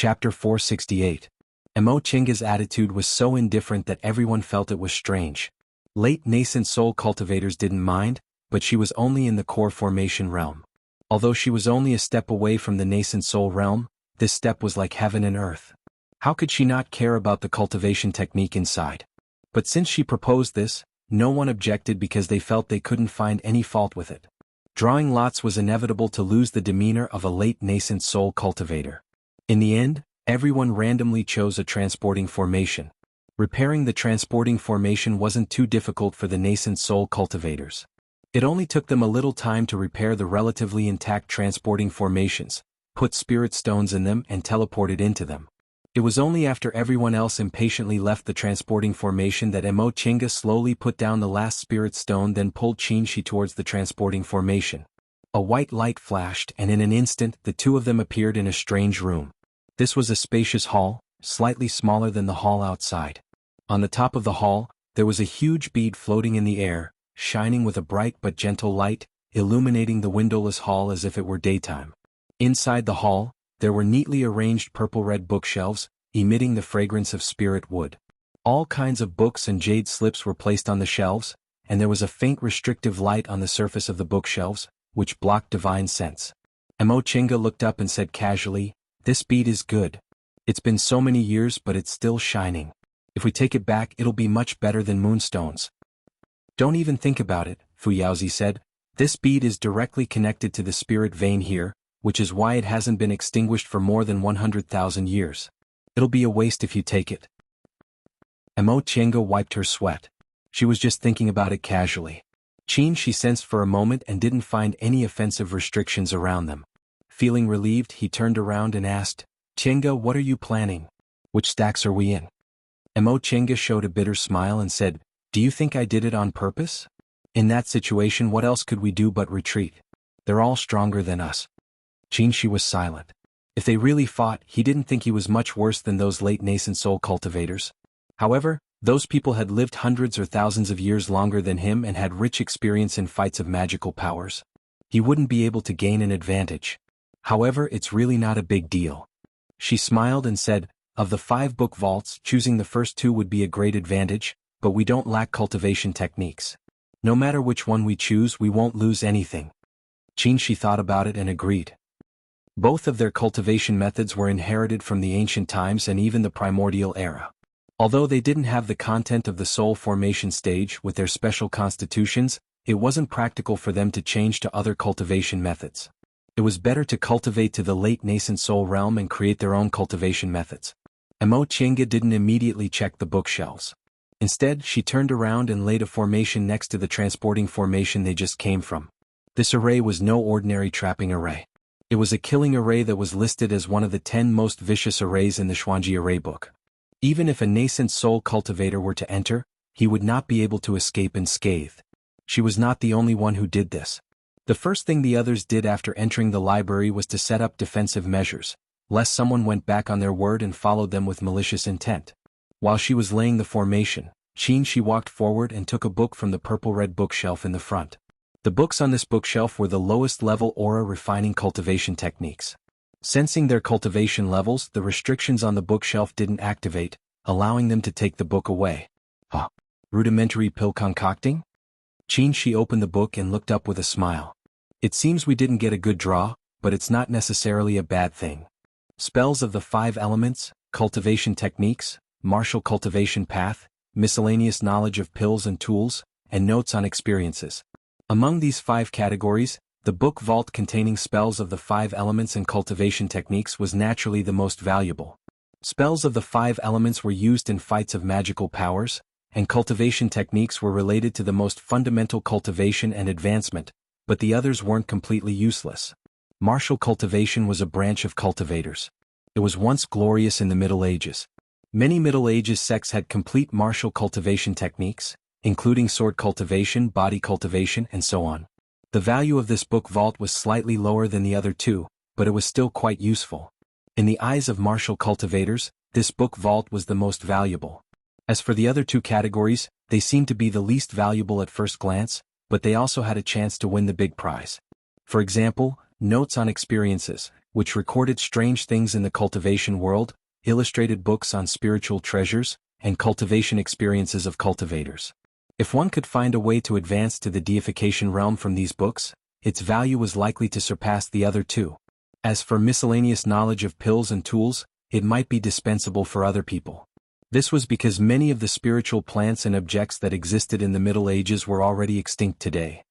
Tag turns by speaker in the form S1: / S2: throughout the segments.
S1: Chapter 468. Mo Chinga's attitude was so indifferent that everyone felt it was strange. Late nascent soul cultivators didn't mind, but she was only in the core formation realm. Although she was only a step away from the nascent soul realm, this step was like heaven and earth. How could she not care about the cultivation technique inside? But since she proposed this, no one objected because they felt they couldn't find any fault with it. Drawing lots was inevitable to lose the demeanor of a late nascent soul cultivator. In the end, everyone randomly chose a transporting formation. Repairing the transporting formation wasn't too difficult for the nascent soul cultivators. It only took them a little time to repair the relatively intact transporting formations, put spirit stones in them and teleported into them. It was only after everyone else impatiently left the transporting formation that Mo Chinga slowly put down the last spirit stone, then pulled Qinshi towards the transporting formation. A white light flashed and in an instant the two of them appeared in a strange room. This was a spacious hall, slightly smaller than the hall outside. On the top of the hall, there was a huge bead floating in the air, shining with a bright but gentle light, illuminating the windowless hall as if it were daytime. Inside the hall, there were neatly arranged purple-red bookshelves, emitting the fragrance of spirit wood. All kinds of books and jade slips were placed on the shelves, and there was a faint restrictive light on the surface of the bookshelves, which blocked divine sense. Mo Chinga looked up and said casually, "This bead is good. It's been so many years but it's still shining. If we take it back it'll be much better than moonstones." "Don't even think about it," Fu Yaozi said. "This bead is directly connected to the spirit vein here, which is why it hasn't been extinguished for more than 100,000 years. It'll be a waste if you take it." Mo Chinga wiped her sweat. She was just thinking about it casually. She sensed for a moment and didn't find any offensive restrictions around them. Feeling relieved, he turned around and asked, "Chinga, what are you planning? Which stacks are we in?" Mo Chinga showed a bitter smile and said, "Do you think I did it on purpose? In that situation what else could we do but retreat? They're all stronger than us." Qinshi was silent. If they really fought, he didn't think he was much worse than those late nascent soul cultivators. However, those people had lived hundreds or thousands of years longer than him and had rich experience in fights of magical powers. He wouldn't be able to gain an advantage. However, it's really not a big deal. She smiled and said, "Of the 5 book vaults, choosing the first 2 would be a great advantage, but we don't lack cultivation techniques. No matter which one we choose, we won't lose anything." Qinshi thought about it and agreed. Both of their cultivation methods were inherited from the ancient times and even the primordial era. Although they didn't have the content of the soul formation stage with their special constitutions, it wasn't practical for them to change to other cultivation methods. It was better to cultivate to the late nascent soul realm and create their own cultivation methods. Mo Chinga didn't immediately check the bookshelves. Instead, she turned around and laid a formation next to the transporting formation they just came from. This array was no ordinary trapping array. It was a killing array that was listed as one of the 10 most vicious arrays in the Xuanji array book. Even if a nascent soul cultivator were to enter, he would not be able to escape unscathed. She was not the only one who did this. The first thing the others did after entering the library was to set up defensive measures, lest someone went back on their word and followed them with malicious intent. While she was laying the formation, she walked forward and took a book from the purple-red bookshelf in the front. The books on this bookshelf were the lowest level aura refining cultivation techniques. Sensing their cultivation levels, the restrictions on the bookshelf didn't activate, allowing them to take the book away. Rudimentary pill concocting? Qinshi opened the book and looked up with a smile. "It seems we didn't get a good draw, but it's not necessarily a bad thing. Spells of the 5 elements, cultivation techniques, martial cultivation path, miscellaneous knowledge of pills and tools, and notes on experiences. Among these 5 categories, the book vault containing spells of the 5 elements and cultivation techniques was naturally the most valuable. Spells of the 5 elements were used in fights of magical powers, and cultivation techniques were related to the most fundamental cultivation and advancement, but the others weren't completely useless. Martial cultivation was a branch of cultivators. It was once glorious in the Middle Ages. Many Middle Ages sects had complete martial cultivation techniques, including sword cultivation, body cultivation, and so on. The value of this book vault was slightly lower than the other 2, but it was still quite useful. In the eyes of martial cultivators, this book vault was the most valuable. As for the other 2 categories, they seemed to be the least valuable at first glance, but they also had a chance to win the big prize. For example, notes on experiences, which recorded strange things in the cultivation world, illustrated books on spiritual treasures, and cultivation experiences of cultivators. If one could find a way to advance to the deification realm from these books, its value was likely to surpass the other two. As for miscellaneous knowledge of pills and tools, it might be dispensable for other people. This was because many of the spiritual plants and objects that existed in the Middle Ages were already extinct today.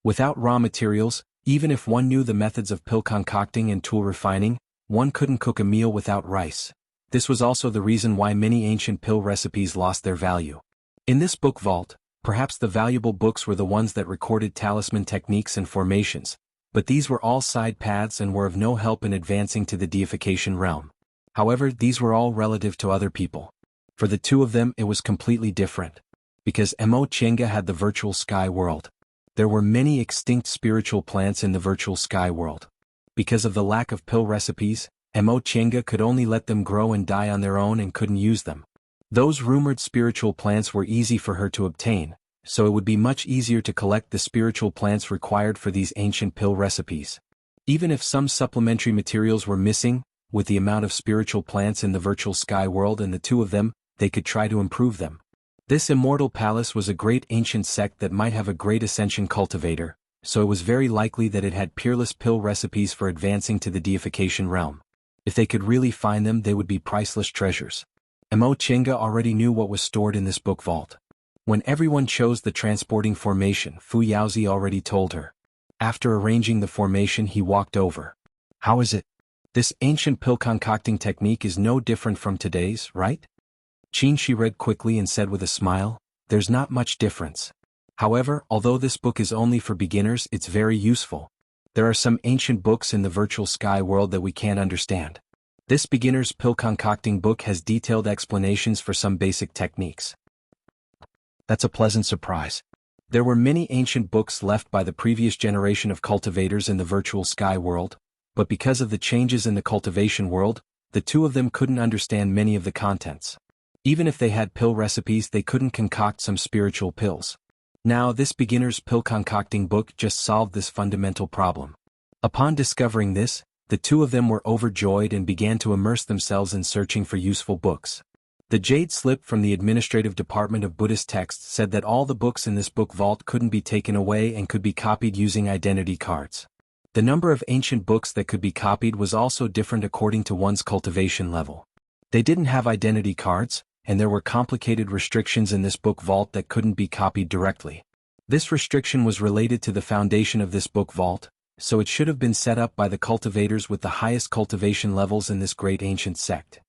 S1: Without raw materials, even if one knew the methods of pill concocting and tool refining, one couldn't cook a meal without rice. This was also the reason why many ancient pill recipes lost their value. In this book vault, perhaps the valuable books were the ones that recorded talisman techniques and formations, but these were all side paths and were of no help in advancing to the deification realm. However, these were all relative to other people. For the two of them it was completely different. Because Mo Chenga had the virtual sky world. There were many extinct spiritual plants in the virtual sky world. Because of the lack of pill recipes, Mo Chenga could only let them grow and die on their own and couldn't use them. Those rumored spiritual plants were easy for her to obtain, so it would be much easier to collect the spiritual plants required for these ancient pill recipes. Even if some supplementary materials were missing, with the amount of spiritual plants in the virtual sky world and the two of them, they could try to improve them. This immortal palace was a great ancient sect that might have a great ascension cultivator, so it was very likely that it had peerless pill recipes for advancing to the deification realm. If they could really find them, they would be priceless treasures. Mo Chenga already knew what was stored in this book vault. When everyone chose the transporting formation, Fu Yaozi already told her. After arranging the formation, he walked over. How is it? This ancient pill concocting technique is no different from today's, right? Qin Shi read quickly and said with a smile, there's not much difference. However, although this book is only for beginners, it's very useful. There are some ancient books in the virtual sky world that we can't understand. This beginner's pill concocting book has detailed explanations for some basic techniques. That's a pleasant surprise. There were many ancient books left by the previous generation of cultivators in the virtual sky world, but because of the changes in the cultivation world, the two of them couldn't understand many of the contents. Even if they had pill recipes, they couldn't concoct some spiritual pills. Now, this beginner's pill concocting book just solved this fundamental problem. Upon discovering this, the two of them were overjoyed and began to immerse themselves in searching for useful books. The jade slip from the administrative department of Buddhist texts said that all the books in this book vault couldn't be taken away and could be copied using identity cards. The number of ancient books that could be copied was also different according to one's cultivation level. They didn't have identity cards, and there were complicated restrictions in this book vault that couldn't be copied directly. This restriction was related to the foundation of this book vault, so it should have been set up by the cultivators with the highest cultivation levels in this great ancient sect.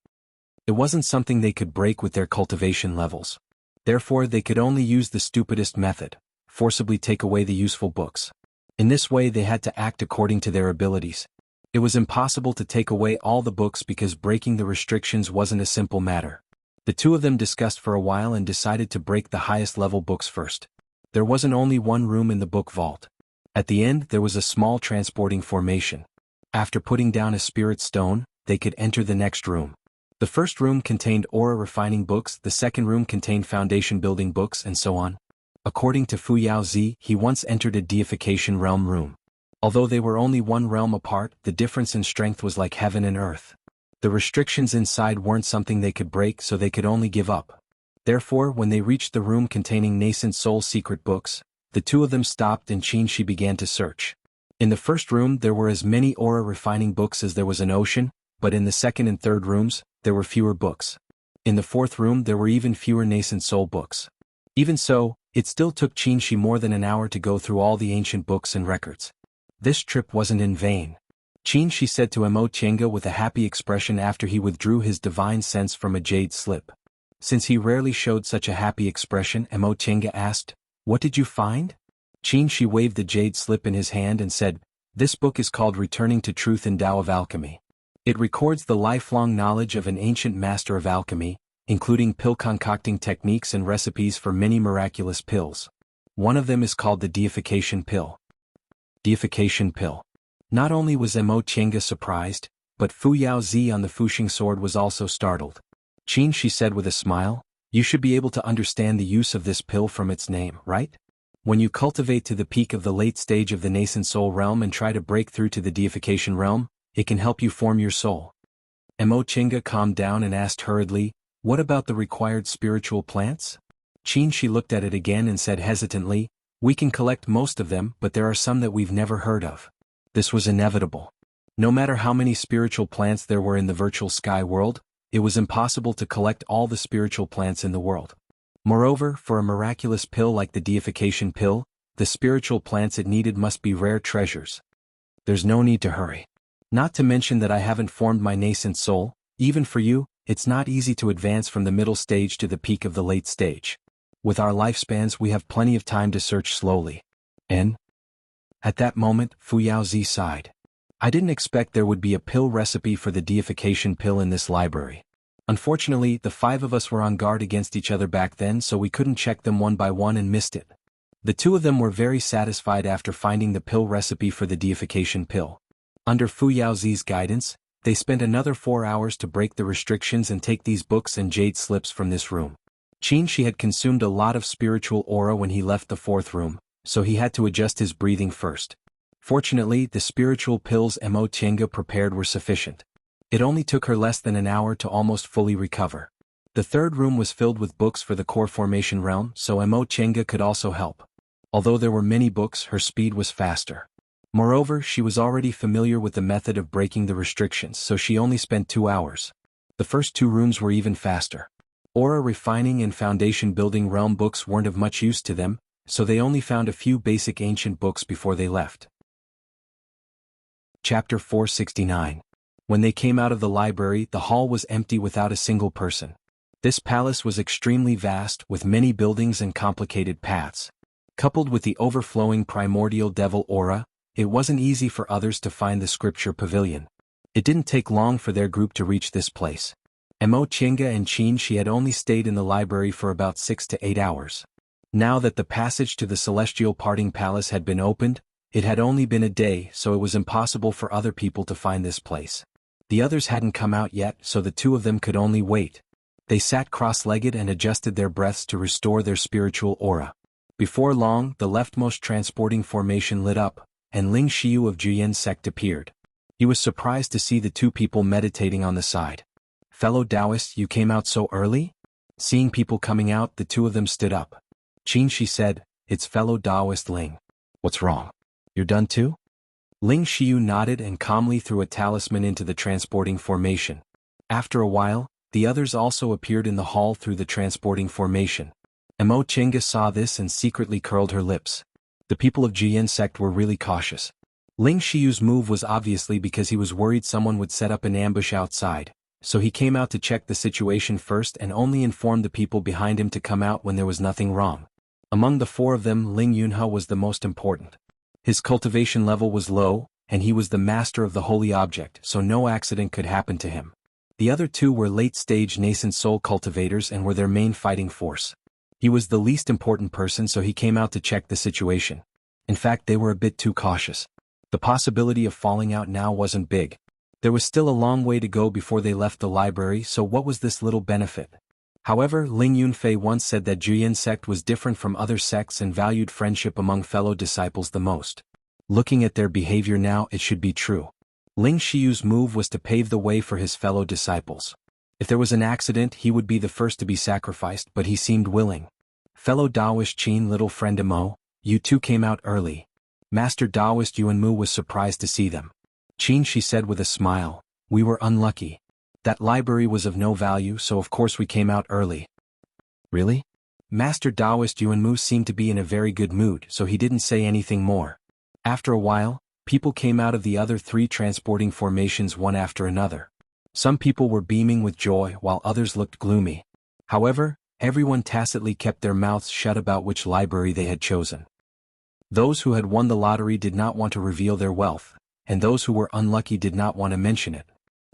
S1: It wasn't something they could break with their cultivation levels. Therefore, they could only use the stupidest method, forcibly take away the useful books. In this way, they had to act according to their abilities. It was impossible to take away all the books because breaking the restrictions wasn't a simple matter. The two of them discussed for a while and decided to break the highest level books first. There wasn't only one room in the book vault. At the end, there was a small transporting formation. After putting down a spirit stone, they could enter the next room. The first room contained aura refining books, the second room contained foundation building books, and so on. According to Fu Yaozi, he once entered a deification realm room. Although they were only one realm apart, the difference in strength was like heaven and earth. The restrictions inside weren't something they could break, so they could only give up. Therefore, when they reached the room containing nascent soul secret books, the two of them stopped and Qin Shi began to search. In the first room there were as many aura refining books as there was an ocean, but in the second and third rooms, there were fewer books. In the fourth room there were even fewer nascent soul books. Even so, it still took Qin Shi more than an hour to go through all the ancient books and records. This trip wasn't in vain. Qin Shi said to Mo Chenga with a happy expression after he withdrew his divine sense from a jade slip. Since he rarely showed such a happy expression, Mo Chenga asked, "What did you find?" Qin Shi waved the jade slip in his hand and said, "This book is called Returning to Truth in Tao of Alchemy. It records the lifelong knowledge of an ancient master of alchemy, including pill concocting techniques and recipes for many miraculous pills. One of them is called the deification pill." Deification pill. Not only was Mo Chenga surprised, but Fu Yaozi on the Fuxing sword was also startled. Qin Shi said with a smile, "You should be able to understand the use of this pill from its name, right? When you cultivate to the peak of the late stage of the nascent soul realm and try to break through to the deification realm, It can help you form your soul. Mo Chinga calmed down and asked hurriedly, "What about the required spiritual plants?" She looked at it again and said hesitantly, "We can collect most of them, but there are some that we've never heard of." This was inevitable. No matter how many spiritual plants there were in the virtual sky world, it was impossible to collect all the spiritual plants in the world. Moreover, for a miraculous pill like the deification pill, the spiritual plants it needed must be rare treasures. There's no need to hurry. Not to mention that I haven't formed my nascent soul. Even for you, it's not easy to advance from the middle stage to the peak of the late stage. With our lifespans we have plenty of time to search slowly. And? At that moment, Fu Yaozi sighed. I didn't expect there would be a pill recipe for the deification pill in this library. Unfortunately, the 5 of us were on guard against each other back then, so we couldn't check them one by one and missed it. The 2 of them were very satisfied after finding the pill recipe for the deification pill. Under Fu Yaozi's guidance, they spent another 4 hours to break the restrictions and take these books and jade slips from this room. She had consumed a lot of spiritual aura when he left the 4th room, so he had to adjust his breathing first. Fortunately, the spiritual pills Mo Chinga prepared were sufficient. It only took her less than an hour to almost fully recover. The 3rd room was filled with books for the core formation realm, so Mo Chinga could also help. Although there were many books, her speed was faster. Moreover, she was already familiar with the method of breaking the restrictions, so she only spent 2 hours. The first 2 rooms were even faster. Aura refining and foundation building realm books weren't of much use to them, so they only found a few basic ancient books before they left. Chapter 469. When they came out of the library, the hall was empty without a single person. This palace was extremely vast, with many buildings and complicated paths. Coupled with the overflowing primordial devil aura, it wasn't easy for others to find the scripture pavilion. It didn't take long for their group to reach this place. Mo Chinga and she had only stayed in the library for about 6 to 8 hours. Now that the passage to the celestial parting palace had been opened, it had only been a day, so it was impossible for other people to find this place. The others hadn't come out yet, so the 2 of them could only wait. They sat cross-legged and adjusted their breaths to restore their spiritual aura. Before long, the leftmost transporting formation lit up, and Ling Xiu of Juyin sect appeared. He was surprised to see the 2 people meditating on the side. "Fellow Taoists, you came out so early?" Seeing people coming out, the 2 of them stood up. She said, "It's fellow Taoist Ling. What's wrong? You're done too?" Ling Xiu nodded and calmly threw a talisman into the transporting formation. After a while, the others also appeared in the hall through the transporting formation. Mo Chinga saw this and secretly curled her lips. The people of Jian sect were really cautious. Ling Xiu's move was obviously because he was worried someone would set up an ambush outside, so he came out to check the situation first and only informed the people behind him to come out when there was nothing wrong. Among the 4 of them, Ling Yunhe was the most important. His cultivation level was low, and he was the master of the holy object, so no accident could happen to him. The other 2 were late-stage nascent soul cultivators and were their main fighting force. He was the least important person, so he came out to check the situation. In fact, they were a bit too cautious. The possibility of falling out now wasn't big. There was still a long way to go before they left the library, so what was this little benefit? However, Ling Yunfei once said that Juyin sect was different from other sects and valued friendship among fellow disciples the most. Looking at their behavior now, it should be true. Ling Xiu's move was to pave the way for his fellow disciples. If there was an accident, he would be the first to be sacrificed, but he seemed willing. "Fellow Taoist Qin, little friend Mo, you 2 came out early." Master Taoist Yuanmu was surprised to see them. "Qin," she said with a smile, "we were unlucky. That library was of no value, so of course we came out early." "Really?" Master Taoist Yuanmu seemed to be in a very good mood, so he didn't say anything more. After a while, people came out of the other 3 transporting formations one after another. Some people were beaming with joy while others looked gloomy. However, everyone tacitly kept their mouths shut about which library they had chosen. Those who had won the lottery did not want to reveal their wealth, and those who were unlucky did not want to mention it.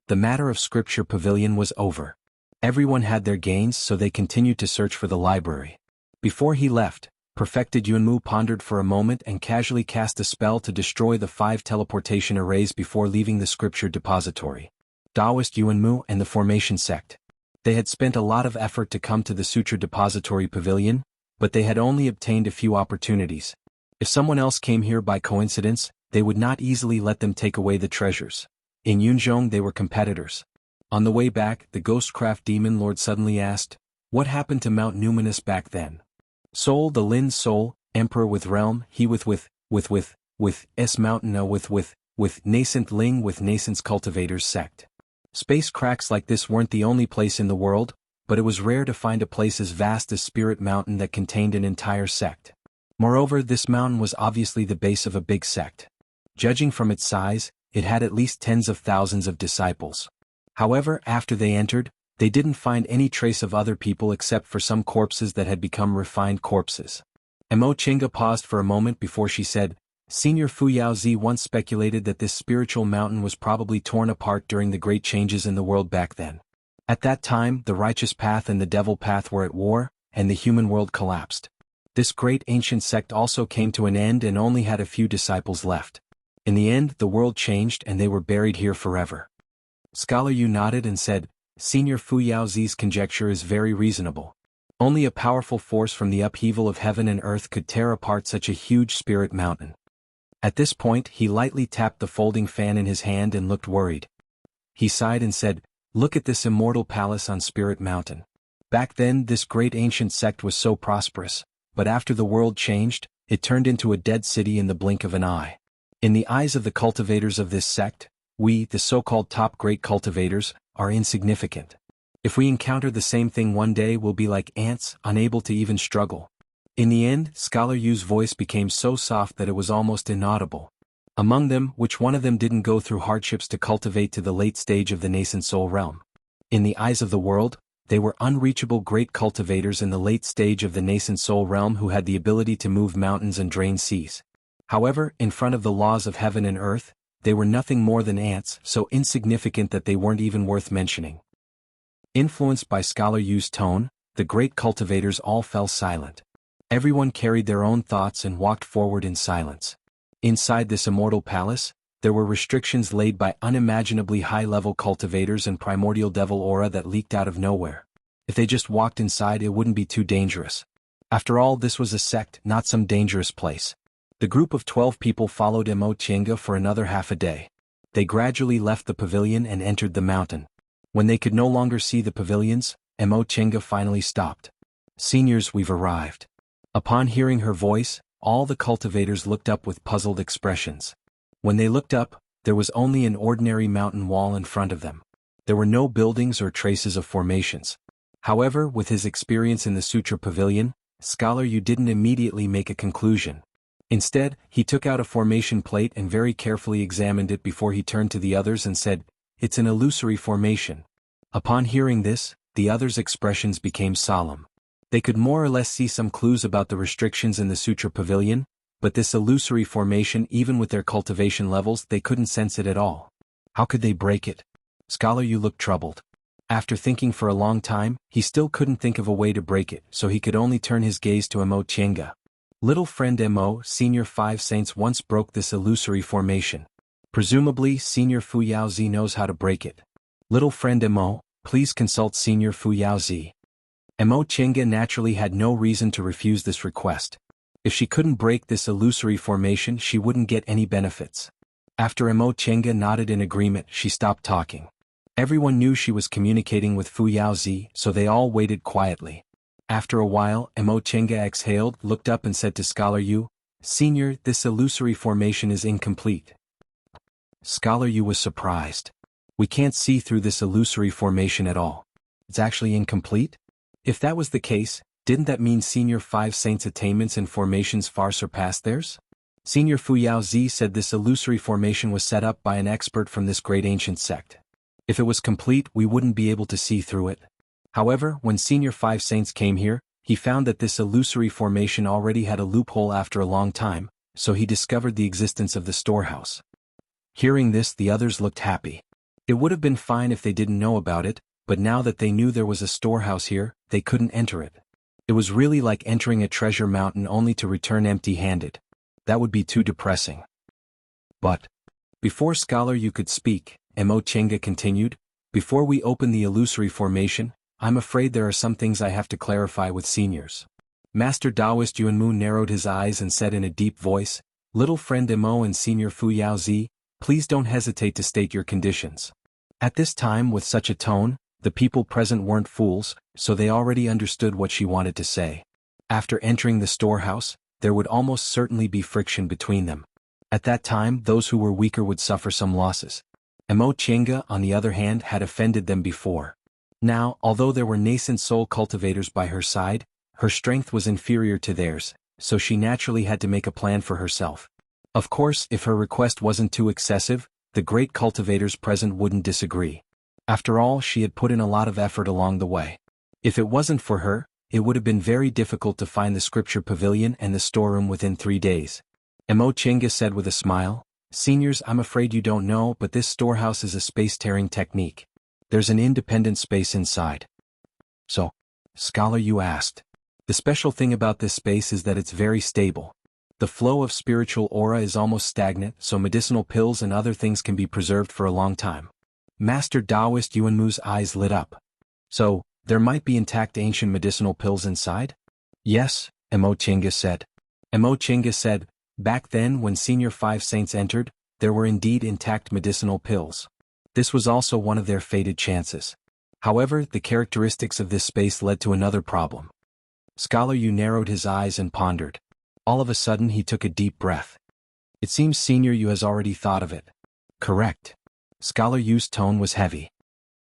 S1: The matter of Scripture Pavilion was over. Everyone had their gains, so they continued to search for the library. Before he left, Perfected Yunmu pondered for a moment and casually cast a spell to destroy the 5 teleportation arrays before leaving the Scripture Depository. Taoist Yunmu and the Formation Sect. They had spent a lot of effort to come to the Sutra Depository Pavilion, but they had only obtained a few opportunities. If someone else came here by coincidence, they would not easily let them take away the treasures. In Yunzhong they were competitors. On the way back, the Ghostcraft Demon Lord suddenly asked, "What happened to Mount Numinous back then?" Sol the Lin Sol, Emperor with Realm, he with S Mountain A with Nascent Ling with Nascent's Cultivators sect. Space cracks like this weren't the only place in the world, but it was rare to find a place as vast as Spirit Mountain that contained an entire sect. Moreover, this mountain was obviously the base of a big sect. Judging from its size, it had at least tens of thousands of disciples. However, after they entered, they didn't find any trace of other people except for some corpses that had become refined corpses. Mo Chinga paused for a moment before she said, "Senior Fu Yaozi once speculated that this spiritual mountain was probably torn apart during the great changes in the world back then. At that time, the righteous path and the devil path were at war, and the human world collapsed. This great ancient sect also came to an end and only had a few disciples left. In the end, the world changed and they were buried here forever." Scholar Yu nodded and said, "Senior Fu Yaozi's conjecture is very reasonable. Only a powerful force from the upheaval of heaven and earth could tear apart such a huge spirit mountain." At this point he lightly tapped the folding fan in his hand and looked worried. He sighed and said, "Look at this immortal palace on Spirit Mountain. Back then this great ancient sect was so prosperous, but after the world changed, it turned into a dead city in the blink of an eye. In the eyes of the cultivators of this sect, we, the so-called top great cultivators, are insignificant. If we encounter the same thing one day we'll be like ants, unable to even struggle." In the end, Scholar Yu's voice became so soft that it was almost inaudible. Among them, which one of them didn't go through hardships to cultivate to the late stage of the nascent soul realm? In the eyes of the world, they were unreachable great cultivators in the late stage of the nascent soul realm who had the ability to move mountains and drain seas. However, in front of the laws of heaven and earth, they were nothing more than ants, so insignificant that they weren't even worth mentioning. Influenced by Scholar Yu's tone, the great cultivators all fell silent. Everyone carried their own thoughts and walked forward in silence. Inside this immortal palace, there were restrictions laid by unimaginably high-level cultivators and primordial devil aura that leaked out of nowhere. If they just walked inside it wouldn't be too dangerous. After all, this was a sect, not some dangerous place. The group of 12 people followed Mo Chinga for another half a day. They gradually left the pavilion and entered the mountain. When they could no longer see the pavilions, Mo Chinga finally stopped. "Seniors, we've arrived." Upon hearing her voice, all the cultivators looked up with puzzled expressions. When they looked up, there was only an ordinary mountain wall in front of them. There were no buildings or traces of formations. However, with his experience in the Sutra Pavilion, Scholar Yu didn't immediately make a conclusion. Instead, he took out a formation plate and very carefully examined it before he turned to the others and said, "It's an illusory formation." Upon hearing this, the others' expressions became solemn. They could more or less see some clues about the restrictions in the Sutra Pavilion, but this illusory formation, even with their cultivation levels, they couldn't sense it at all. How could they break it? Scholar Yu looked troubled. After thinking for a long time, he still couldn't think of a way to break it, so he could only turn his gaze to Mo Chinga. "Little friend Mo, Senior 5 Saints once broke this illusory formation. Presumably, Senior Fu Yaozi knows how to break it. Little friend Mo, please consult Senior Fu Yaozi." Mo Chinga naturally had no reason to refuse this request. If she couldn't break this illusory formation she wouldn't get any benefits. After Mo Chinga nodded in agreement, she stopped talking. Everyone knew she was communicating with Fu Yaozi, so they all waited quietly. After a while, Mo Chinga exhaled, looked up and said to Scholar Yu, "Senior, this illusory formation is incomplete." Scholar Yu was surprised. "We can't see through this illusory formation at all. It's actually incomplete?" If that was the case, didn't that mean Senior 5 Saints' attainments and formations far surpassed theirs? Senior Fu Yaozi said this illusory formation was set up by an expert from this great ancient sect. If it was complete we wouldn't be able to see through it. However, when Senior 5 Saints came here, he found that this illusory formation already had a loophole after a long time, so he discovered the existence of the storehouse. Hearing this, the others looked happy. It would have been fine if they didn't know about it, but now that they knew there was a storehouse here, they couldn't enter it. It was really like entering a treasure mountain only to return empty-handed. That would be too depressing. But before Scholar Yu could speak, Mo Chinga continued, "Before we open the illusory formation, I'm afraid there are some things I have to clarify with seniors." Master Taoist Yuanmu narrowed his eyes and said in a deep voice, "Little friend Mo and Senior Fu Yaozi, please don't hesitate to state your conditions. At this time with such a tone, the people present weren't fools, so they already understood what she wanted to say. After entering the storehouse, there would almost certainly be friction between them. At that time those who were weaker would suffer some losses. Emo Chenga, on the other hand, had offended them before. Now, although there were nascent soul cultivators by her side, her strength was inferior to theirs, so she naturally had to make a plan for herself. Of course, if her request wasn't too excessive, the great cultivators present wouldn't disagree. After all, she had put in a lot of effort along the way. If it wasn't for her, it would have been very difficult to find the scripture pavilion and the storeroom within 3 days. Emo Chenga said with a smile, "Seniors, I'm afraid you don't know, but this storehouse is a space-tearing technique. There's an independent space inside." "So, scholar," you asked. "The special thing about this space is that it's very stable. The flow of spiritual aura is almost stagnant, so medicinal pills and other things can be preserved for a long time." Master Taoist Yuanmu's eyes lit up. "So, there might be intact ancient medicinal pills inside?" "Yes," Emo Chenga said. Emo Chenga said, "Back then when Senior 5 Saints entered, there were indeed intact medicinal pills. This was also one of their fated chances. However, the characteristics of this space led to another problem." Scholar Yu narrowed his eyes and pondered. All of a sudden he took a deep breath. "It seems Senior Yu has already thought of it." "Correct." Scholar Yu's tone was heavy.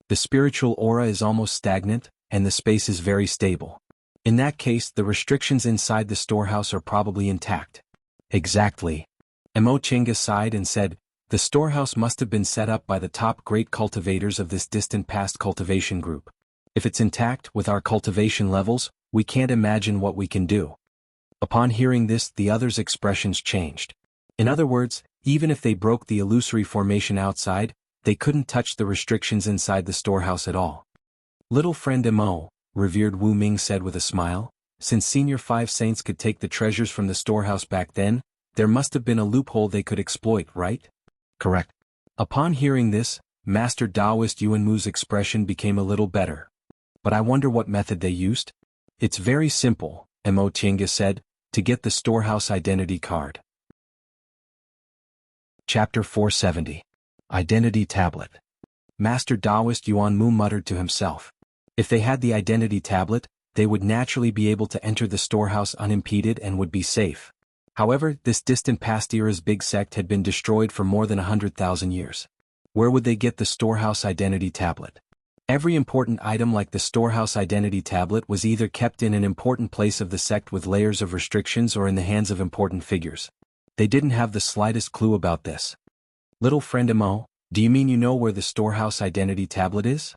S1: "The spiritual aura is almost stagnant, and the space is very stable. In that case, the restrictions inside the storehouse are probably intact." "Exactly." Emo Chenga sighed and said, "The storehouse must have been set up by the top great cultivators of this distant past cultivation group. If it's intact with our cultivation levels, we can't imagine what we can do." Upon hearing this, the others' expressions changed. In other words, even if they broke the illusory formation outside, they couldn't touch the restrictions inside the storehouse at all. "Little friend Emo," revered Wu Ming said with a smile, "since Senior 5 Saints could take the treasures from the storehouse back then, there must have been a loophole they could exploit, right?" "Correct." Upon hearing this, Master Taoist Yuanmu's expression became a little better. "But I wonder what method they used?" "It's very simple," Emo Chenga said, "to get the storehouse identity card." Chapter 470. Identity Tablet. Master Taoist Yuanmu muttered to himself. If they had the identity tablet, they would naturally be able to enter the storehouse unimpeded and would be safe. However, this distant past era's big sect had been destroyed for more than 100,000 years. Where would they get the storehouse identity tablet? Every important item like the storehouse identity tablet was either kept in an important place of the sect with layers of restrictions or in the hands of important figures. They didn't have the slightest clue about this. "Little friend Emo, do you mean you know where the storehouse identity tablet is?"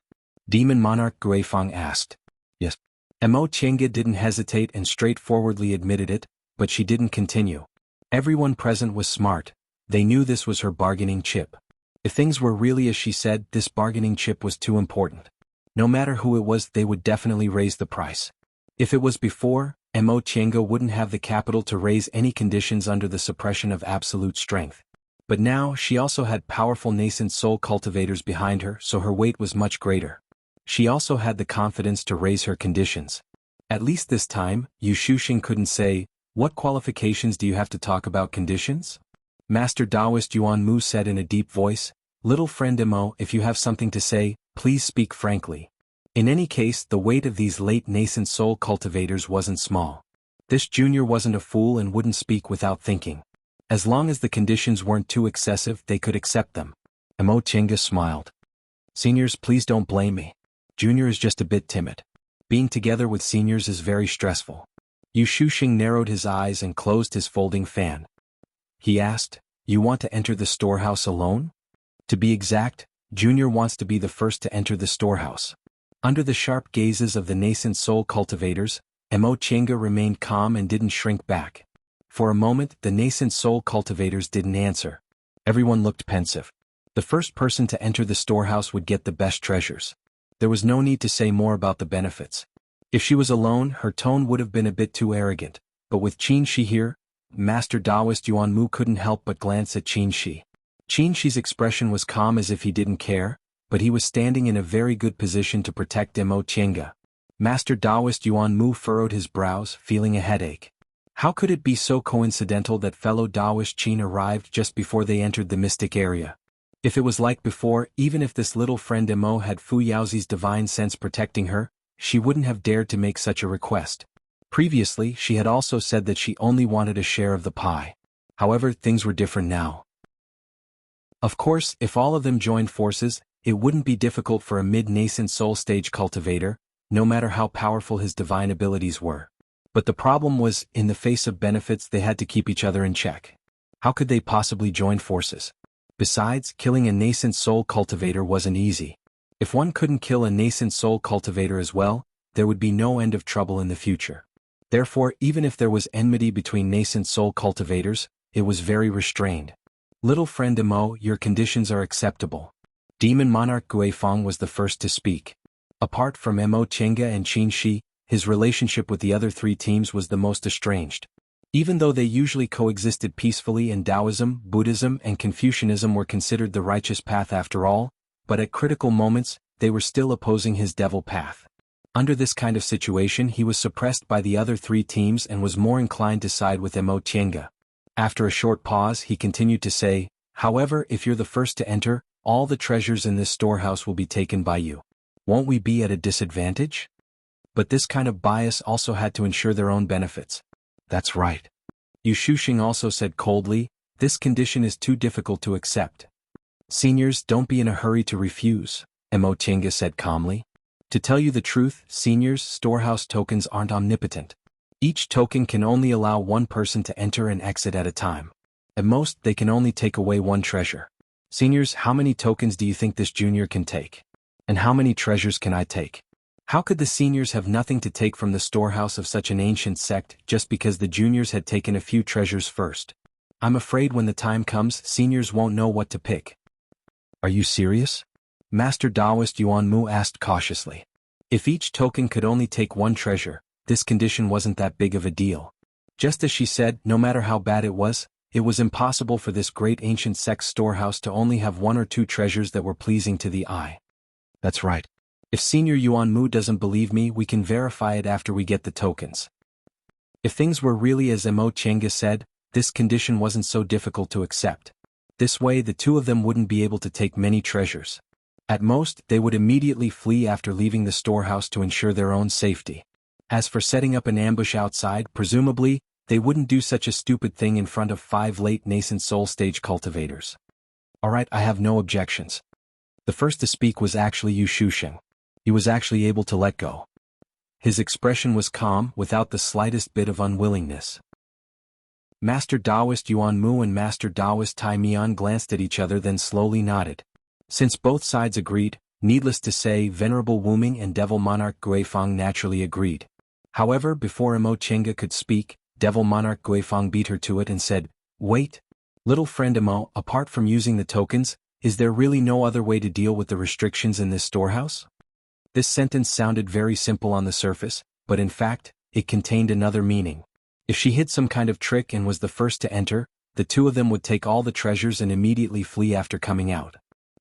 S1: Demon Monarch Guifeng asked. "Yes." Emo Chenga didn't hesitate and straightforwardly admitted it, but she didn't continue. Everyone present was smart. They knew this was her bargaining chip. If things were really as she said, this bargaining chip was too important. No matter who it was, they would definitely raise the price. If it was before, Emo Chenga wouldn't have the capital to raise any conditions under the suppression of absolute strength. But now, she also had powerful nascent soul cultivators behind her, so her weight was much greater. She also had the confidence to raise her conditions. At least this time, Yu Shuxing couldn't say, "What qualifications do you have to talk about conditions?" Master Taoist Yuanmu said in a deep voice, "Little friend Emo, if you have something to say, please speak frankly." In any case, the weight of these late nascent soul cultivators wasn't small. This junior wasn't a fool and wouldn't speak without thinking. As long as the conditions weren't too excessive, they could accept them. Emo Chenga smiled. "Seniors, please don't blame me. Junior is just a bit timid. Being together with seniors is very stressful." Yu Shuxing narrowed his eyes and closed his folding fan. He asked, "You want to enter the storehouse alone?" To be exact, Junior wants to be the first to enter the storehouse. Under the sharp gazes of the nascent soul cultivators, Emo Chenga remained calm and didn't shrink back. For a moment, the nascent soul cultivators didn't answer. Everyone looked pensive. The first person to enter the storehouse would get the best treasures. There was no need to say more about the benefits. If she was alone, her tone would have been a bit too arrogant, but with Qin Shi here, Master Taoist Yuanmu couldn't help but glance at Qin Shi. Qin Shi's expression was calm as if he didn't care, but he was standing in a very good position to protect Emo Chenga. Master Taoist Yuanmu furrowed his brows, feeling a headache. How could it be so coincidental that fellow Taoist Qin arrived just before they entered the mystic area? If it was like before, even if this little friend Mo had Fu Yaozi's divine sense protecting her, she wouldn't have dared to make such a request. Previously, she had also said that she only wanted a share of the pie. However, things were different now. Of course, if all of them joined forces, it wouldn't be difficult for a mid-nascent soul stage cultivator, no matter how powerful his divine abilities were. But the problem was, in the face of benefits, they had to keep each other in check. How could they possibly join forces? Besides, killing a nascent soul cultivator wasn't easy. If one couldn't kill a nascent soul cultivator as well, there would be no end of trouble in the future. Therefore, even if there was enmity between nascent soul cultivators, it was very restrained. Little friend Mo, your conditions are acceptable. Demon Monarch Guifeng was the first to speak. Apart from Mo Chenga and Qin Shi, his relationship with the other three teams was the most estranged. Even though they usually coexisted peacefully and Taoism, Buddhism and Confucianism were considered the righteous path after all, but at critical moments, they were still opposing his devil path. Under this kind of situation he was suppressed by the other three teams and was more inclined to side with Mo Chenga. After a short pause he continued to say, however, if you're the first to enter, all the treasures in this storehouse will be taken by you. Won't we be at a disadvantage? But this kind of bias also had to ensure their own benefits. That's right. Yu Shuxing also said coldly, this condition is too difficult to accept. Seniors, don't be in a hurry to refuse, Mo Chenga said calmly. To tell you the truth, seniors, storehouse tokens aren't omnipotent. Each token can only allow one person to enter and exit at a time. At most, they can only take away one treasure. Seniors, how many tokens do you think this junior can take? And how many treasures can I take? How could the seniors have nothing to take from the storehouse of such an ancient sect just because the juniors had taken a few treasures first? I'm afraid when the time comes, seniors won't know what to pick. Are you serious? Master Taoist Yuan Mu asked cautiously. If each token could only take one treasure, this condition wasn't that big of a deal. Just as she said, no matter how bad it was impossible for this great ancient sect's storehouse to only have one or two treasures that were pleasing to the eye. That's right. If Senior Yuan Mu doesn't believe me, we can verify it after we get the tokens. If things were really as Mo Chenga said, this condition wasn't so difficult to accept. This way the two of them wouldn't be able to take many treasures. At most, they would immediately flee after leaving the storehouse to ensure their own safety. As for setting up an ambush outside, presumably, they wouldn't do such a stupid thing in front of 5 late nascent soul stage cultivators. Alright, I have no objections. The first to speak was actually Yu Shuxing. He was actually able to let go. His expression was calm, without the slightest bit of unwillingness. Master Taoist Yuan Mu and Master Taoist Tai Mian glanced at each other then slowly nodded. Since both sides agreed, needless to say Venerable Wuming and Devil Monarch Guifeng naturally agreed. However, before Mo Chenga could speak, Devil Monarch Guifeng beat her to it and said, wait. Little friend Mo, apart from using the tokens, is there really no other way to deal with the restrictions in this storehouse? This sentence sounded very simple on the surface, but in fact, it contained another meaning. If she hid some kind of trick and was the first to enter, the two of them would take all the treasures and immediately flee after coming out.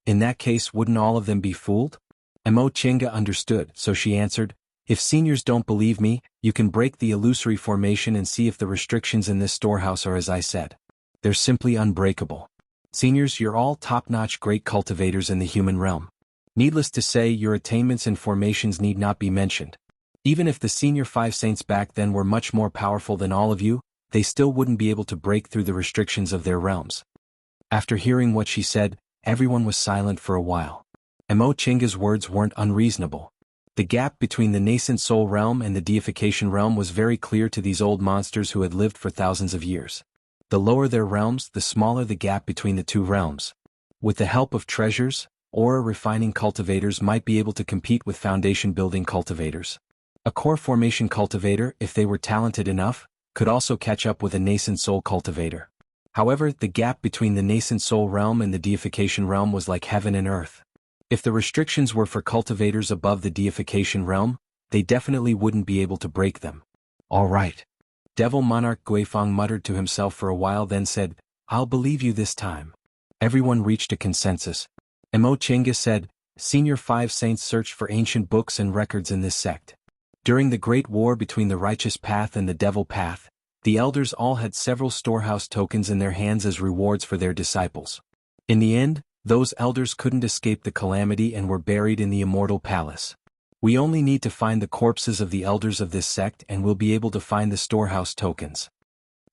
S1: In that case, wouldn't all of them be fooled? Mo Chenga understood, so she answered, if seniors don't believe me, you can break the illusory formation and see if the restrictions in this storehouse are as I said. They're simply unbreakable. Seniors, you're all top-notch great cultivators in the human realm. Needless to say, your attainments and formations need not be mentioned. Even if the senior 5 saints back then were much more powerful than all of you, they still wouldn't be able to break through the restrictions of their realms. After hearing what she said, everyone was silent for a while. Mo Chenga's words weren't unreasonable. The gap between the nascent soul realm and the deification realm was very clear to these old monsters who had lived for thousands of years. The lower their realms, the smaller the gap between the two realms. With the help of treasures, aura refining cultivators might be able to compete with foundation building cultivators. A core formation cultivator, if they were talented enough, could also catch up with a nascent soul cultivator. However, the gap between the nascent soul realm and the deification realm was like heaven and earth. If the restrictions were for cultivators above the deification realm, they definitely wouldn't be able to break them. All right. Devil Monarch Guifeng muttered to himself for a while then said, I'll believe you this time. Everyone reached a consensus. Mo Chenga said, Senior 5 saints searched for ancient books and records in this sect. During the Great War between the righteous path and the devil path, The elders all had several storehouse tokens in their hands as rewards for their disciples. In the end, those elders couldn't escape the calamity and were buried in the immortal palace. We only need to find the corpses of the elders of this sect and we'll be able to find the storehouse tokens.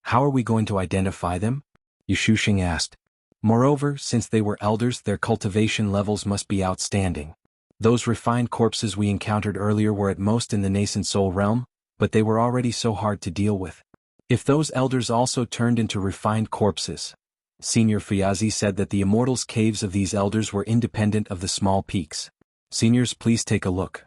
S1: How are we going to identify them? Yushushing asked. Moreover, since they were elders, their cultivation levels must be outstanding. Those refined corpses we encountered earlier were at most in the nascent soul realm, but they were already so hard to deal with. If those elders also turned into refined corpses, Senior Fuyazi said that the immortals' caves of these elders were independent of the small peaks. Seniors, please take a look.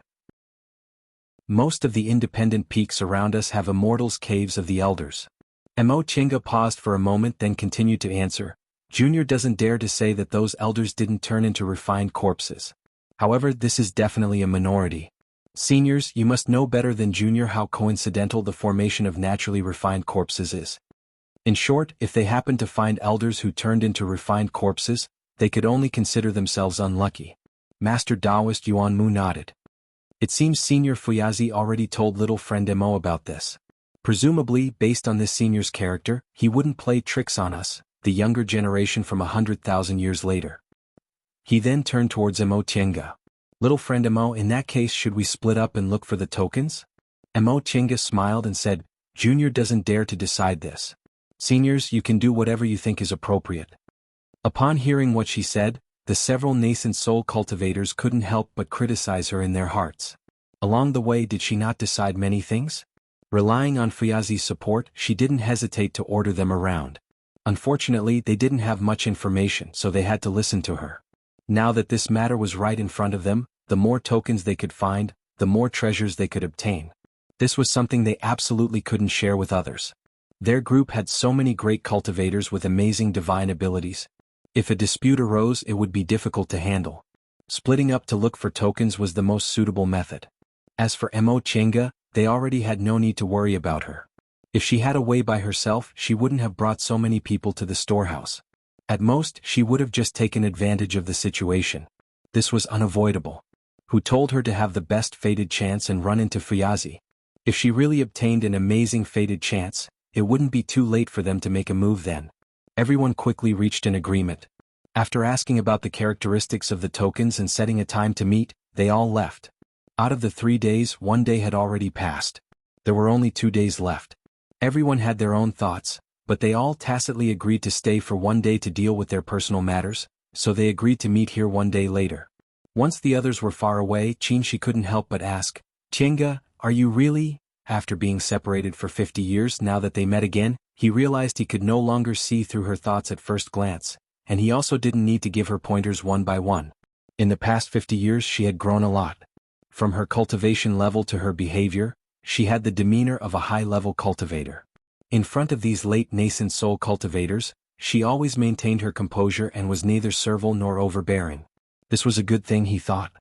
S1: Most of the independent peaks around us have immortals' caves of the elders. Mo Chinga paused for a moment then continued to answer. Junior doesn't dare to say that those elders didn't turn into refined corpses. However, this is definitely a minority. Seniors, you must know better than Junior how coincidental the formation of naturally refined corpses is. In short, if they happened to find elders who turned into refined corpses, they could only consider themselves unlucky. Master Taoist Yuan Mu nodded. It seems Senior Fuyazi already told little friend Mo about this. Presumably, based on this senior's character, he wouldn't play tricks on us, the younger generation from 100,000 years later. He then turned towards Mo Chinga. Little friend Mo, in that case should we split up and look for the tokens? Mo Chinga smiled and said, Junior doesn't dare to decide this. Seniors, you can do whatever you think is appropriate. Upon hearing what she said, the several nascent soul cultivators couldn't help but criticize her in their hearts. Along the way, did she not decide many things? Relying on Fuyazi's support, she didn't hesitate to order them around. Unfortunately, they didn't have much information, so they had to listen to her. Now that this matter was right in front of them, the more tokens they could find, the more treasures they could obtain. This was something they absolutely couldn't share with others. Their group had so many great cultivators with amazing divine abilities. If a dispute arose, it would be difficult to handle. Splitting up to look for tokens was the most suitable method. As for Mo Chinga, they already had no need to worry about her. If she had a way by herself, she wouldn't have brought so many people to the storehouse. At most, she would have just taken advantage of the situation. This was unavoidable. Who told her to have the best fated chance and run into Fuyazi? If she really obtained an amazing fated chance, it wouldn't be too late for them to make a move then. Everyone quickly reached an agreement. After asking about the characteristics of the tokens and setting a time to meet, they all left. Out of the 3 days, 1 day had already passed. There were only 2 days left. Everyone had their own thoughts, but they all tacitly agreed to stay for 1 day to deal with their personal matters, so they agreed to meet here 1 day later. Once the others were far away, She couldn't help but ask, Chinga, are you really? After being separated for 50 years, now that they met again, he realized he could no longer see through her thoughts at first glance, and he also didn't need to give her pointers one by one. In the past 50 years she had grown a lot. From her cultivation level to her behavior, she had the demeanor of a high-level cultivator. In front of these late nascent soul cultivators, she always maintained her composure and was neither servile nor overbearing. This was a good thing, he thought.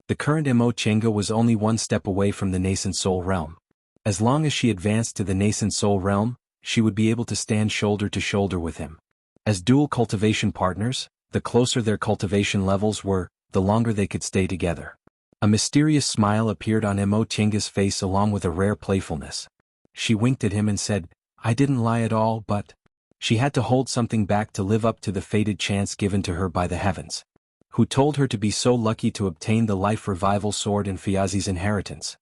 S1: The current Mo Chinga was only 1 step away from the nascent soul realm. As long as she advanced to the nascent soul realm, she would be able to stand shoulder to shoulder with him. As dual cultivation partners, the closer their cultivation levels were, the longer they could stay together. A mysterious smile appeared on Mo Chinga's face along with a rare playfulness. She winked at him and said, I didn't lie at all, but... She had to hold something back to live up to the fated chance given to her by the heavens. Who told her to be so lucky to obtain the life revival sword and Fuyazi's inheritance?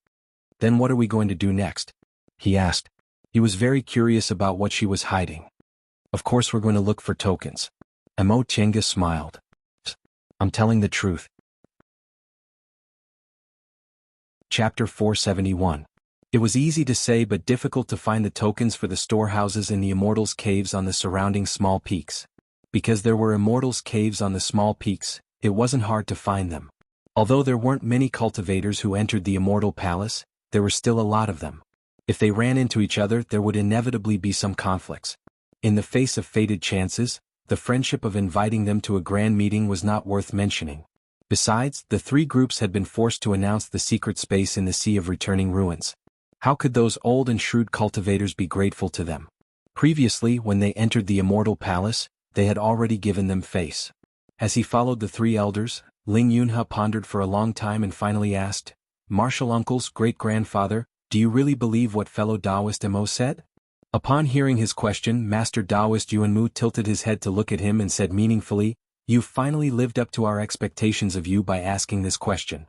S1: Then what are we going to do next? He asked. He was very curious about what she was hiding. Of course we're going to look for tokens. Mo Chinga smiled. I'm telling the truth. Chapter 471. It was easy to say but difficult to find the tokens for the storehouses in the Immortals' caves on the surrounding small peaks. Because there were Immortals' caves on the small peaks, it wasn't hard to find them. Although there weren't many cultivators who entered the Immortal Palace, there were still a lot of them. If they ran into each other, there would inevitably be some conflicts. In the face of fated chances, the friendship of inviting them to a grand meeting was not worth mentioning. Besides, the 3 groups had been forced to announce the secret space in the Sea of Returning Ruins. How could those old and shrewd cultivators be grateful to them? Previously, when they entered the Immortal Palace, they had already given them face. As he followed the 3 elders, Ling Yunhe pondered for a long time and finally asked, Martial uncles, great-grandfather, do you really believe what fellow Taoist Mo said? Upon hearing his question, Master Taoist Yuanmu tilted his head to look at him and said meaningfully, "You've finally lived up to our expectations of you by asking this question."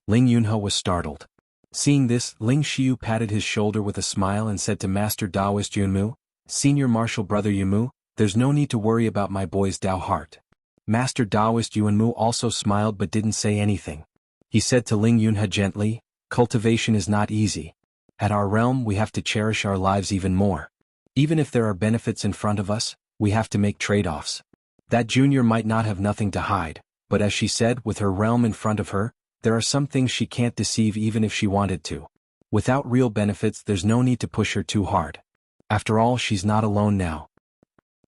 S1: Ling Yunhe was startled. Seeing this, Ling Xiu patted his shoulder with a smile and said to Master Taoist Yuanmu, "Senior Martial Brother Yuanmu, there's no need to worry about my boy's Tao heart." Master Taoist Yuanmu also smiled but didn't say anything. He said to Ling Yunhe gently, "Cultivation is not easy. At our realm we have to cherish our lives even more. Even if there are benefits in front of us, we have to make trade-offs." That junior might not have nothing to hide, but as she said, with her realm in front of her, there are some things she can't deceive even if she wanted to. Without real benefits, there's no need to push her too hard. After all, she's not alone now.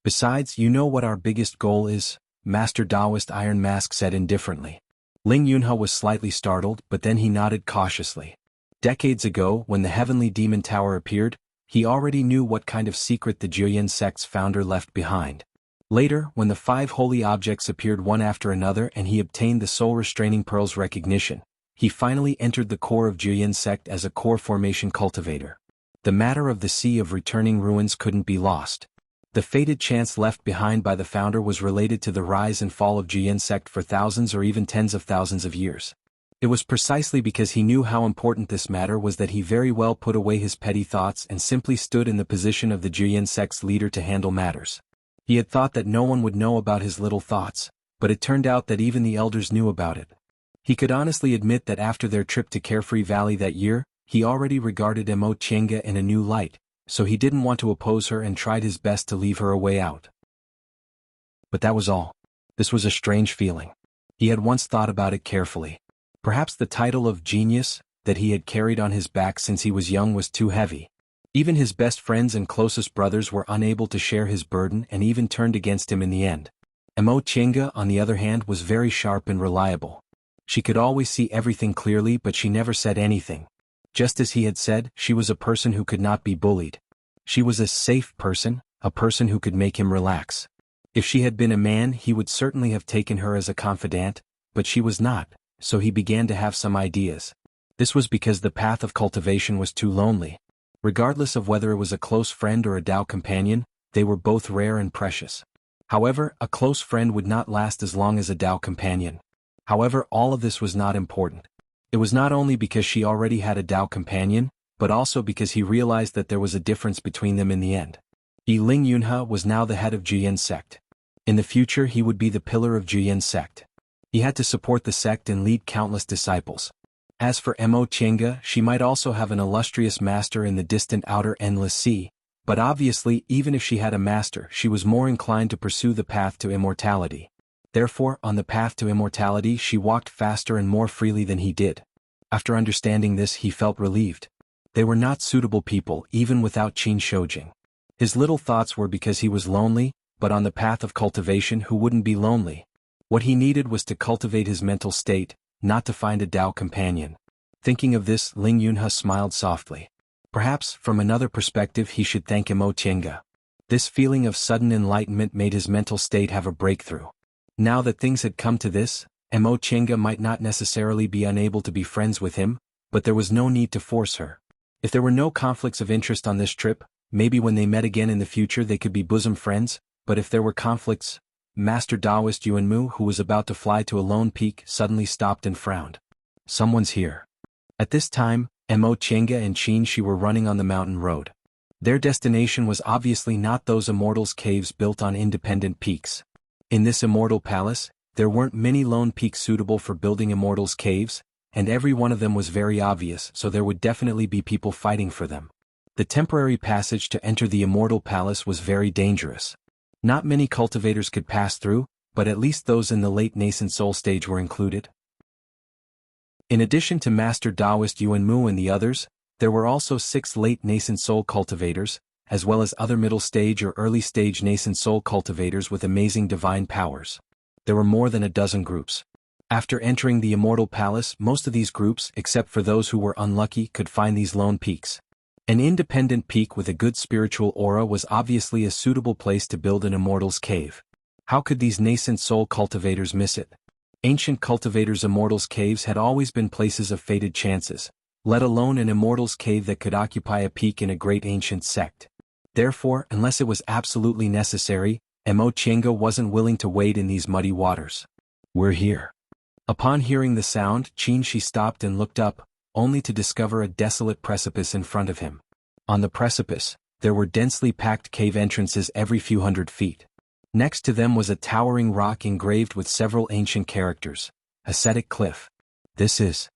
S1: Besides, you know what our biggest goal is, Master Taoist Iron Mask said indifferently. Ling Yunhe was slightly startled, but then he nodded cautiously. Decades ago, when the Heavenly Demon Tower appeared, he already knew what kind of secret the Juyin sect's founder left behind. Later, when the 5 holy objects appeared one after another and he obtained the Soul Restraining Pearl's recognition, he finally entered the core of Juyin sect as a core formation cultivator. The matter of the Sea of Returning Ruins couldn't be lost. The fated chance left behind by the founder was related to the rise and fall of Juyin sect for thousands or even tens of thousands of years. It was precisely because he knew how important this matter was that he very well put away his petty thoughts and simply stood in the position of the Juyin sect's leader to handle matters. He had thought that no one would know about his little thoughts, but it turned out that even the elders knew about it. He could honestly admit that after their trip to Carefree Valley that year, he already regarded Mo Qiange in a new light, so he didn't want to oppose her and tried his best to leave her a way out. But that was all. This was a strange feeling. He had once thought about it carefully. Perhaps the title of genius that he had carried on his back since he was young was too heavy. Even his best friends and closest brothers were unable to share his burden and even turned against him in the end. Mo Qiange, on the other hand, was very sharp and reliable. She could always see everything clearly, but she never said anything. Just as he had said, she was a person who could not be bullied. She was a safe person, a person who could make him relax. If she had been a man, he would certainly have taken her as a confidant, but she was not. So he began to have some ideas. This was because the path of cultivation was too lonely. Regardless of whether it was a close friend or a Tao companion, they were both rare and precious. However, a close friend would not last as long as a Tao companion. However, all of this was not important. It was not only because she already had a Tao companion, but also because he realized that there was a difference between them in the end. Ling Yunhe was now the head of Juyin sect. In the future he would be the pillar of Juyin sect. He had to support the sect and lead countless disciples. As for Mo Qiange, she might also have an illustrious master in the distant outer endless sea, but obviously even if she had a master, she was more inclined to pursue the path to immortality. Therefore, on the path to immortality she walked faster and more freely than he did. After understanding this, he felt relieved. They were not suitable people even without Qin Shoujing. His little thoughts were because he was lonely, but on the path of cultivation who wouldn't be lonely? What he needed was to cultivate his mental state, not to find a Tao companion. Thinking of this, Ling Yunhe smiled softly. Perhaps, from another perspective, he should thank Mo Qiange. This feeling of sudden enlightenment made his mental state have a breakthrough. Now that things had come to this, Mo Qiange might not necessarily be unable to be friends with him, but there was no need to force her. If there were no conflicts of interest on this trip, maybe when they met again in the future they could be bosom friends, but if there were conflicts, Master Taoist Yuanmu, who was about to fly to a lone peak, suddenly stopped and frowned. Someone's here. At this time, Mo Qiange and Qin Shi were running on the mountain road. Their destination was obviously not those immortals' caves built on independent peaks. In this immortal palace, there weren't many lone peaks suitable for building immortals' caves, and every one of them was very obvious, so there would definitely be people fighting for them. The temporary passage to enter the immortal palace was very dangerous. Not many cultivators could pass through, but at least those in the late nascent soul stage were included. In addition to Master Taoist Yuanmu and the others, there were also 6 late nascent soul cultivators, as well as other middle stage or early stage nascent soul cultivators with amazing divine powers. There were more than a dozen groups. After entering the immortal palace, most of these groups, except for those who were unlucky, could find these lone peaks. An independent peak with a good spiritual aura was obviously a suitable place to build an immortal's cave. How could these nascent soul cultivators miss it? Ancient cultivators' immortals' caves had always been places of fated chances, let alone an immortal's cave that could occupy a peak in a great ancient sect. Therefore, unless it was absolutely necessary, Mo Chenga wasn't willing to wade in these muddy waters. We're here. Upon hearing the sound, Qin stopped and looked up, only to discover a desolate precipice in front of him. On the precipice, there were densely packed cave entrances every few hundred feet. Next to them was a towering rock engraved with several ancient characters. Ascetic Cliff. This is.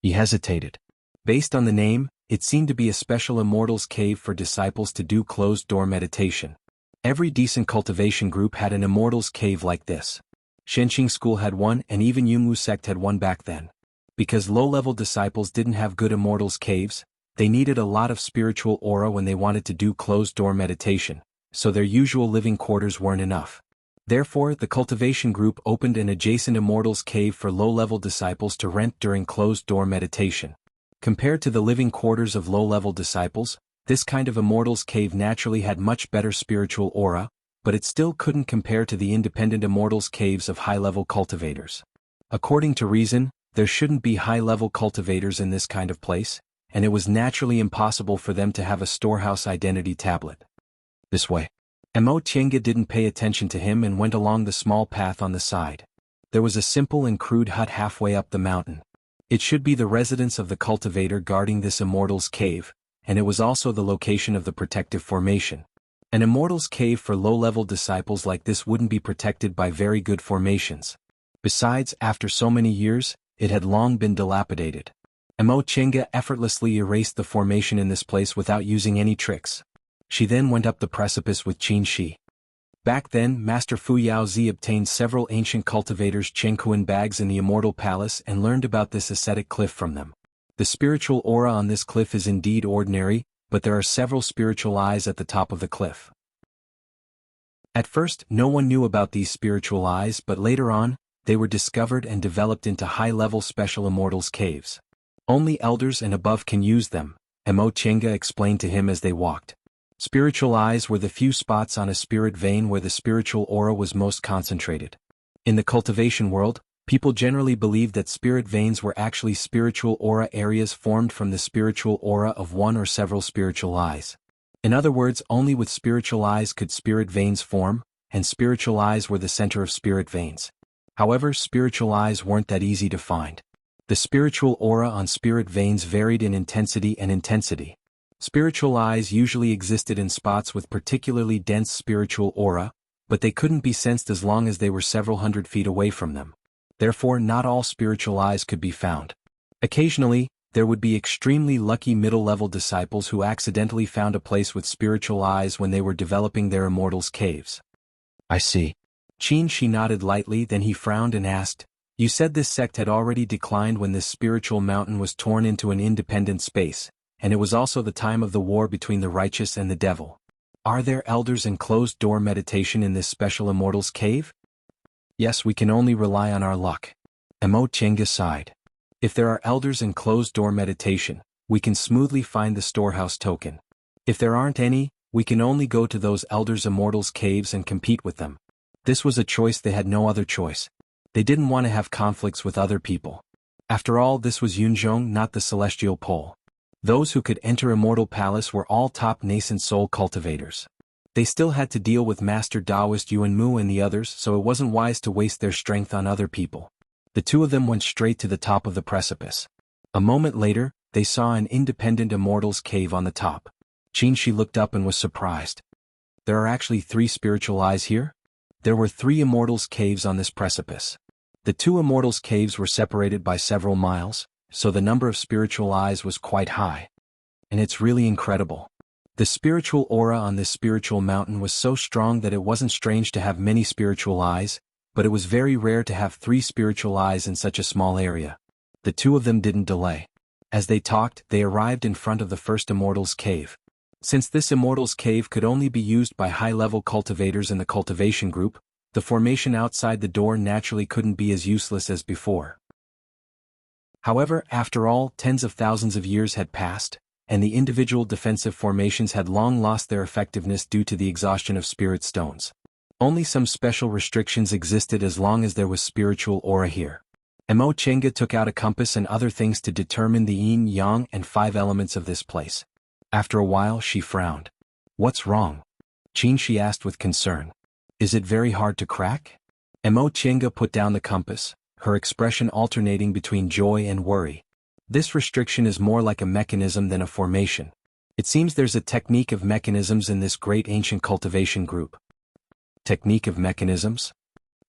S1: He hesitated. Based on the name, it seemed to be a special immortal's cave for disciples to do closed-door meditation. Every decent cultivation group had an immortal's cave like this. Shenqing School had one, and even Yunwu sect had one back then. Because low-level disciples didn't have good immortal's caves, they needed a lot of spiritual aura when they wanted to do closed-door meditation, so their usual living quarters weren't enough. Therefore, the cultivation group opened an adjacent immortal's cave for low-level disciples to rent during closed-door meditation. Compared to the living quarters of low-level disciples, this kind of immortal's cave naturally had much better spiritual aura, but it still couldn't compare to the independent immortal's caves of high-level cultivators. According to reason, there shouldn't be high-level cultivators in this kind of place, and it was naturally impossible for them to have a storehouse identity tablet. This way. Mo Chenga didn't pay attention to him and went along the small path on the side. There was a simple and crude hut halfway up the mountain. It should be the residence of the cultivator guarding this immortal's cave, and it was also the location of the protective formation. An immortal's cave for low-level disciples like this wouldn't be protected by very good formations. Besides, after so many years, it had long been dilapidated. Mo Chenga effortlessly erased the formation in this place without using any tricks. She then went up the precipice with Qin. Back then, Master Fu Yaozi obtained several ancient cultivators' Chengkuan bags in the Immortal Palace and learned about this ascetic cliff from them. The spiritual aura on this cliff is indeed ordinary, but there are several spiritual eyes at the top of the cliff. At first, no one knew about these spiritual eyes, but later on, they were discovered and developed into high-level special immortals' caves. Only elders and above can use them, Mo Chenga explained to him as they walked. Spiritual eyes were the few spots on a spirit vein where the spiritual aura was most concentrated. In the cultivation world, people generally believed that spirit veins were actually spiritual aura areas formed from the spiritual aura of one or several spiritual eyes. In other words, only with spiritual eyes could spirit veins form, and spiritual eyes were the center of spirit veins. However, spiritual eyes weren't that easy to find. The spiritual aura on spirit veins varied in intensity and intensity. Spiritual eyes usually existed in spots with particularly dense spiritual aura, but they couldn't be sensed as long as they were several hundred feet away from them. Therefore, not all spiritual eyes could be found. Occasionally, there would be extremely lucky middle-level disciples who accidentally found a place with spiritual eyes when they were developing their immortals' caves. I see. Qin nodded lightly, then he frowned and asked, "You said this sect had already declined when this spiritual mountain was torn into an independent space, and it was also the time of the war between the righteous and the devil. Are there elders and closed-door meditation in this special immortals' cave?" "Yes, we can only rely on our luck." Mo Chenga sighed. "If there are elders and closed-door meditation, we can smoothly find the storehouse token. If there aren't any, we can only go to those elders' immortals' caves and compete with them." This was a choice. They had no other choice. They didn't want to have conflicts with other people. After all, this was Yunzhong, not the celestial pole. Those who could enter Immortal Palace were all top nascent soul cultivators. They still had to deal with Master Taoist Yuanmu and the others, so it wasn't wise to waste their strength on other people. The two of them went straight to the top of the precipice. A moment later, they saw an independent immortal's cave on the top. Qin looked up and was surprised. "There are actually 3 spiritual eyes here?" There were 3 immortals' caves on this precipice. The 2 immortals' caves were separated by several miles, so the number of spiritual eyes was quite high. And it's really incredible. The spiritual aura on this spiritual mountain was so strong that it wasn't strange to have many spiritual eyes, but it was very rare to have 3 spiritual eyes in such a small area. The 2 of them didn't delay. As they talked, they arrived in front of the first immortal's cave. Since this immortal's cave could only be used by high-level cultivators in the cultivation group, the formation outside the door naturally couldn't be as useless as before. However, after all, tens of thousands of years had passed, and the individual defensive formations had long lost their effectiveness due to the exhaustion of spirit stones. Only some special restrictions existed as long as there was spiritual aura here. Mo Chenga took out a compass and other things to determine the yin, yang, and 5 elements of this place. After a while she frowned. What's wrong? Qin she asked with concern. Is it very hard to crack? Mo Chenga put down the compass, her expression alternating between joy and worry. This restriction is more like a mechanism than a formation. It seems there's a technique of mechanisms in this great ancient cultivation group. Technique of mechanisms?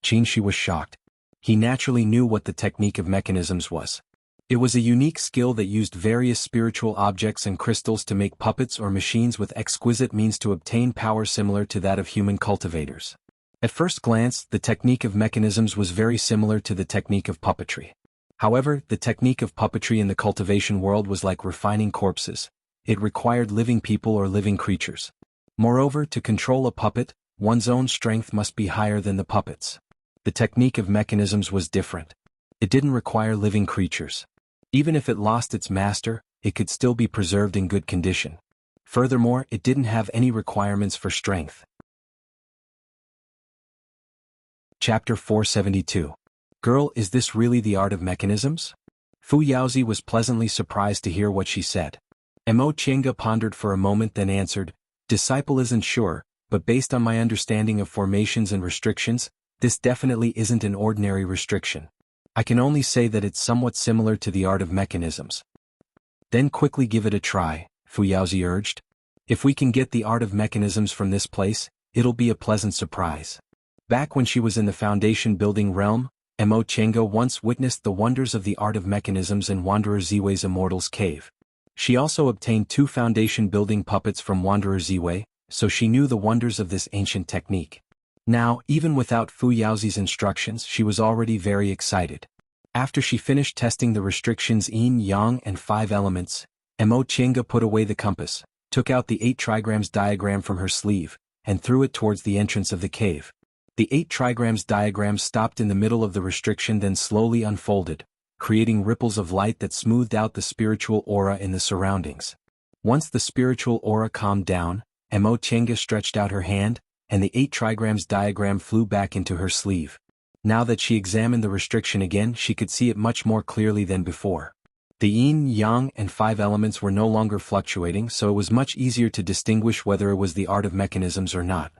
S1: Qin she was shocked. He naturally knew what the technique of mechanisms was. It was a unique skill that used various spiritual objects and crystals to make puppets or machines with exquisite means to obtain power similar to that of human cultivators. At first glance, the technique of mechanisms was very similar to the technique of puppetry. However, the technique of puppetry in the cultivation world was like refining corpses. It required living people or living creatures. Moreover, to control a puppet, one's own strength must be higher than the puppet's. The technique of mechanisms was different. It didn't require living creatures. Even if it lost its master, it could still be preserved in good condition. Furthermore, it didn't have any requirements for strength. Chapter 472. Girl, is this really the art of mechanisms? Fu Yaozi was pleasantly surprised to hear what she said. Mo Chenga pondered for a moment then answered, Disciple isn't sure, but based on my understanding of formations and restrictions, this definitely isn't an ordinary restriction. I can only say that it's somewhat similar to the art of mechanisms. Then quickly give it a try, Fu Yaozi urged. If we can get the art of mechanisms from this place, it'll be a pleasant surprise. Back when she was in the foundation building realm, Mo Chenga once witnessed the wonders of the art of mechanisms in Wanderer Ziwei's Immortal's Cave. She also obtained 2 foundation building puppets from Wanderer Ziwei, so she knew the wonders of this ancient technique. Now, even without Fu Yaozi's instructions, she was already very excited. After she finished testing the restrictions yin, yang, and 5 elements, Mo Chenga put away the compass, took out the 8 trigrams diagram from her sleeve, and threw it towards the entrance of the cave. The 8 trigrams diagram stopped in the middle of the restriction then slowly unfolded, creating ripples of light that smoothed out the spiritual aura in the surroundings. Once the spiritual aura calmed down, Mo Chenga stretched out her hand, and the 8 trigrams diagram flew back into her sleeve. Now that she examined the restriction again, she could see it much more clearly than before. The yin, yang, and 5 elements were no longer fluctuating, so it was much easier to distinguish whether it was the art of mechanisms or not.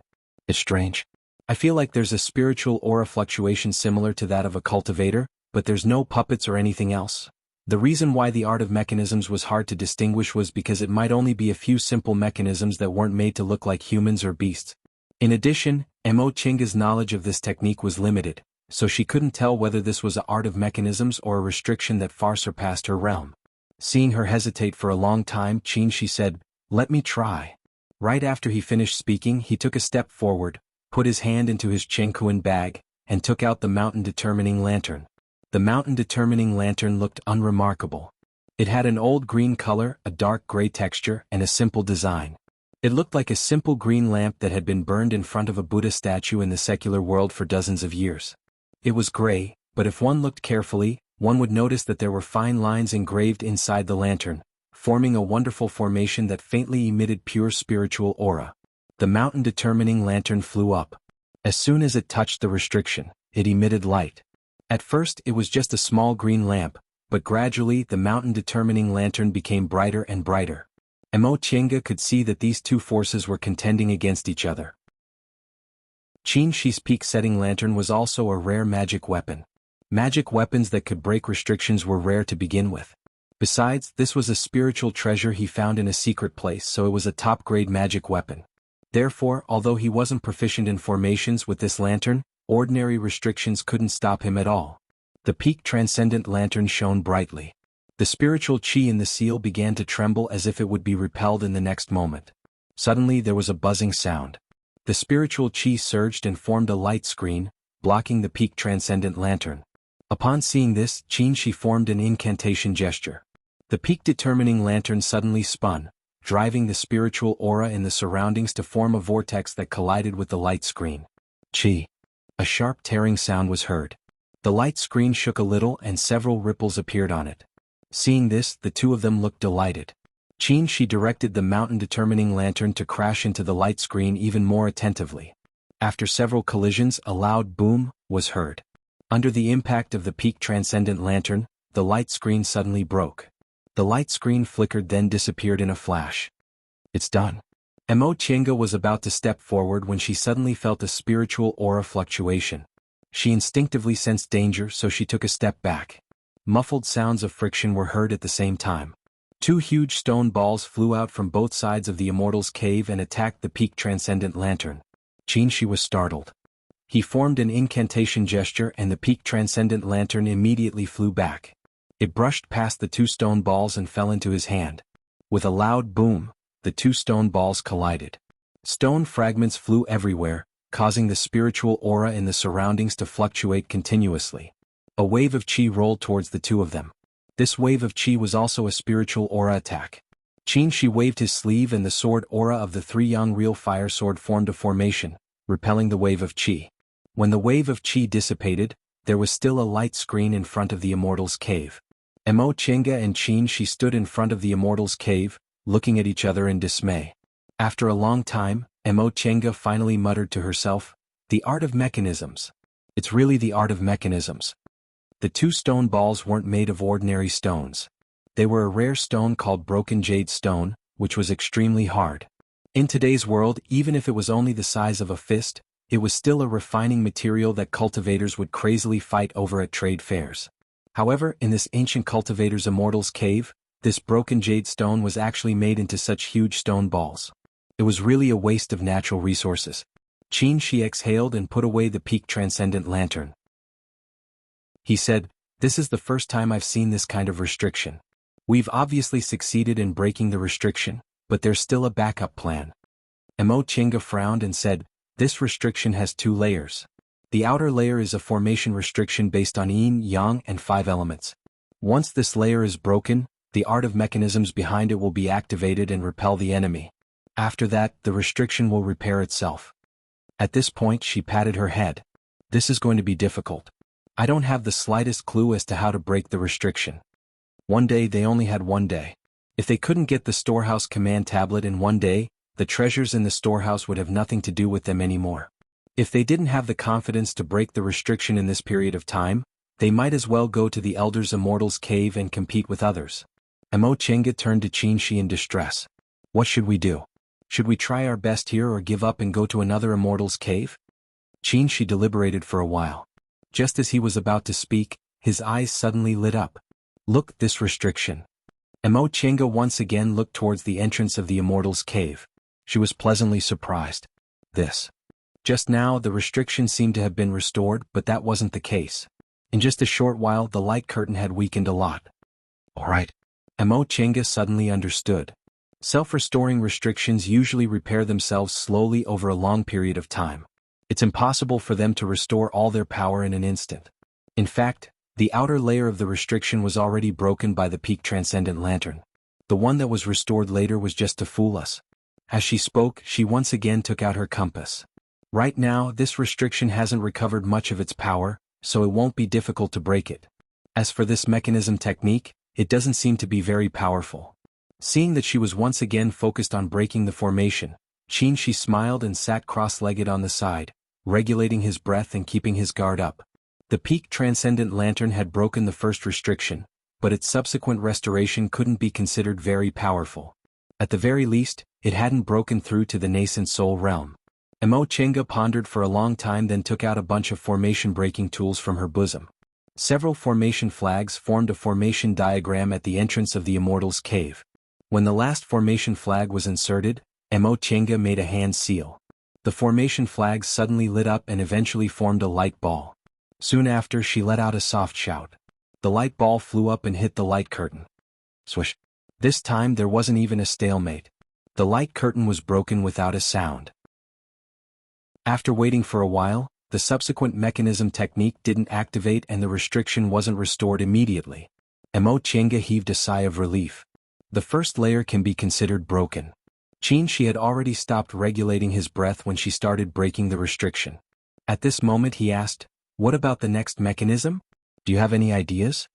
S1: It's strange. I feel like there's a spiritual aura fluctuation similar to that of a cultivator, but there's no puppets or anything else. The reason why the art of mechanisms was hard to distinguish was because it might only be a few simple mechanisms that weren't made to look like humans or beasts. In addition, Mo Chenga's knowledge of this technique was limited, so she couldn't tell whether this was an art of mechanisms or a restriction that far surpassed her realm. Seeing her hesitate for a long time, Qin she said, Let me try. Right after he finished speaking, he took a step forward, put his hand into his Chengkuan bag, and took out the mountain-determining lantern. The mountain-determining lantern looked unremarkable. It had an old green color, a dark gray texture, and a simple design. It looked like a simple green lamp that had been burned in front of a Buddha statue in the secular world for dozens of years. It was gray, but if one looked carefully, one would notice that there were fine lines engraved inside the lantern, forming a wonderful formation that faintly emitted pure spiritual aura. The mountain-determining lantern flew up. As soon as it touched the restriction, it emitted light. At first it was just a small green lamp, but gradually the mountain-determining lantern became brighter and brighter. Mo Chenga could see that these 2 forces were contending against each other. Qin Shi's peak-setting lantern was also a rare magic weapon. Magic weapons that could break restrictions were rare to begin with. Besides, this was a spiritual treasure he found in a secret place, so it was a top-grade magic weapon. Therefore, although he wasn't proficient in formations with this lantern, ordinary restrictions couldn't stop him at all. The peak transcendent lantern shone brightly. The spiritual qi in the seal began to tremble as if it would be repelled in the next moment. Suddenly there was a buzzing sound. The spiritual qi surged and formed a light screen, blocking the peak transcendent lantern. Upon seeing this, Qin Shi formed an incantation gesture. The peak-determining lantern suddenly spun, driving the spiritual aura in the surroundings to form a vortex that collided with the light screen. Qi. A sharp tearing sound was heard. The light screen shook a little and several ripples appeared on it. Seeing this, the 2 of them looked delighted. Qin Shi directed the mountain-determining lantern to crash into the light screen even more attentively. After several collisions, a loud boom was heard. Under the impact of the peak transcendent lantern, the light screen suddenly broke. The light screen flickered then disappeared in a flash. It's done. Mo Chenga was about to step forward when she suddenly felt a spiritual aura fluctuation. She instinctively sensed danger, so she took a step back. Muffled sounds of friction were heard at the same time. Two huge stone balls flew out from both sides of the Immortal's cave and attacked the peak transcendent lantern. Qinshi was startled. He formed an incantation gesture and the peak transcendent lantern immediately flew back. It brushed past the two stone balls and fell into his hand. With a loud boom, the two stone balls collided. Stone fragments flew everywhere, causing the spiritual aura in the surroundings to fluctuate continuously. A wave of qi rolled towards the two of them. This wave of qi was also a spiritual aura attack. Qinshi waved his sleeve and the sword aura of the three young real fire sword formed a formation, repelling the wave of qi. When the wave of qi dissipated, there was still a light screen in front of the Immortal's cave. Mo Chenga and Qinshi stood in front of the Immortal's cave, looking at each other in dismay. After a long time, Mo Chenga finally muttered to herself, "The art of mechanisms. It's really the art of mechanisms." The two stone balls weren't made of ordinary stones. They were a rare stone called broken jade stone, which was extremely hard. In today's world, even if it was only the size of a fist, it was still a refining material that cultivators would crazily fight over at trade fairs. However, in this ancient cultivator's Immortal's cave, this broken jade stone was actually made into such huge stone balls. It was really a waste of natural resources. Qinshi exhaled and put away the peak transcendent lantern. He said, "This is the first time I've seen this kind of restriction. We've obviously succeeded in breaking the restriction, but there's still a backup plan." Mo Chenga frowned and said, "This restriction has two layers. The outer layer is a formation restriction based on yin, yang, and 5 elements. Once this layer is broken, the art of mechanisms behind it will be activated and repel the enemy. After that, the restriction will repair itself." At this point, she patted her head. "This is going to be difficult. I don't have the slightest clue as to how to break the restriction." One day they only had one day. If they couldn't get the storehouse command tablet in one day, the treasures in the storehouse would have nothing to do with them anymore. If they didn't have the confidence to break the restriction in this period of time, they might as well go to the Elder's Immortal's cave and compete with others. Mo Chenga turned to Qinshi in distress. "What should we do? Should we try our best here or give up and go to another Immortal's cave?" Qinshi deliberated for a while. Just as he was about to speak, his eyes suddenly lit up. "Look, this restriction." Mo Chenga once again looked towards the entrance of the Immortal's cave. She was pleasantly surprised. This. Just now the restriction seemed to have been restored, but that wasn't the case. In just a short while the light curtain had weakened a lot. All right. Mo Chenga suddenly understood. Self-restoring restrictions usually repair themselves slowly over a long period of time. It's impossible for them to restore all their power in an instant. In fact, the outer layer of the restriction was already broken by the peak transcendent lantern. The one that was restored later was just to fool us. As she spoke, she once again took out her compass. Right now, this restriction hasn't recovered much of its power, so it won't be difficult to break it. As for this mechanism technique, it doesn't seem to be very powerful. Seeing that she was once again focused on breaking the formation, Qinshi smiled and sat cross-legged on the side, regulating his breath and keeping his guard up. The peak transcendent lantern had broken the first restriction, but its subsequent restoration couldn't be considered very powerful. At the very least, it hadn't broken through to the nascent soul realm. Mo Chenga pondered for a long time, then took out a bunch of formation-breaking tools from her bosom. Several formation flags formed a formation diagram at the entrance of the Immortal's cave. When the last formation flag was inserted, Mo Chenga made a hand seal. The formation flags suddenly lit up and eventually formed a light ball. Soon after, she let out a soft shout. The light ball flew up and hit the light curtain. Swish. This time there wasn't even a stalemate. The light curtain was broken without a sound. After waiting for a while, the subsequent mechanism technique didn't activate and the restriction wasn't restored immediately. Mo Chenga heaved a sigh of relief. The first layer can be considered broken. Qinshi had already stopped regulating his breath when she started breaking the restriction. At this moment he asked, "What about the next mechanism? Do you have any ideas?"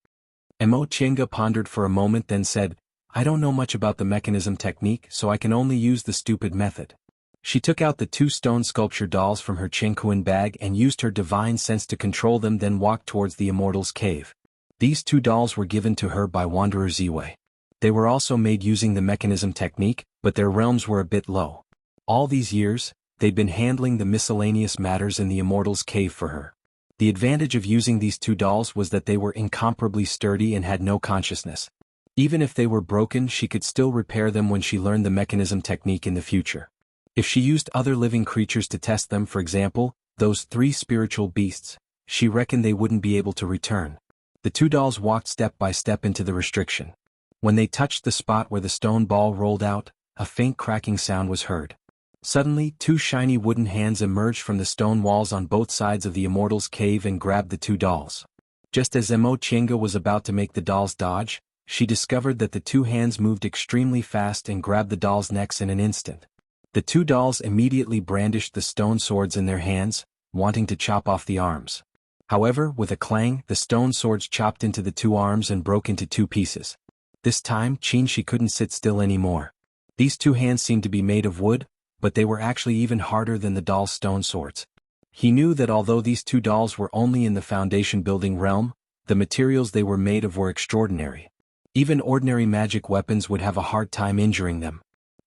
S1: Mo Chenga pondered for a moment, then said, "I don't know much about the mechanism technique, so I can only use the stupid method. She took out the two stone sculpture dolls from her Qingquan bag and used her divine sense to control them, then walked towards the Immortal's cave. These two dolls were given to her by Wanderer Ziwei. They were also made using the mechanism technique, but their realms were a bit low. All these years, they'd been handling the miscellaneous matters in the Immortal's cave for her. The advantage of using these two dolls was that they were incomparably sturdy and had no consciousness. Even if they were broken, she could still repair them when she learned the mechanism technique in the future. If she used other living creatures to test them, for example, those three spiritual beasts, she reckoned they wouldn't be able to return. The two dolls walked step by step into the restriction. When they touched the spot where the stone ball rolled out, a faint cracking sound was heard. Suddenly, two shiny wooden hands emerged from the stone walls on both sides of the Immortal's cave and grabbed the two dolls. Just as Emo Chinga was about to make the dolls dodge, she discovered that the two hands moved extremely fast and grabbed the dolls' necks in an instant. The two dolls immediately brandished the stone swords in their hands, wanting to chop off the arms. However, with a clang, the stone swords chopped into the two arms and broke into two pieces. This time, Qinshi couldn't sit still anymore. These two hands seemed to be made of wood, but they were actually even harder than the dolls' stone swords. He knew that although these two dolls were only in the foundation building realm, the materials they were made of were extraordinary. Even ordinary magic weapons would have a hard time injuring them.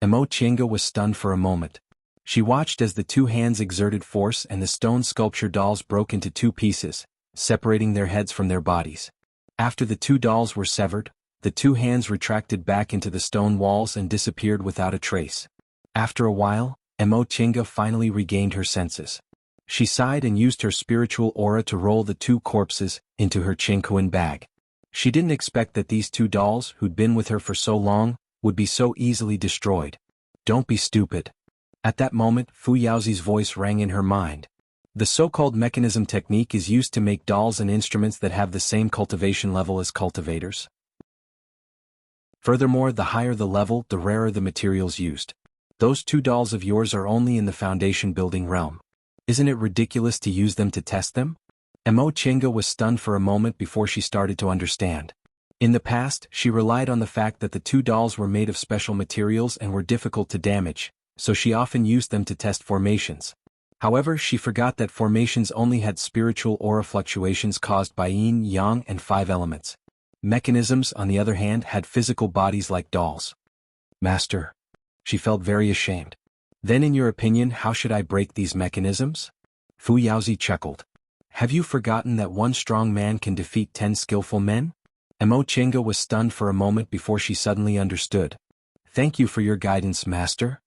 S1: Emo Chinga was stunned for a moment. She watched as the two hands exerted force and the stone sculpture dolls broke into two pieces, separating their heads from their bodies. After the two dolls were severed, the two hands retracted back into the stone walls and disappeared without a trace. After a while, Emo Chinga finally regained her senses. She sighed and used her spiritual aura to roll the two corpses into her Qingquan bag. She didn't expect that these two dolls, who'd been with her for so long, would be so easily destroyed. Don't be stupid. At that moment, Fu Yaozi's voice rang in her mind. The so-called mechanism technique is used to make dolls and instruments that have the same cultivation level as cultivators. Furthermore, the higher the level, the rarer the materials used. Those two dolls of yours are only in the foundation building realm. Isn't it ridiculous to use them to test them? Emo Chinga was stunned for a moment before she started to understand. In the past, she relied on the fact that the two dolls were made of special materials and were difficult to damage, so she often used them to test formations. However, she forgot that formations only had spiritual aura fluctuations caused by yin, yang, and 5 elements. Mechanisms, on the other hand, had physical bodies like dolls. Master. She felt very ashamed. Then in your opinion, how should I break these mechanisms? Fu Yaozi chuckled. Have you forgotten that one strong man can defeat 10 skillful men? Emo Chinga was stunned for a moment before she suddenly understood. Thank you for your guidance, Master.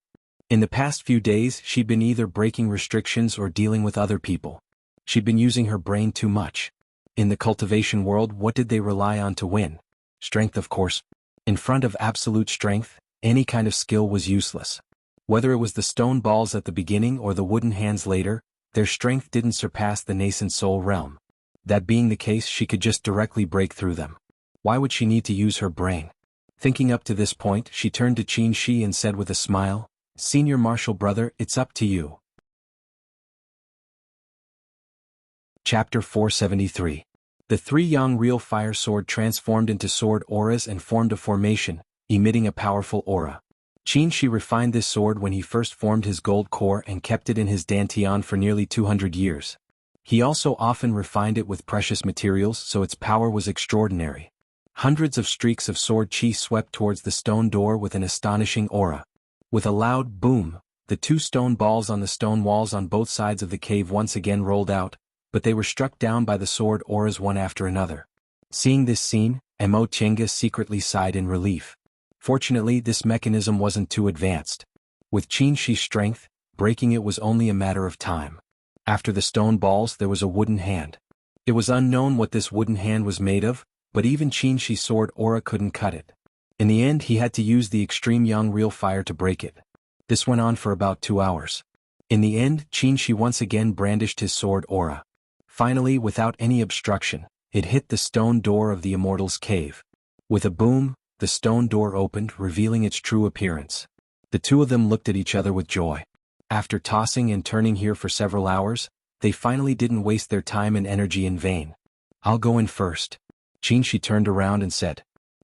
S1: In the past few days, she'd been either breaking restrictions or dealing with other people. She'd been using her brain too much. In the cultivation world, what did they rely on to win? Strength, of course. In front of absolute strength, any kind of skill was useless. Whether it was the stone balls at the beginning or the wooden hands later, their strength didn't surpass the nascent soul realm. That being the case, she could just directly break through them. Why would she need to use her brain? Thinking up to this point, she turned to Qin Shi and said with a smile, Senior Martial Brother, it's up to you. Chapter 473. The 3 Yang Real Fire Sword transformed into sword auras and formed a formation, emitting a powerful aura. Qin Shi refined this sword when he first formed his gold core and kept it in his dantian for nearly 200 years. He also often refined it with precious materials, so its power was extraordinary. Hundreds of streaks of sword chi swept towards the stone door with an astonishing aura. With a loud boom, the 2 stone balls on the stone walls on both sides of the cave once again rolled out, but they were struck down by the sword auras one after another. Seeing this scene, Emo Chinga secretly sighed in relief. Fortunately, this mechanism wasn't too advanced. With Qin Shi's strength, breaking it was only a matter of time. After the stone balls, there was a wooden hand. It was unknown what this wooden hand was made of, but even Qin Shi's sword aura couldn't cut it. In the end, he had to use the extreme Yang Real Fire to break it. This went on for about 2 hours. In the end, Qin Shi once again brandished his sword aura. Finally, without any obstruction, it hit the stone door of the Immortal's cave. With a boom, the stone door opened, revealing its true appearance. The two of them looked at each other with joy. After tossing and turning here for several hours, they finally didn't waste their time and energy in vain. I'll go in first. Qin Shi turned around and said.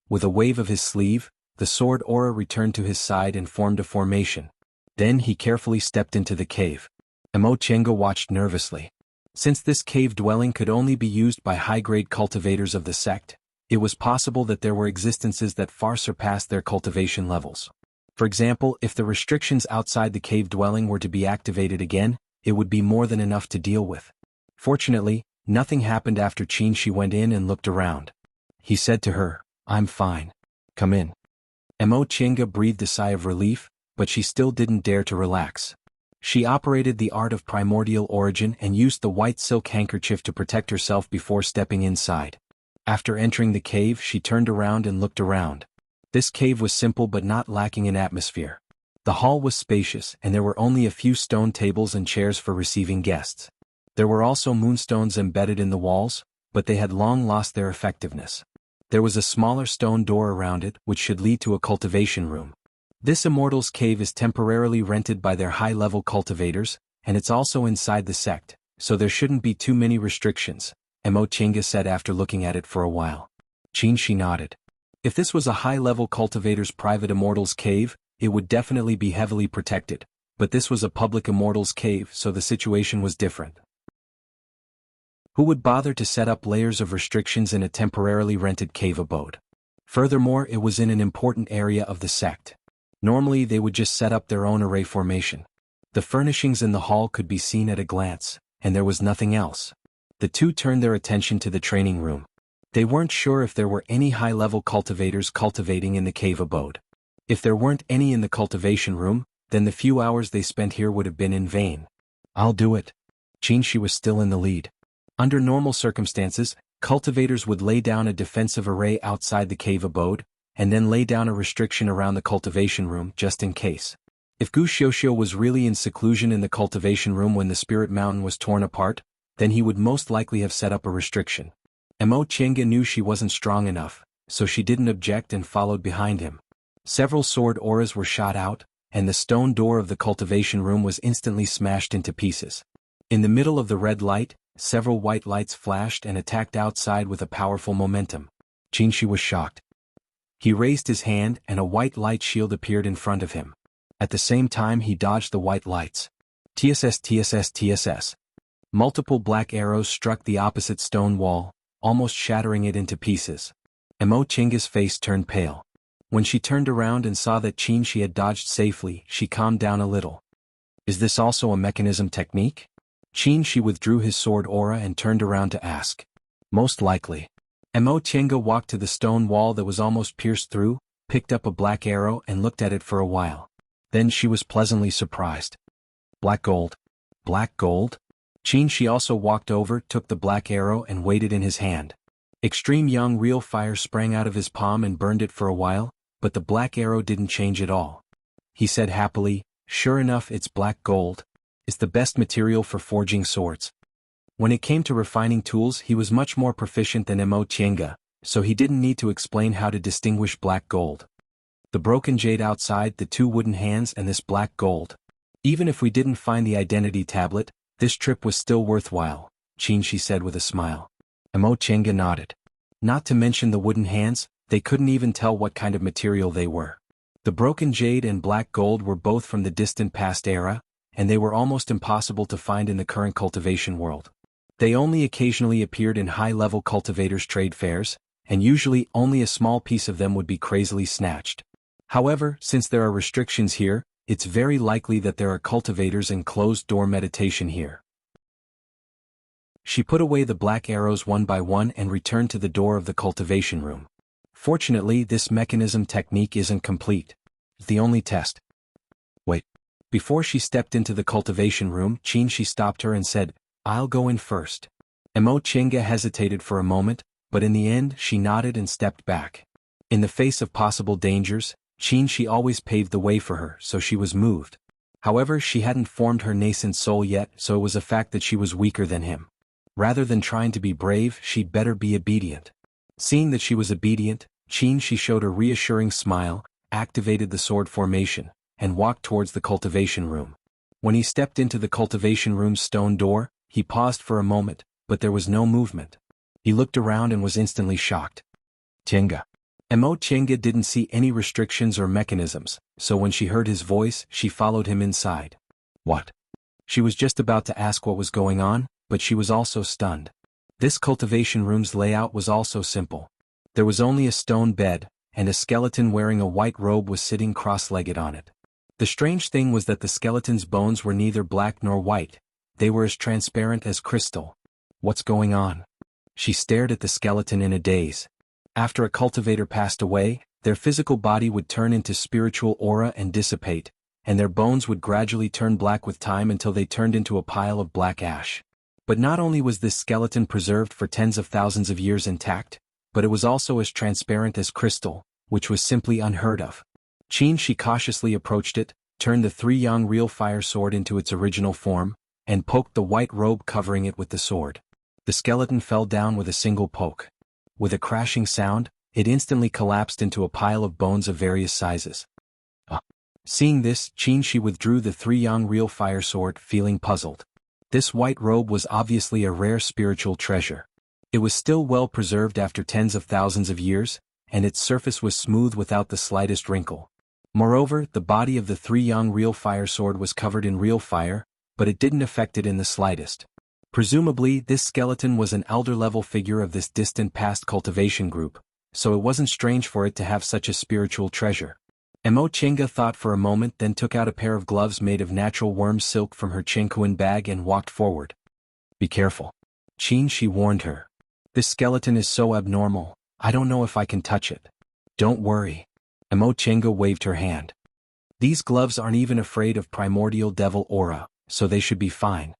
S1: With a wave of his sleeve, the sword aura returned to his side and formed a formation. Then he carefully stepped into the cave. Emo Chenga watched nervously. Since this cave dwelling could only be used by high-grade cultivators of the sect, it was possible that there were existences that far surpassed their cultivation levels. For example, if the restrictions outside the cave dwelling were to be activated again, it would be more than enough to deal with. Fortunately, nothing happened after Qin went in and looked around. He said to her, "I'm fine. Come in." Emo Chenga breathed a sigh of relief, but she still didn't dare to relax. She operated the art of primordial origin and used the white silk handkerchief to protect herself before stepping inside. After entering the cave, she turned around and looked around. This cave was simple but not lacking in atmosphere. The hall was spacious and there were only a few stone tables and chairs for receiving guests. There were also moonstones embedded in the walls, but they had long lost their effectiveness. There was a smaller stone door around it which should lead to a cultivation room. This immortal's cave is temporarily rented by their high-level cultivators, and it's also inside the sect, so there shouldn't be too many restrictions, Emo Chenga said after looking at it for a while. Qin nodded. If this was a high-level cultivator's private immortal's cave, it would definitely be heavily protected, but this was a public immortal's cave, so the situation was different. Who would bother to set up layers of restrictions in a temporarily rented cave abode? Furthermore, it was in an important area of the sect. Normally they would just set up their own array formation. The furnishings in the hall could be seen at a glance, and there was nothing else. The two turned their attention to the training room. They weren't sure if there were any high-level cultivators cultivating in the cave abode. If there weren't any in the cultivation room, then the few hours they spent here would have been in vain. "I'll do it." Qin was still in the lead. Under normal circumstances, cultivators would lay down a defensive array outside the cave abode, and then lay down a restriction around the cultivation room just in case. If Gu Xiuxiu was really in seclusion in the cultivation room when the spirit mountain was torn apart, then he would most likely have set up a restriction. Emo Chenga knew she wasn't strong enough, so she didn't object and followed behind him. Several sword auras were shot out, and the stone door of the cultivation room was instantly smashed into pieces. In the middle of the red light, several white lights flashed and attacked outside with a powerful momentum. Qin was shocked. He raised his hand and a white light shield appeared in front of him. At the same time he dodged the white lights. TSS. Multiple black arrows struck the opposite stone wall, almost shattering it into pieces. Emo Chenga's face turned pale. When she turned around and saw that Qin had dodged safely, she calmed down a little. Is this also a mechanism technique? Qin withdrew his sword aura and turned around to ask. Most likely. Emo Chenga walked to the stone wall that was almost pierced through, picked up a black arrow and looked at it for a while. Then she was pleasantly surprised. Black gold. Black gold? Qin also walked over, took the black arrow and weighed it in his hand. Extreme young real fire sprang out of his palm and burned it for a while, but the black arrow didn't change at all. He said happily, "Sure enough, it's black gold. It's the best material for forging swords." When it came to refining tools, he was much more proficient than Emo Chenga, so he didn't need to explain how to distinguish black gold. The broken jade outside, the two wooden hands and this black gold. Even if we didn't find the identity tablet, this trip was still worthwhile, Qin said with a smile. Emo Chenga nodded. Not to mention the wooden hands, they couldn't even tell what kind of material they were. The broken jade and black gold were both from the distant past era, and they were almost impossible to find in the current cultivation world. They only occasionally appeared in high-level cultivators' trade fairs, and usually only a small piece of them would be crazily snatched. However, since there are restrictions here, it's very likely that there are cultivators in closed-door meditation here. She put away the black arrows one by one and returned to the door of the cultivation room. Fortunately, this mechanism technique isn't complete. It's the only test. Wait. Before she stepped into the cultivation room, Qin stopped her and said, "I'll go in first." Emo Chenga hesitated for a moment, but in the end she nodded and stepped back. In the face of possible dangers, Qin always paved the way for her, so she was moved. However, she hadn't formed her nascent soul yet, so it was a fact that she was weaker than him. Rather than trying to be brave, she'd better be obedient. Seeing that she was obedient, Qin showed a reassuring smile, activated the sword formation, and walked towards the cultivation room. When he stepped into the cultivation room's stone door, he paused for a moment, but there was no movement. He looked around and was instantly shocked. Chenga. Mo Chenga didn't see any restrictions or mechanisms, so when she heard his voice, she followed him inside. What? She was just about to ask what was going on, but she was also stunned. This cultivation room's layout was also simple. There was only a stone bed, and a skeleton wearing a white robe was sitting cross-legged on it. The strange thing was that the skeleton's bones were neither black nor white. They were as transparent as crystal. What's going on? She stared at the skeleton in a daze. After a cultivator passed away, their physical body would turn into spiritual aura and dissipate, and their bones would gradually turn black with time until they turned into a pile of black ash. But not only was this skeleton preserved for tens of thousands of years intact, but it was also as transparent as crystal, which was simply unheard of. She cautiously approached it, turned the three-yang real fire sword into its original form, and poked the white robe covering it with the sword. The skeleton fell down with a single poke. With a crashing sound, it instantly collapsed into a pile of bones of various sizes. Seeing this, she withdrew the three-yang real fire sword, feeling puzzled. This white robe was obviously a rare spiritual treasure. It was still well preserved after tens of thousands of years, and its surface was smooth without the slightest wrinkle. Moreover, the body of the three-yang real fire sword was covered in real fire, but it didn't affect it in the slightest. Presumably, this skeleton was an elder-level figure of this distant past cultivation group, so it wasn't strange for it to have such a spiritual treasure. Mo Chenga thought for a moment, then took out a pair of gloves made of natural worm silk from her Chenkuan bag and walked forward. Be careful. She warned her. This skeleton is so abnormal, I don't know if I can touch it. Don't worry. Mo Chenga waved her hand. These gloves aren't even afraid of primordial devil aura, so they should be fine.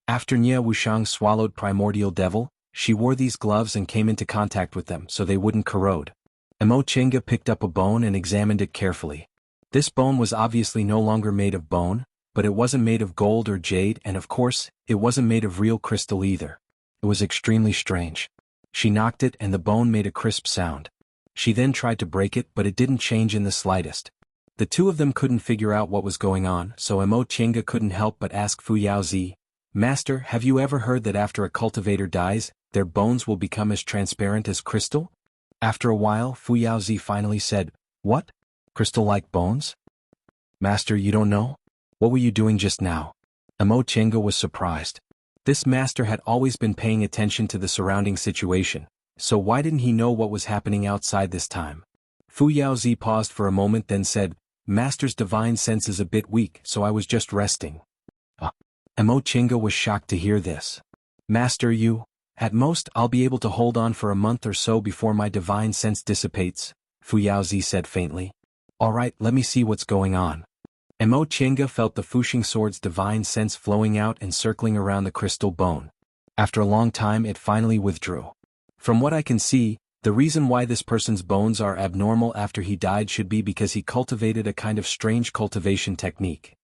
S1: After Nya Wuxiang swallowed primordial devil, she wore these gloves and came into contact with them so they wouldn't corrode. Mo Chenga picked up a bone and examined it carefully. This bone was obviously no longer made of bone, but it wasn't made of gold or jade, and of course, it wasn't made of real crystal either. It was extremely strange. She knocked it and the bone made a crisp sound. She then tried to break it, but it didn't change in the slightest. The two of them couldn't figure out what was going on, so Mo Chenga couldn't help but ask Fu Yaozi, "Master, have you ever heard that after a cultivator dies, their bones will become as transparent as crystal?" After a while, Fu Yaozi finally said, "What? Crystal-like bones? Master, you don't know? What were you doing just now?" Mo Chenga was surprised. This master had always been paying attention to the surrounding situation, so why didn't he know what was happening outside this time? Fu Yaozi paused for a moment, then said, "Master's divine sense is a bit weak, so I was just resting." Mo Chenga was shocked to hear this. "Master, at most I'll be able to hold on for a month or so before my divine sense dissipates," Fu Yaozi said faintly. "Alright, let me see what's going on." Mo Chenga felt the Fuxing sword's divine sense flowing out and circling around the crystal bone. After a long time it finally withdrew. "From what I can see, the reason why this person's bones are abnormal after he died should be because he cultivated a kind of strange cultivation technique."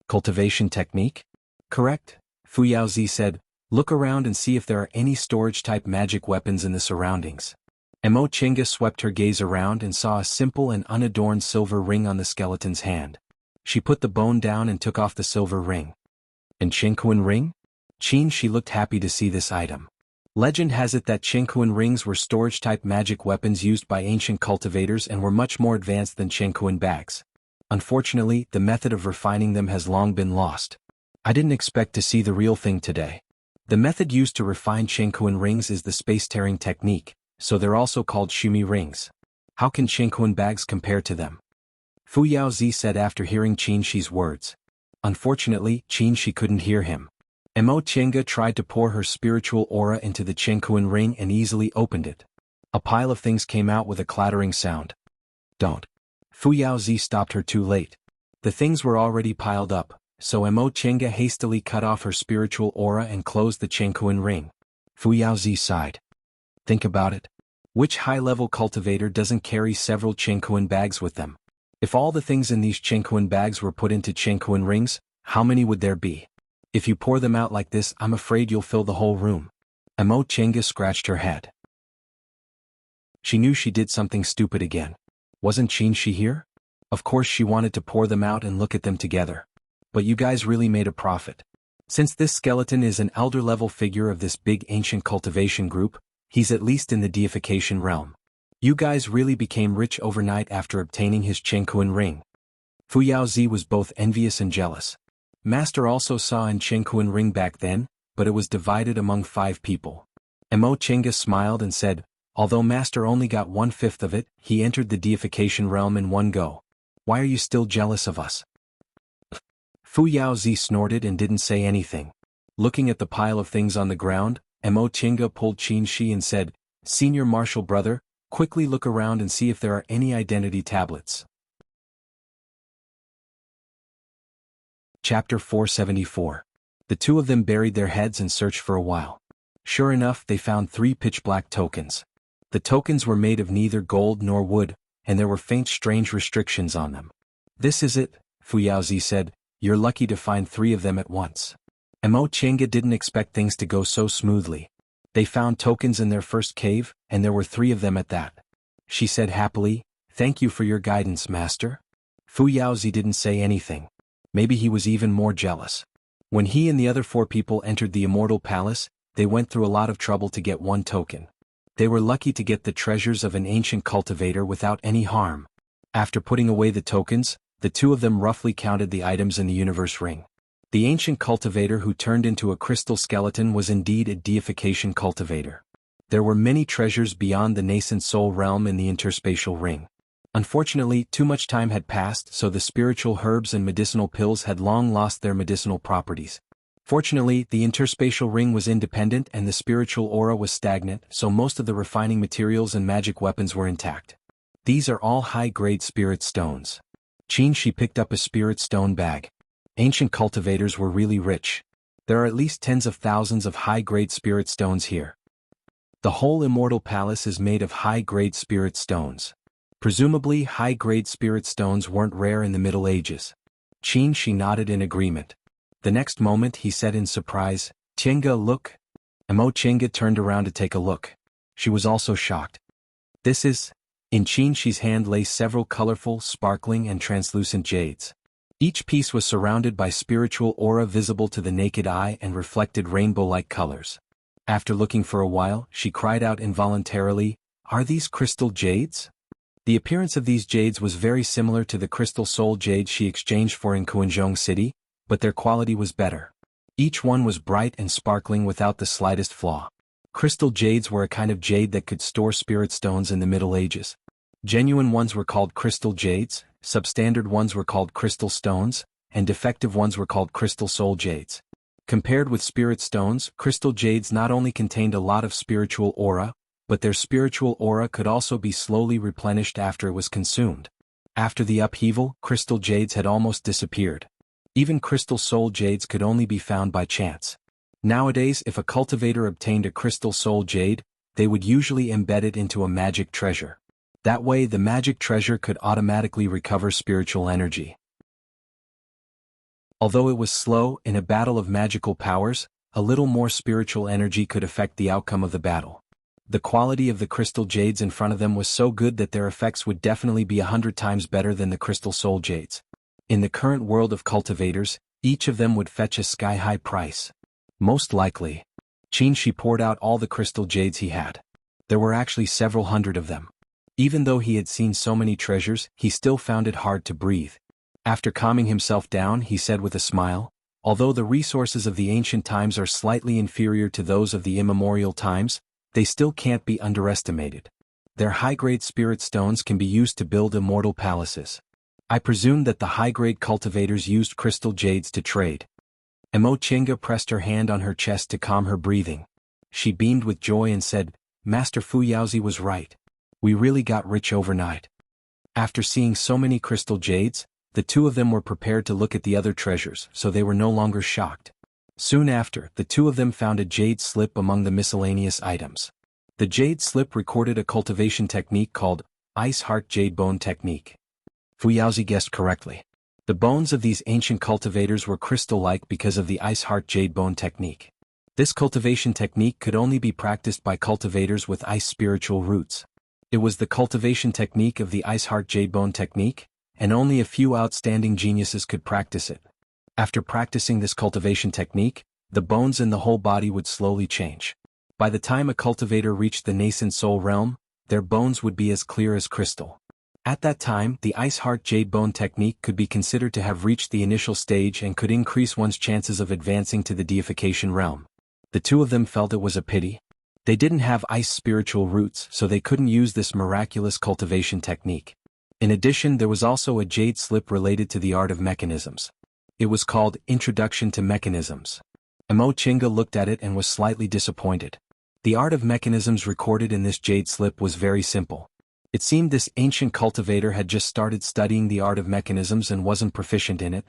S1: "Cultivation technique?" "Correct," Fu Yaozi said. "Look around and see if there are any storage-type magic weapons in the surroundings." Mo Chenga swept her gaze around and saw a simple and unadorned silver ring on the skeleton's hand. She put the bone down and took off the silver ring. "An Chenkuan ring?" She looked happy to see this item. Legend has it that Chenkuan rings were storage-type magic weapons used by ancient cultivators and were much more advanced than Chenkuan bags. Unfortunately, the method of refining them has long been lost. I didn't expect to see the real thing today. The method used to refine Chenkuan rings is the space-tearing technique, so they're also called shumi rings. How can Chenkuan bags compare to them? Fu Yaozi said after hearing Shi's words. Unfortunately, Shi couldn't hear him. Mo Chenga tried to pour her spiritual aura into the Chenkuan ring and easily opened it. A pile of things came out with a clattering sound. "Don't." Fu Yaozi stopped her too late. The things were already piled up, so Mo Chenga hastily cut off her spiritual aura and closed the Chenkuan ring. Fu Yaozi sighed. Think about it. Which high-level cultivator doesn't carry several Chenkuan bags with them? If all the things in these Chenkuan bags were put into Chenkuan rings, how many would there be? If you pour them out like this, I'm afraid you'll fill the whole room. Mo Chenga scratched her head. She knew she did something stupid again. Wasn't Shi here? Of course she wanted to pour them out and look at them together. But you guys really made a profit. Since this skeleton is an elder-level figure of this big ancient cultivation group, he's at least in the deification realm. You guys really became rich overnight after obtaining his Chengkuan ring. Fu Yaozi was both envious and jealous. Master also saw an Chengkuan ring back then, but it was divided among 5 people. Mo Chinga smiled and said, although Master only got 1/5 of it, he entered the deification realm in one go. Why are you still jealous of us? Fu Yaozi snorted and didn't say anything. Looking at the pile of things on the ground, Mo Chinga pulled Qin Shi and said, Senior Marshal Brother, quickly look around and see if there are any identity tablets. Chapter 474. The 2 of them buried their heads and searched for a while. Sure enough, they found 3 pitch-black tokens. The tokens were made of neither gold nor wood, and there were faint strange restrictions on them. This is it, Fu Yaozi said, you're lucky to find 3 of them at once. Mo Chinga didn't expect things to go so smoothly. They found tokens in their first cave, and there were 3 of them at that. She said happily, thank you for your guidance, Master. Fu Yaozi didn't say anything. Maybe he was even more jealous. When he and the other 4 people entered the Immortal Palace, they went through a lot of trouble to get 1 token. They were lucky to get the treasures of an ancient cultivator without any harm. After putting away the tokens, the 2 of them roughly counted the items in the universe ring. The ancient cultivator who turned into a crystal skeleton was indeed a deification cultivator. There were many treasures beyond the nascent soul realm in the interspatial ring. Unfortunately, too much time had passed, so the spiritual herbs and medicinal pills had long lost their medicinal properties. Fortunately, the interspatial ring was independent and the spiritual aura was stagnant, so most of the refining materials and magic weapons were intact. These are all high-grade spirit stones. Qin Shi picked up a spirit stone bag. Ancient cultivators were really rich. There are at least tens of thousands of high-grade spirit stones here. The whole Immortal Palace is made of high-grade spirit stones. Presumably, high-grade spirit stones weren't rare in the Middle Ages. Qin Shi nodded in agreement. The next moment he said in surprise, Chinga, look. Mo Chinga turned around to take a look. She was also shocked. This is... In Qin Shi's hand lay several colorful, sparkling and translucent jades. Each piece was surrounded by spiritual aura visible to the naked eye and reflected rainbow-like colors. After looking for a while, she cried out involuntarily, are these crystal jades? The appearance of these jades was very similar to the crystal soul jade she exchanged for in Kuanzhong City, but their quality was better. Each one was bright and sparkling without the slightest flaw. Crystal jades were a kind of jade that could store spirit stones in the Middle Ages. Genuine ones were called crystal jades, substandard ones were called crystal stones, and defective ones were called crystal soul jades. Compared with spirit stones, crystal jades not only contained a lot of spiritual aura, but their spiritual aura could also be slowly replenished after it was consumed. After the upheaval, crystal jades had almost disappeared. Even crystal soul jades could only be found by chance. Nowadays, if a cultivator obtained a crystal soul jade, they would usually embed it into a magic treasure. That way, the magic treasure could automatically recover spiritual energy. Although it was slow, in a battle of magical powers, a little more spiritual energy could affect the outcome of the battle. The quality of the crystal jades in front of them was so good that their effects would definitely be 100 times better than the crystal soul jades. In the current world of cultivators, each of them would fetch a sky-high price. Most likely. Qin Shi poured out all the crystal jades he had. There were actually several hundred of them. Even though he had seen so many treasures, he still found it hard to breathe. After calming himself down, he said with a smile, although the resources of the ancient times are slightly inferior to those of the immemorial times, they still can't be underestimated. Their high-grade spirit stones can be used to build immortal palaces. I presume that the high-grade cultivators used crystal jades to trade. Mo Chinga pressed her hand on her chest to calm her breathing. She beamed with joy and said, Master Fu Yaozi was right. We really got rich overnight. After seeing so many crystal jades, the 2 of them were prepared to look at the other treasures, so they were no longer shocked. Soon after, the 2 of them found a jade slip among the miscellaneous items. The jade slip recorded a cultivation technique called Ice Heart Jade Bone Technique. Fu Yaozi guessed correctly. The bones of these ancient cultivators were crystal-like because of the Ice Heart Jade Bone Technique. This cultivation technique could only be practiced by cultivators with ice spiritual roots. It was the cultivation technique of the Ice Heart Jade Bone Technique, and only a few outstanding geniuses could practice it. After practicing this cultivation technique, the bones in the whole body would slowly change. By the time a cultivator reached the nascent soul realm, their bones would be as clear as crystal. At that time, the Ice Heart Jade Bone technique could be considered to have reached the initial stage and could increase one's chances of advancing to the deification realm. The two of them felt it was a pity. They didn't have ice spiritual roots, so they couldn't use this miraculous cultivation technique. In addition, there was also a jade slip related to the art of mechanisms. It was called Introduction to Mechanisms. Emo Chinga looked at it and was slightly disappointed. The art of mechanisms recorded in this jade slip was very simple. It seemed this ancient cultivator had just started studying the art of mechanisms and wasn't proficient in it.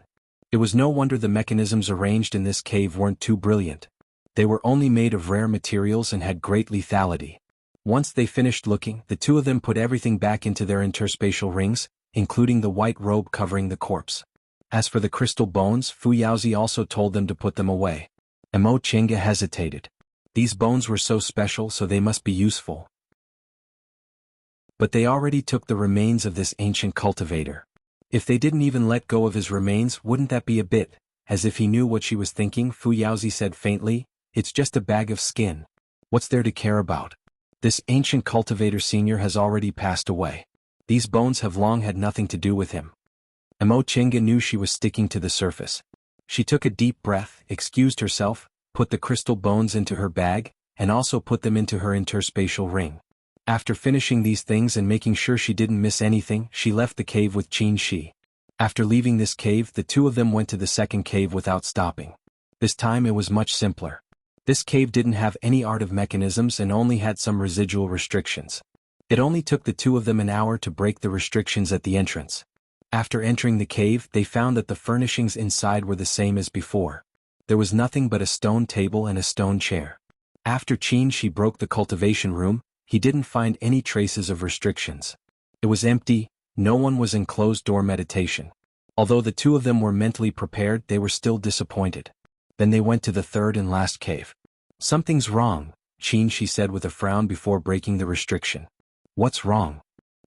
S1: It was no wonder the mechanisms arranged in this cave weren't too brilliant. They were only made of rare materials and had great lethality. Once they finished looking, the two of them put everything back into their interspatial rings, including the white robe covering the corpse. As for the crystal bones, Fu Yaozi also told them to put them away. Emo Chinga hesitated. These bones were so special, so they must be useful. But they already took the remains of this ancient cultivator. If they didn't even let go of his remains, wouldn't that be a bit? As if he knew what she was thinking, Fu Yaozi said faintly, "It's just a bag of skin. What's there to care about? This ancient cultivator senior has already passed away. These bones have long had nothing to do with him." Emo Chinga knew she was sticking to the surface. She took a deep breath, excused herself, put the crystal bones into her bag, and also put them into her interspatial ring. After finishing these things and making sure she didn't miss anything, she left the cave with Qin Shi. After leaving this cave, the two of them went to the second cave without stopping. This time it was much simpler. This cave didn't have any art of mechanisms and only had some residual restrictions. It only took the two of them an hour to break the restrictions at the entrance. After entering the cave, they found that the furnishings inside were the same as before. There was nothing but a stone table and a stone chair. After Qin Shi broke the cultivation room, he didn't find any traces of restrictions. It was empty, no one was in closed-door meditation. Although the two of them were mentally prepared, they were still disappointed. Then they went to the third and last cave. "Something's wrong," Qin Shi said with a frown before breaking the restriction. "What's wrong?"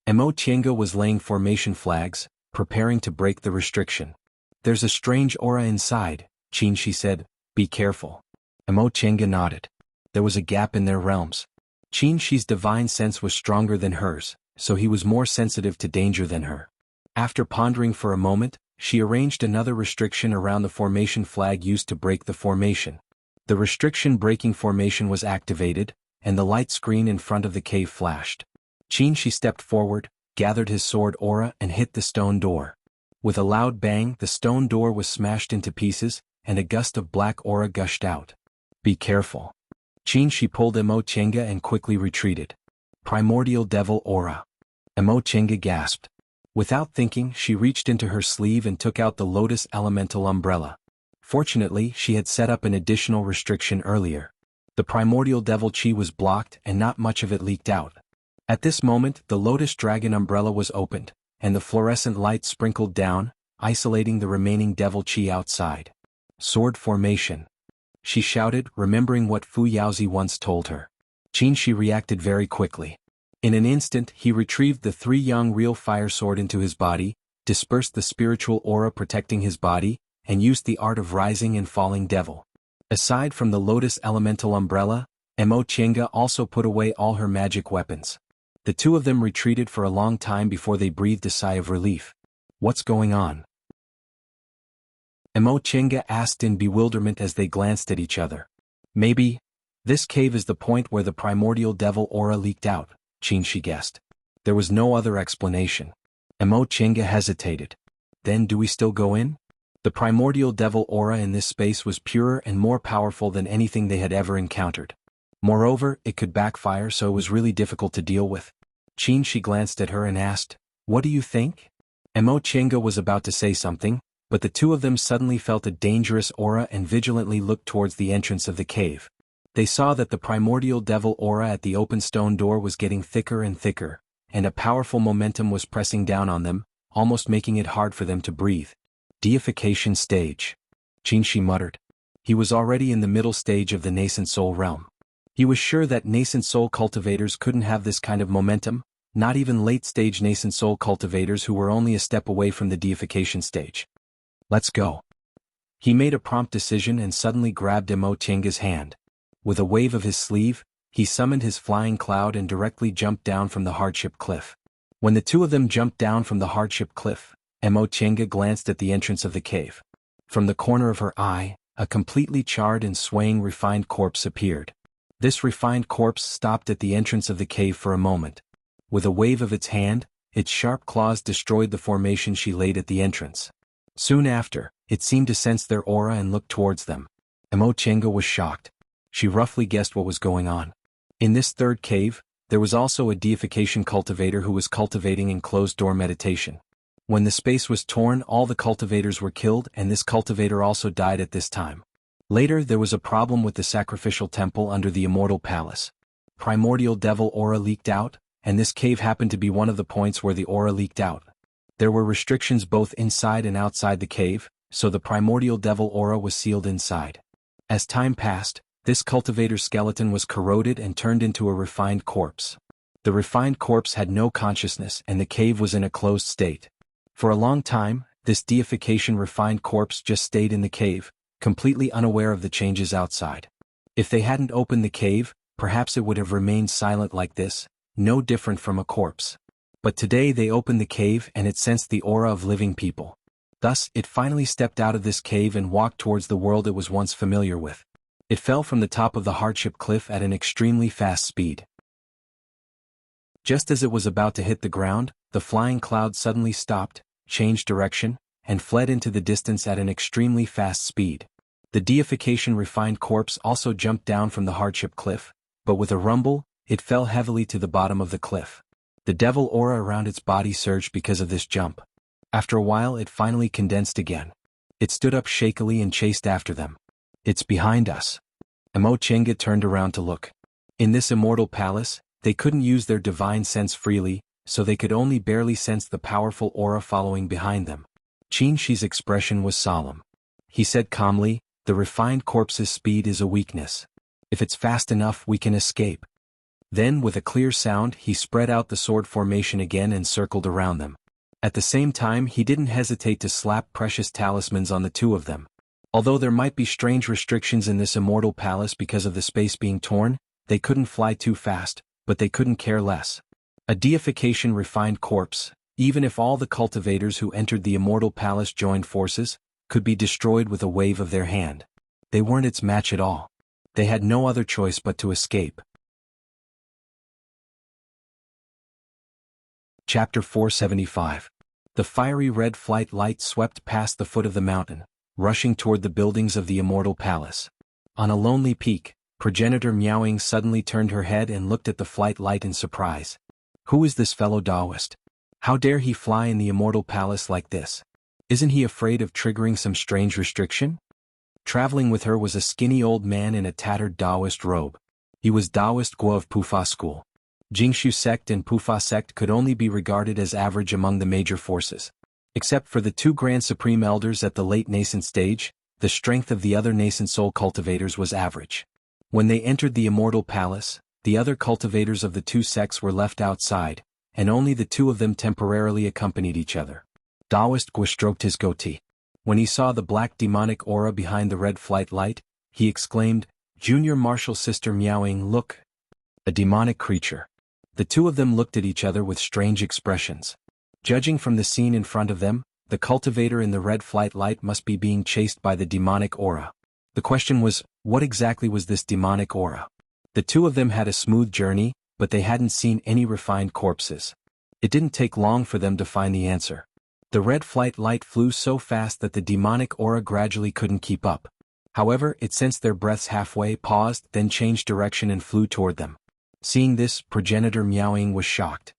S1: Emo Chinga was laying formation flags, preparing to break the restriction. "There's a strange aura inside," Qin Shi said. "Be careful." Emo Chinga nodded. There was a gap in their realms. Qin Shi's divine sense was stronger than hers, so he was more sensitive to danger than her. After pondering for a moment, she arranged another restriction around the formation flag used to break the formation. The restriction-breaking formation was activated, and the light screen in front of the cave flashed. Qin Shi stepped forward, gathered his sword aura and hit the stone door. With a loud bang, the stone door was smashed into pieces, and a gust of black aura gushed out. "Be careful." Qin Shi pulled Emo Chinga and quickly retreated. "Primordial Devil Aura." Emo Chinga gasped. Without thinking, she reached into her sleeve and took out the Lotus Elemental Umbrella. Fortunately, she had set up an additional restriction earlier. The Primordial Devil Chi was blocked and not much of it leaked out. At this moment, the Lotus Dragon Umbrella was opened, and the fluorescent light sprinkled down, isolating the remaining Devil Chi outside. "Sword formation," she shouted, remembering what Fu Yaozi once told her. Qin Shi reacted very quickly. In an instant, he retrieved the three-yang real fire sword into his body, dispersed the spiritual aura protecting his body, and used the art of rising and falling devil. Aside from the Lotus Elemental Umbrella, Emo Chinga also put away all her magic weapons. The two of them retreated for a long time before they breathed a sigh of relief. "What's going on?" Emo Chinga asked in bewilderment as they glanced at each other. "Maybe this cave is the point where the primordial devil aura leaked out," Qin Shi guessed. There was no other explanation. Emo Chinga hesitated. "Then do we still go in?" The primordial devil aura in this space was purer and more powerful than anything they had ever encountered. Moreover, it could backfire, so it was really difficult to deal with. Qin Shi glanced at her and asked, "What do you think?" Emo Chinga was about to say something, but the two of them suddenly felt a dangerous aura and vigilantly looked towards the entrance of the cave. They saw that the primordial devil aura at the open stone door was getting thicker and thicker, and a powerful momentum was pressing down on them, almost making it hard for them to breathe. "Deification stage," Qin Shi muttered. He was already in the middle stage of the nascent soul realm. He was sure that nascent soul cultivators couldn't have this kind of momentum, not even late-stage nascent soul cultivators who were only a step away from the deification stage. "Let's go." He made a prompt decision and suddenly grabbed Emo Chinga's hand. With a wave of his sleeve, He summoned his flying cloud and directly jumped down from the hardship cliff. When the two of them jumped down from the hardship cliff, Mo glanced at the entrance of the cave. From the corner of her eye, a completely charred and swaying refined corpse appeared. This refined corpse stopped at the entrance of the cave for a moment. With a wave of its hand, its sharp claws destroyed the formation she laid at the entrance. Soon after, it seemed to sense their aura and looked towards them. Mo was shocked. She roughly guessed what was going on. In this third cave, there was also a deification cultivator who was cultivating in closed-door meditation. When the space was torn, all the cultivators were killed, and this cultivator also died at this time. Later, there was a problem with the sacrificial temple under the Immortal Palace. Primordial devil aura leaked out, and this cave happened to be one of the points where the aura leaked out. There were restrictions both inside and outside the cave, so the primordial devil aura was sealed inside. As time passed, this cultivator's skeleton was corroded and turned into a refined corpse. The refined corpse had no consciousness and the cave was in a closed state. For a long time, this deification refined corpse just stayed in the cave, completely unaware of the changes outside. If they hadn't opened the cave, perhaps it would have remained silent like this, no different from a corpse. But today they opened the cave and it sensed the aura of living people. Thus, it finally stepped out of this cave and walked towards the world it was once familiar with. It fell from the top of the hardship cliff at an extremely fast speed. Just as it was about to hit the ground, the flying cloud suddenly stopped, changed direction, and fled into the distance at an extremely fast speed. The deification refined corpse also jumped down from the hardship cliff, but with a rumble, it fell heavily to the bottom of the cliff. The devil aura around its body surged because of this jump. After a while it finally condensed again. It stood up shakily and chased after them. "It's behind us." Mo turned around to look. In this immortal palace, they couldn't use their divine sense freely, so they could only barely sense the powerful aura following behind them. Qin Shi's expression was solemn. He said calmly, "The refined corpse's speed is a weakness. If it's fast enough we can escape." Then with a clear sound he spread out the sword formation again and circled around them. At the same time he didn't hesitate to slap precious talismans on the two of them. Although there might be strange restrictions in this immortal palace because of the space being torn, they couldn't fly too fast, but they couldn't care less. A deification refined corpse, even if all the cultivators who entered the immortal palace joined forces, could be destroyed with a wave of their hand. They weren't its match at all. They had no other choice but to escape. Chapter 475. The fiery red flight light swept past the foot of the mountain, rushing toward the buildings of the Immortal Palace. On a lonely peak, Progenitor Miaoying suddenly turned her head and looked at the flight light in surprise. Who is this fellow Taoist? How dare he fly in the Immortal Palace like this? Isn't he afraid of triggering some strange restriction? Traveling with her was a skinny old man in a tattered Taoist robe. He was Taoist Guo of Pufa school. Jingshu sect and Pufa sect could only be regarded as average among the major forces. Except for the two Grand Supreme Elders at the late nascent stage, the strength of the other nascent soul cultivators was average. When they entered the Immortal Palace, the other cultivators of the two sects were left outside, and only the two of them temporarily accompanied each other. Taoist Guo stroked his goatee. When he saw the black demonic aura behind the red flight light, he exclaimed, "Junior Martial Sister Miaoying, look! A demonic creature." The two of them looked at each other with strange expressions. Judging from the scene in front of them, the cultivator in the red flight light must be being chased by the demonic aura. The question was, what exactly was this demonic aura? The two of them had a smooth journey, but they hadn't seen any refined corpses. It didn't take long for them to find the answer. The red flight light flew so fast that the demonic aura gradually couldn't keep up. However, it sensed their breaths halfway, paused, then changed direction and flew toward them. Seeing this, Progenitor Miaoying was shocked.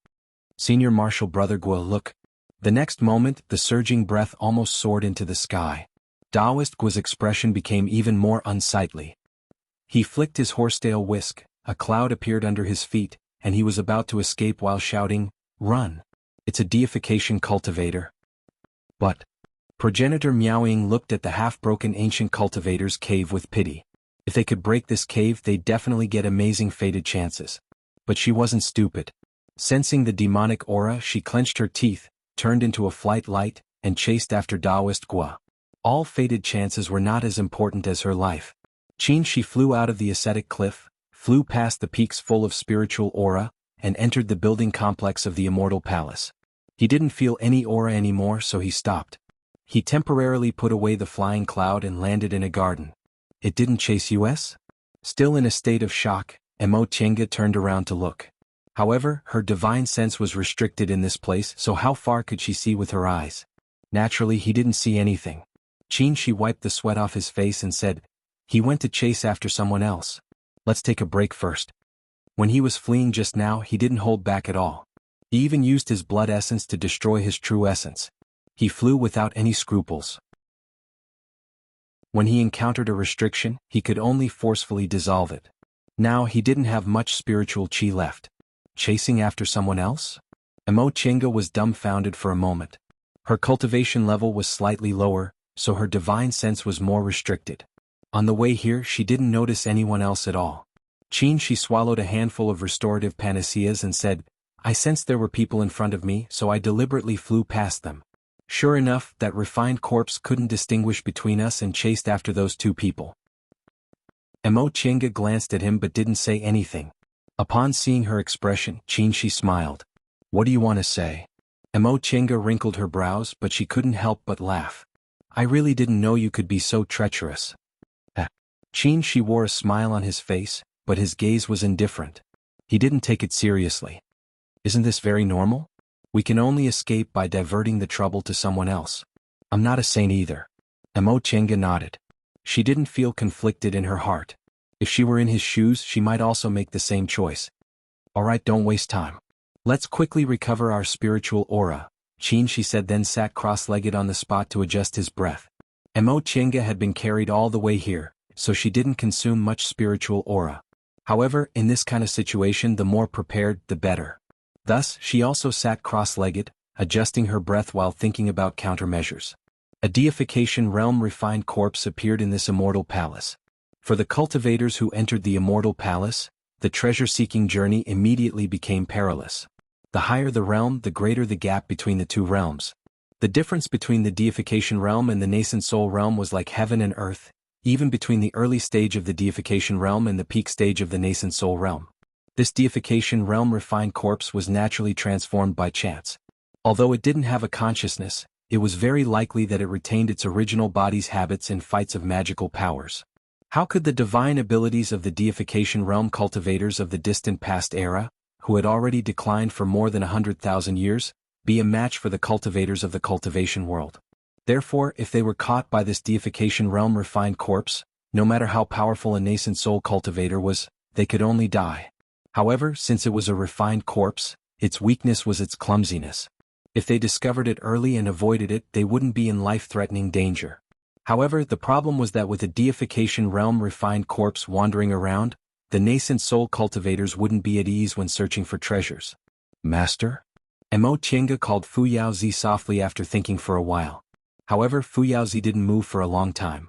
S1: "Senior Martial Brother Guo, look." The next moment, the surging breath almost soared into the sky. Taoist Guo's expression became even more unsightly. He flicked his horsetail whisk, a cloud appeared under his feet, and he was about to escape while shouting, "Run! It's a deification cultivator." But Progenitor Miaoying looked at the half-broken ancient cultivator's cave with pity. If they could break this cave, they'd definitely get amazing fated chances. But she wasn't stupid. Sensing the demonic aura, she clenched her teeth, turned into a flight light, and chased after Taoist Guo. All fated chances were not as important as her life. Qin Shi flew out of the ascetic cliff, flew past the peaks full of spiritual aura, and entered the building complex of the Immortal Palace. He didn't feel any aura anymore, so he stopped. He temporarily put away the flying cloud and landed in a garden. It didn't chase us? Still in a state of shock, Mo Chenga turned around to look. However, her divine sense was restricted in this place, so how far could she see with her eyes? Naturally, he didn't see anything. She wiped the sweat off his face and said, "He went to chase after someone else. Let's take a break first." When he was fleeing just now, he didn't hold back at all. He even used his blood essence to destroy his true essence. He flew without any scruples. When he encountered a restriction, he could only forcefully dissolve it. Now he didn't have much spiritual chi left. Chasing after someone else? Mo Chenga was dumbfounded for a moment. Her cultivation level was slightly lower, so her divine sense was more restricted. On the way here, she didn't notice anyone else at all. She swallowed a handful of restorative panaceas and said, "I sensed there were people in front of me, so I deliberately flew past them." Sure enough, that refined corpse couldn't distinguish between us and chased after those two people. Mo Chenga glanced at him but didn't say anything. Upon seeing her expression, she smiled. "What do you want to say?" Mo Chenga wrinkled her brows, but she couldn't help but laugh. "I really didn't know you could be so treacherous." She wore a smile on his face, but his gaze was indifferent. He didn't take it seriously. "Isn't this very normal? We can only escape by diverting the trouble to someone else. I'm not a saint either." Mo Chenga nodded. She didn't feel conflicted in her heart. If she were in his shoes, she might also make the same choice. "Alright, don't waste time. Let's quickly recover our spiritual aura," she said, then sat cross-legged on the spot to adjust his breath. Mo Chenga had been carried all the way here, so she didn't consume much spiritual aura. However, in this kind of situation, the more prepared, the better. Thus, she also sat cross-legged, adjusting her breath while thinking about countermeasures. A deification realm refined corpse appeared in this immortal palace. For the cultivators who entered the immortal palace, the treasure-seeking journey immediately became perilous. The higher the realm, the greater the gap between the two realms. The difference between the deification realm and the nascent soul realm was like heaven and earth, even between the early stage of the deification realm and the peak stage of the nascent soul realm. This deification realm refined corpse was naturally transformed by chance. Although it didn't have a consciousness, it was very likely that it retained its original body's habits in fights of magical powers. How could the divine abilities of the deification realm cultivators of the distant past era, who had already declined for more than 100,000 years, be a match for the cultivators of the cultivation world? Therefore, if they were caught by this deification realm refined corpse, no matter how powerful a nascent soul cultivator was, they could only die. However, since it was a refined corpse, its weakness was its clumsiness. If they discovered it early and avoided it, they wouldn't be in life-threatening danger. However, the problem was that with a deification realm refined corpse wandering around, the nascent soul cultivators wouldn't be at ease when searching for treasures. "Master?" Mo Chenga called Fu Yaozi softly after thinking for a while. However, Fu Yaozi didn't move for a long time.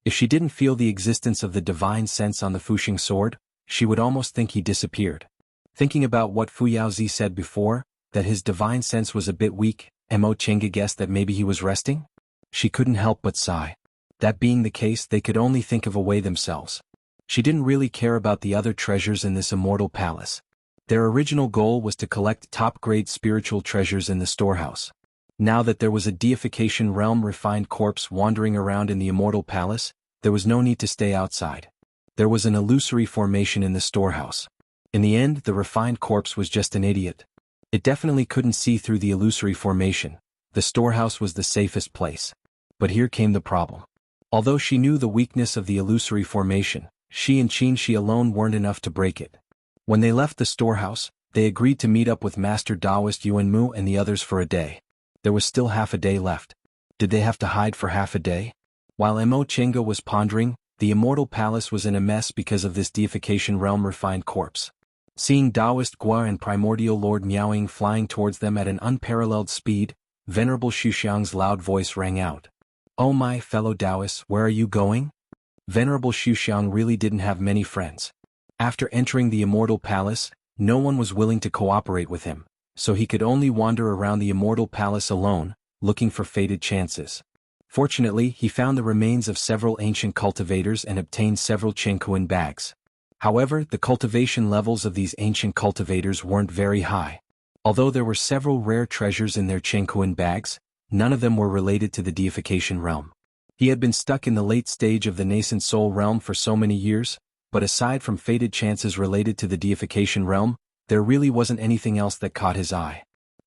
S1: If she didn't feel the existence of the divine sense on the Fuxing sword, she would almost think he disappeared. Thinking about what Fu Yaozi said before, that his divine sense was a bit weak, Mo Chenga guessed that maybe he was resting? She couldn't help but sigh. That being the case, they could only think of a way themselves. She didn't really care about the other treasures in this immortal palace. Their original goal was to collect top-grade spiritual treasures in the storehouse. Now that there was a deification realm refined corpse wandering around in the immortal palace, there was no need to stay outside. There was an illusory formation in the storehouse. In the end, the refined corpse was just an idiot. It definitely couldn't see through the illusory formation. The storehouse was the safest place. But here came the problem. Although she knew the weakness of the illusory formation, she and Qin alone weren't enough to break it. When they left the storehouse, they agreed to meet up with Master Taoist Yuan Mu and the others for a day. There was still half a day left. Did they have to hide for half a day? While Mo Chenga was pondering, the immortal palace was in a mess because of this deification realm refined corpse. Seeing Taoist Gua and primordial Lord Miaoying flying towards them at an unparalleled speed, Venerable Xuxiang's loud voice rang out. "Oh my fellow Taoists, where are you going?" Venerable Xuxiang really didn't have many friends. After entering the immortal palace, no one was willing to cooperate with him, so he could only wander around the immortal palace alone, looking for fated chances. Fortunately, he found the remains of several ancient cultivators and obtained several Qingkuan bags. However, the cultivation levels of these ancient cultivators weren't very high. Although there were several rare treasures in their Qingkuan bags, none of them were related to the deification realm. He had been stuck in the late stage of the nascent soul realm for so many years, but aside from fated chances related to the deification realm, there really wasn't anything else that caught his eye.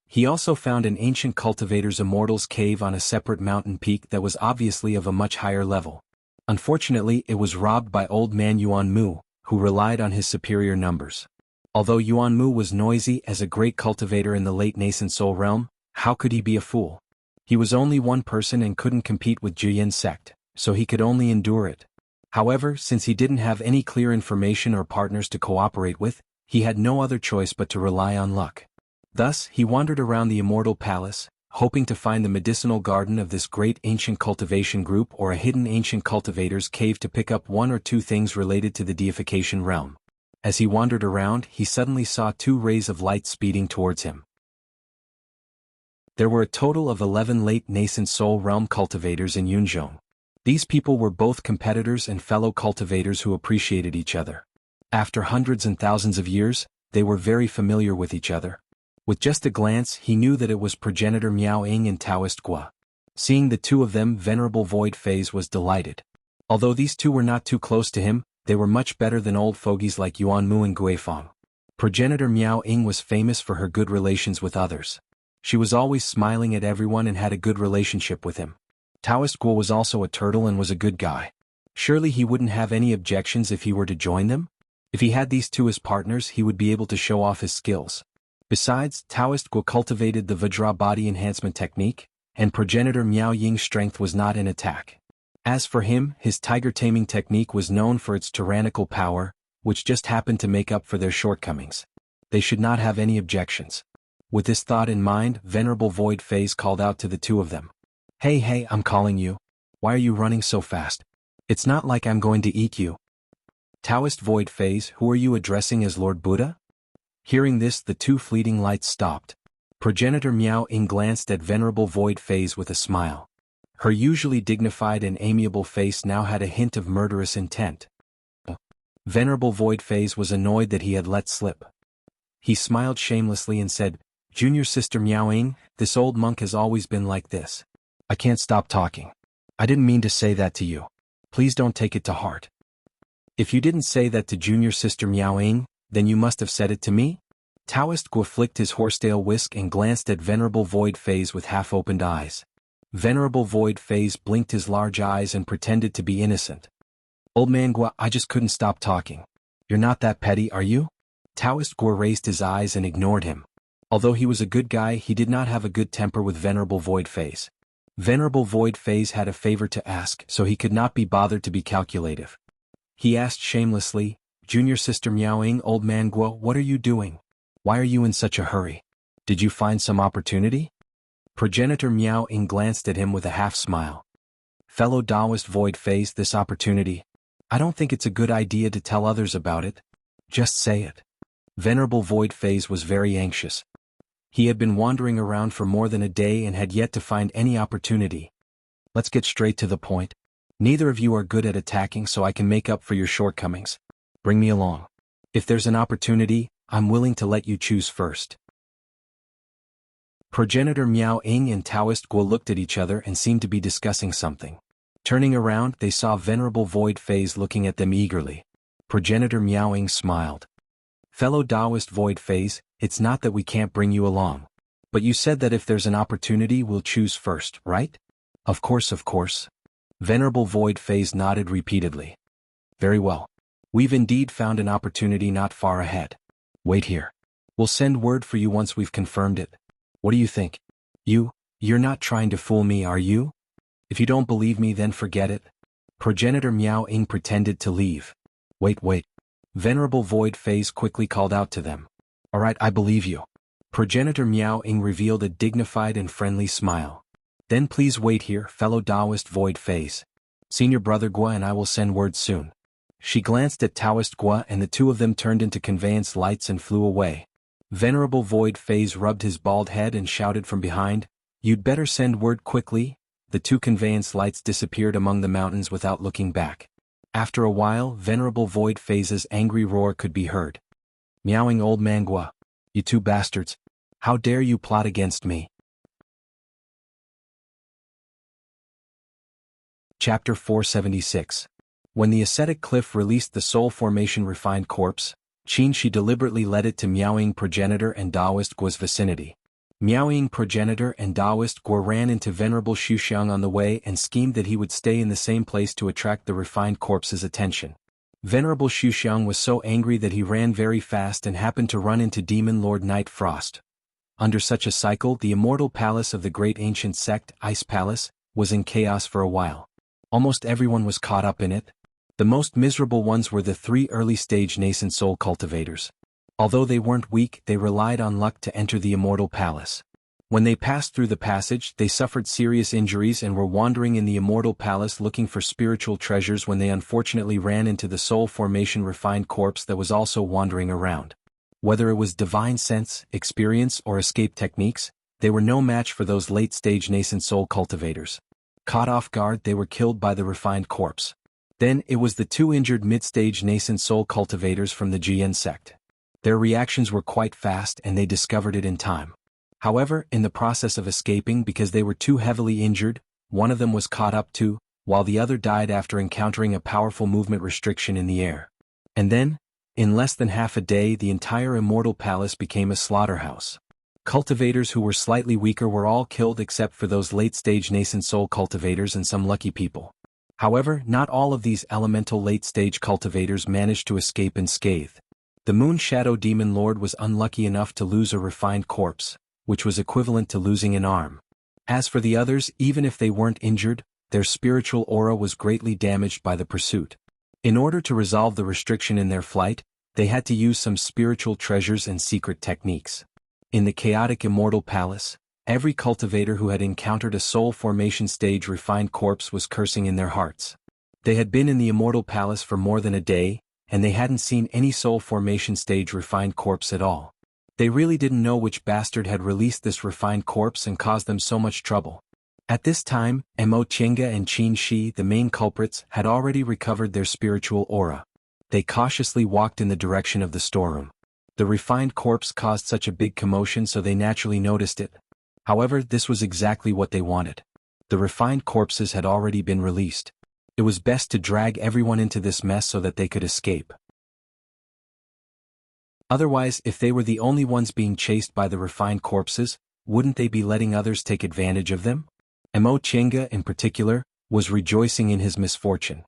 S1: He also found an ancient cultivator's immortals cave on a separate mountain peak that was obviously of a much higher level. Unfortunately, it was robbed by old man Yuan Mu, who relied on his superior numbers. Although Yuan Mu was noisy as a great cultivator in the late nascent soul realm, how could he be a fool? He was only one person and couldn't compete with Zhiyin's sect, so he could only endure it. However, since he didn't have any clear information or partners to cooperate with, he had no other choice but to rely on luck. Thus, he wandered around the Immortal Palace, hoping to find the medicinal garden of this great ancient cultivation group or a hidden ancient cultivator's cave to pick up one or two things related to the deification realm. As he wandered around, he suddenly saw two rays of light speeding towards him. There were a total of 11 late nascent soul realm cultivators in Yunzhong. These people were both competitors and fellow cultivators who appreciated each other. After hundreds and thousands of years, they were very familiar with each other. With just a glance, he knew that it was progenitor Miao Ying and Taoist Gua. Seeing the two of them, Venerable Void Phase was delighted. Although these two were not too close to him, they were much better than old fogies like Yuan Mu and Guifeng. Progenitor Miao Ying was famous for her good relations with others. She was always smiling at everyone and had a good relationship with him. Taoist Gua was also a turtle and was a good guy. Surely he wouldn't have any objections if he were to join them? If he had these two as partners, he would be able to show off his skills. Besides, Taoist Gua cultivated the Vajra body enhancement technique, and progenitor Miao Ying's strength was not in attack. As for him, his tiger taming technique was known for its tyrannical power, which just happened to make up for their shortcomings. They should not have any objections. With this thought in mind, Venerable Void Phase called out to the two of them. Hey, I'm calling you. Why are you running so fast? It's not like I'm going to eat you. Taoist Void Phase, who are you addressing as Lord Buddha? Hearing this, the two fleeting lights stopped. Progenitor Miao Ying glanced at Venerable Void Phase with a smile. Her usually dignified and amiable face now had a hint of murderous intent. Venerable Void Phase was annoyed that he had let slip. He smiled shamelessly and said, Junior Sister Miao Ying, this old monk has always been like this. I can't stop talking. I didn't mean to say that to you. Please don't take it to heart. If you didn't say that to Junior Sister Miao Ying, then you must have said it to me? Taoist Gua flicked his horsetail whisk and glanced at Venerable Void Phase with half-opened eyes. Venerable Void Phase blinked his large eyes and pretended to be innocent. Old man Gua, I just couldn't stop talking. You're not that petty, are you? Taoist Gua raised his eyes and ignored him. Although he was a good guy, he did not have a good temper with Venerable Void Phase. Venerable Void Phase had a favor to ask, so he could not be bothered to be calculative. He asked shamelessly, Junior Sister Miao Ying, Old man Gua, what are you doing? Why are you in such a hurry? Did you find some opportunity? Progenitor Miao Ying glanced at him with a half-smile. Fellow Taoist Void Phase, this opportunity. I don't think it's a good idea to tell others about it. Just say it. Venerable Void Phase was very anxious. He had been wandering around for more than a day and had yet to find any opportunity. Let's get straight to the point. Neither of you are good at attacking, so I can make up for your shortcomings. Bring me along. If there's an opportunity, I'm willing to let you choose first. Progenitor Miao Ying and Taoist Gua looked at each other and seemed to be discussing something. Turning around, they saw Venerable Void Phase looking at them eagerly. Progenitor Miao Ying smiled. Fellow Taoist Void Phase, it's not that we can't bring you along. But you said that if there's an opportunity, we'll choose first, right? Of course. Venerable Void Phase nodded repeatedly. Very well. We've indeed found an opportunity not far ahead. Wait here. We'll send word for you once we've confirmed it. What do you think? You're not trying to fool me, are you? If you don't believe me, then forget it. Progenitor Miao Ying pretended to leave. Wait. Venerable Void Phase quickly called out to them. Alright, I believe you. Progenitor Miao Ying revealed a dignified and friendly smile. Then please wait here, fellow Taoist Void Phase. Senior Brother Gua and I will send word soon. She glanced at Taoist Gua and the two of them turned into conveyance lights and flew away. Venerable Void Phase rubbed his bald head and shouted from behind, You'd better send word quickly. the two conveyance lights disappeared among the mountains without looking back. After a while, Venerable Void Phase's angry roar could be heard. Meowing old Mangua. You two bastards. How dare you plot against me? Chapter 476. When the ascetic cliff released the soul formation refined corpse, Qin deliberately led it to Miaoying Progenitor and Daoist Guo's vicinity. Miaoying Progenitor and Daoist Guo ran into Venerable Xuxiang on the way and schemed that he would stay in the same place to attract the refined corpse's attention. Venerable Xuxiang was so angry that he ran very fast and happened to run into Demon Lord Night Frost. Under such a cycle, the immortal palace of the great ancient sect, Ice Palace, was in chaos for a while. Almost everyone was caught up in it. The most miserable ones were the 3 early-stage nascent soul cultivators. Although they weren't weak, they relied on luck to enter the immortal palace. When they passed through the passage, they suffered serious injuries and were wandering in the immortal palace looking for spiritual treasures when they unfortunately ran into the soul formation refined corpse that was also wandering around. Whether it was divine sense, experience, or escape techniques, they were no match for those late-stage nascent soul cultivators. Caught off guard, they were killed by the refined corpse. Then, it was the 2 injured mid-stage nascent soul cultivators from the Jian sect. Their reactions were quite fast and they discovered it in time. However, in the process of escaping because they were too heavily injured, one of them was caught up too, while the other died after encountering a powerful movement restriction in the air. And then, in less than half a day, the entire immortal palace became a slaughterhouse. Cultivators who were slightly weaker were all killed except for those late-stage nascent soul cultivators and some lucky people. However, not all of these elemental late-stage cultivators managed to escape unscathed. The Moon Shadow Demon Lord was unlucky enough to lose a refined corpse, which was equivalent to losing an arm. As for the others, even if they weren't injured, their spiritual aura was greatly damaged by the pursuit. In order to resolve the restriction in their flight, they had to use some spiritual treasures and secret techniques. In the chaotic immortal palace, every cultivator who had encountered a soul formation stage refined corpse was cursing in their hearts. They had been in the immortal palace for more than a day, and they hadn't seen any soul formation stage refined corpse at all. They really didn't know which bastard had released this refined corpse and caused them so much trouble. At this time, Mo Qingge and Qin Shi, the main culprits, had already recovered their spiritual aura. They cautiously walked in the direction of the storeroom. The refined corpse caused such a big commotion, so they naturally noticed it. However, this was exactly what they wanted. The refined corpses had already been released. It was best to drag everyone into this mess so that they could escape. Otherwise, if they were the only ones being chased by the refined corpses, wouldn't they be letting others take advantage of them? Mo Qingge, in particular, was rejoicing in his misfortune.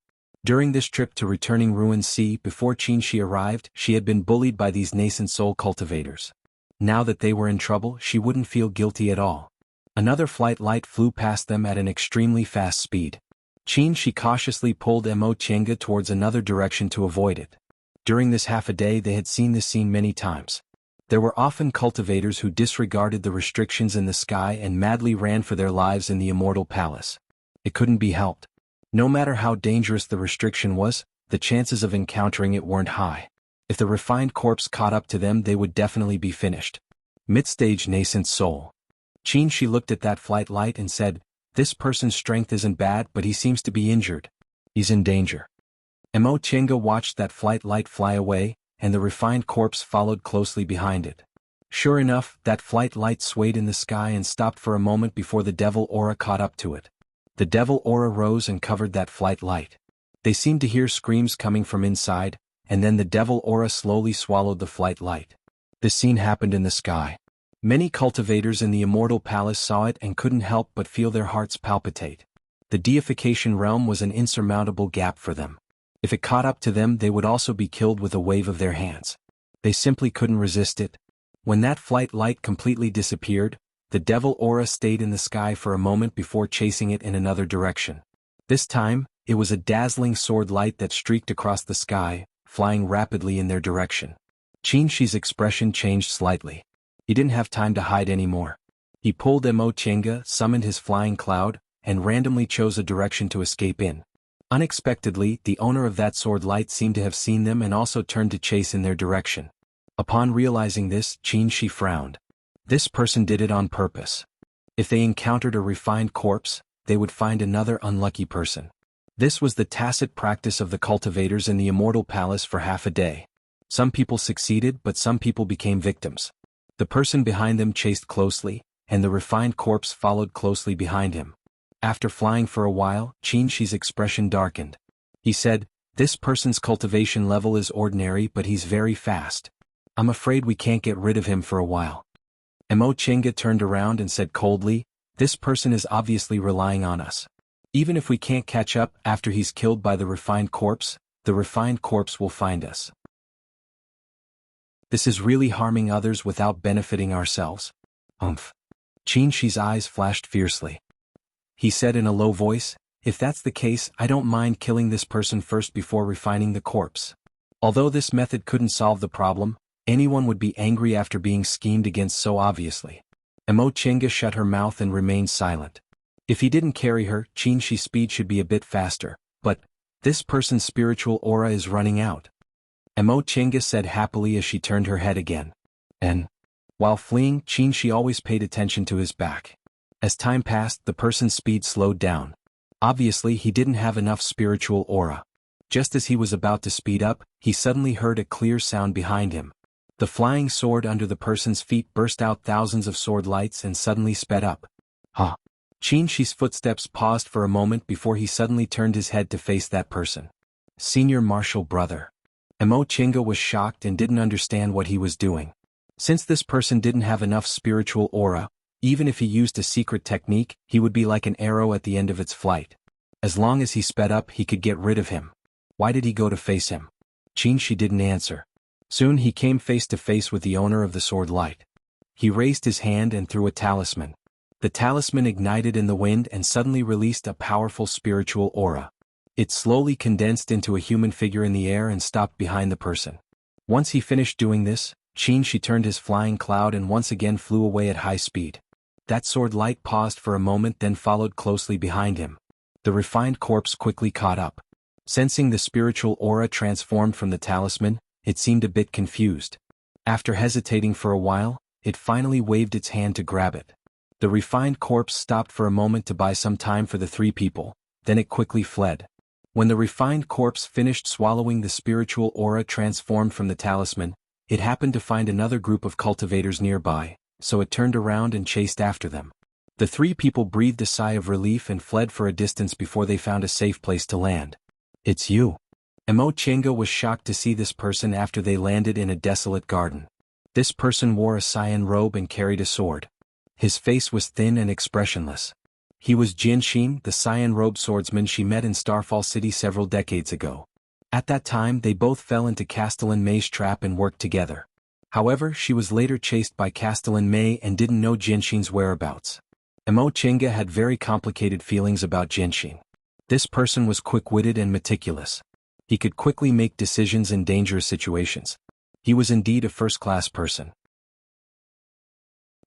S1: During this trip to returning Ruin Sea before Qin Shi arrived, she had been bullied by these nascent soul cultivators. Now that they were in trouble, she wouldn't feel guilty at all. Another flight light flew past them at an extremely fast speed. Qin Shi cautiously pulled Mo Qingge towards another direction to avoid it. During this half a day they had seen this scene many times. There were often cultivators who disregarded the restrictions in the sky and madly ran for their lives in the immortal palace. It couldn't be helped. No matter how dangerous the restriction was, the chances of encountering it weren't high. If the refined corpse caught up to them, they would definitely be finished. Mid-stage nascent soul. Qin Shi looked at that flight light and said, "This person's strength isn't bad, but he seems to be injured. He's in danger." Mo Qingge watched that flight light fly away, and the refined corpse followed closely behind it. Sure enough, that flight light swayed in the sky and stopped for a moment before the devil aura caught up to it. The devil aura rose and covered that flight light. They seemed to hear screams coming from inside, and then the devil aura slowly swallowed the flight light. This scene happened in the sky. Many cultivators in the immortal palace saw it and couldn't help but feel their hearts palpitate. The deification realm was an insurmountable gap for them. If it caught up to them, they would also be killed with a wave of their hands. They simply couldn't resist it. When that flight light completely disappeared, the devil aura stayed in the sky for a moment before chasing it in another direction. This time, it was a dazzling sword light that streaked across the sky, flying rapidly in their direction. Qin Shi's expression changed slightly. He didn't have time to hide anymore. He pulled Mo Qingge, summoned his flying cloud, and randomly chose a direction to escape in. Unexpectedly, the owner of that sword light seemed to have seen them and also turned to chase in their direction. Upon realizing this, Qin Shi frowned. This person did it on purpose. If they encountered a refined corpse, they would find another unlucky person. This was the tacit practice of the cultivators in the Immortal Palace for half a day. Some people succeeded, but some people became victims. The person behind them chased closely, and the refined corpse followed closely behind him. After flying for a while, Qinshi's expression darkened. He said, "This person's cultivation level is ordinary, but he's very fast. I'm afraid we can't get rid of him for a while." Mo Chinga turned around and said coldly, "This person is obviously relying on us. Even if we can't catch up after he's killed by the refined corpse will find us. This is really harming others without benefiting ourselves." Qinshi's eyes flashed fiercely. He said in a low voice, "If that's the case, I don't mind killing this person first before refining the corpse." Although this method couldn't solve the problem, anyone would be angry after being schemed against so obviously. Mo Chinga shut her mouth and remained silent. If he didn't carry her, Qinshi's speed should be a bit faster, but this person's spiritual aura is running out. Mo Chinga said happily as she turned her head again. And while fleeing, Qinshi always paid attention to his back. As time passed, the person's speed slowed down. Obviously, he didn't have enough spiritual aura. Just as he was about to speed up, he suddenly heard a clear sound behind him. The flying sword under the person's feet burst out thousands of sword lights and suddenly sped up. Qinshi's footsteps paused for a moment before he suddenly turned his head to face that person. Senior Martial Brother. Mo Chinga was shocked and didn't understand what he was doing. Since this person didn't have enough spiritual aura, even if he used a secret technique, he would be like an arrow at the end of its flight. As long as he sped up, he could get rid of him. Why did he go to face him? Qinshi didn't answer. Soon he came face to face with the owner of the sword light. He raised his hand and threw a talisman. The talisman ignited in the wind and suddenly released a powerful spiritual aura. It slowly condensed into a human figure in the air and stopped behind the person. Once he finished doing this, Qinshi turned his flying cloud and once again flew away at high speed. That sword light paused for a moment, then followed closely behind him. The refined corpse quickly caught up. Sensing the spiritual aura transformed from the talisman, it seemed a bit confused. After hesitating for a while, it finally waved its hand to grab it. The refined corpse stopped for a moment to buy some time for the three people, then it quickly fled. When the refined corpse finished swallowing the spiritual aura transformed from the talisman, it happened to find another group of cultivators nearby, so it turned around and chased after them. The three people breathed a sigh of relief and fled for a distance before they found a safe place to land. "It's you." Mo Chinga was shocked to see this person after they landed in a desolate garden. This person wore a cyan robe and carried a sword. His face was thin and expressionless. He was Jinshin, the cyan-robed swordsman she met in Starfall City several decades ago. At that time they both fell into Castellan May's trap and worked together. However, she was later chased by Castellan May and didn't know Jinshin's whereabouts. Mo Chinga had very complicated feelings about Jinshin. This person was quick-witted and meticulous. He could quickly make decisions in dangerous situations. He was indeed a first-class person.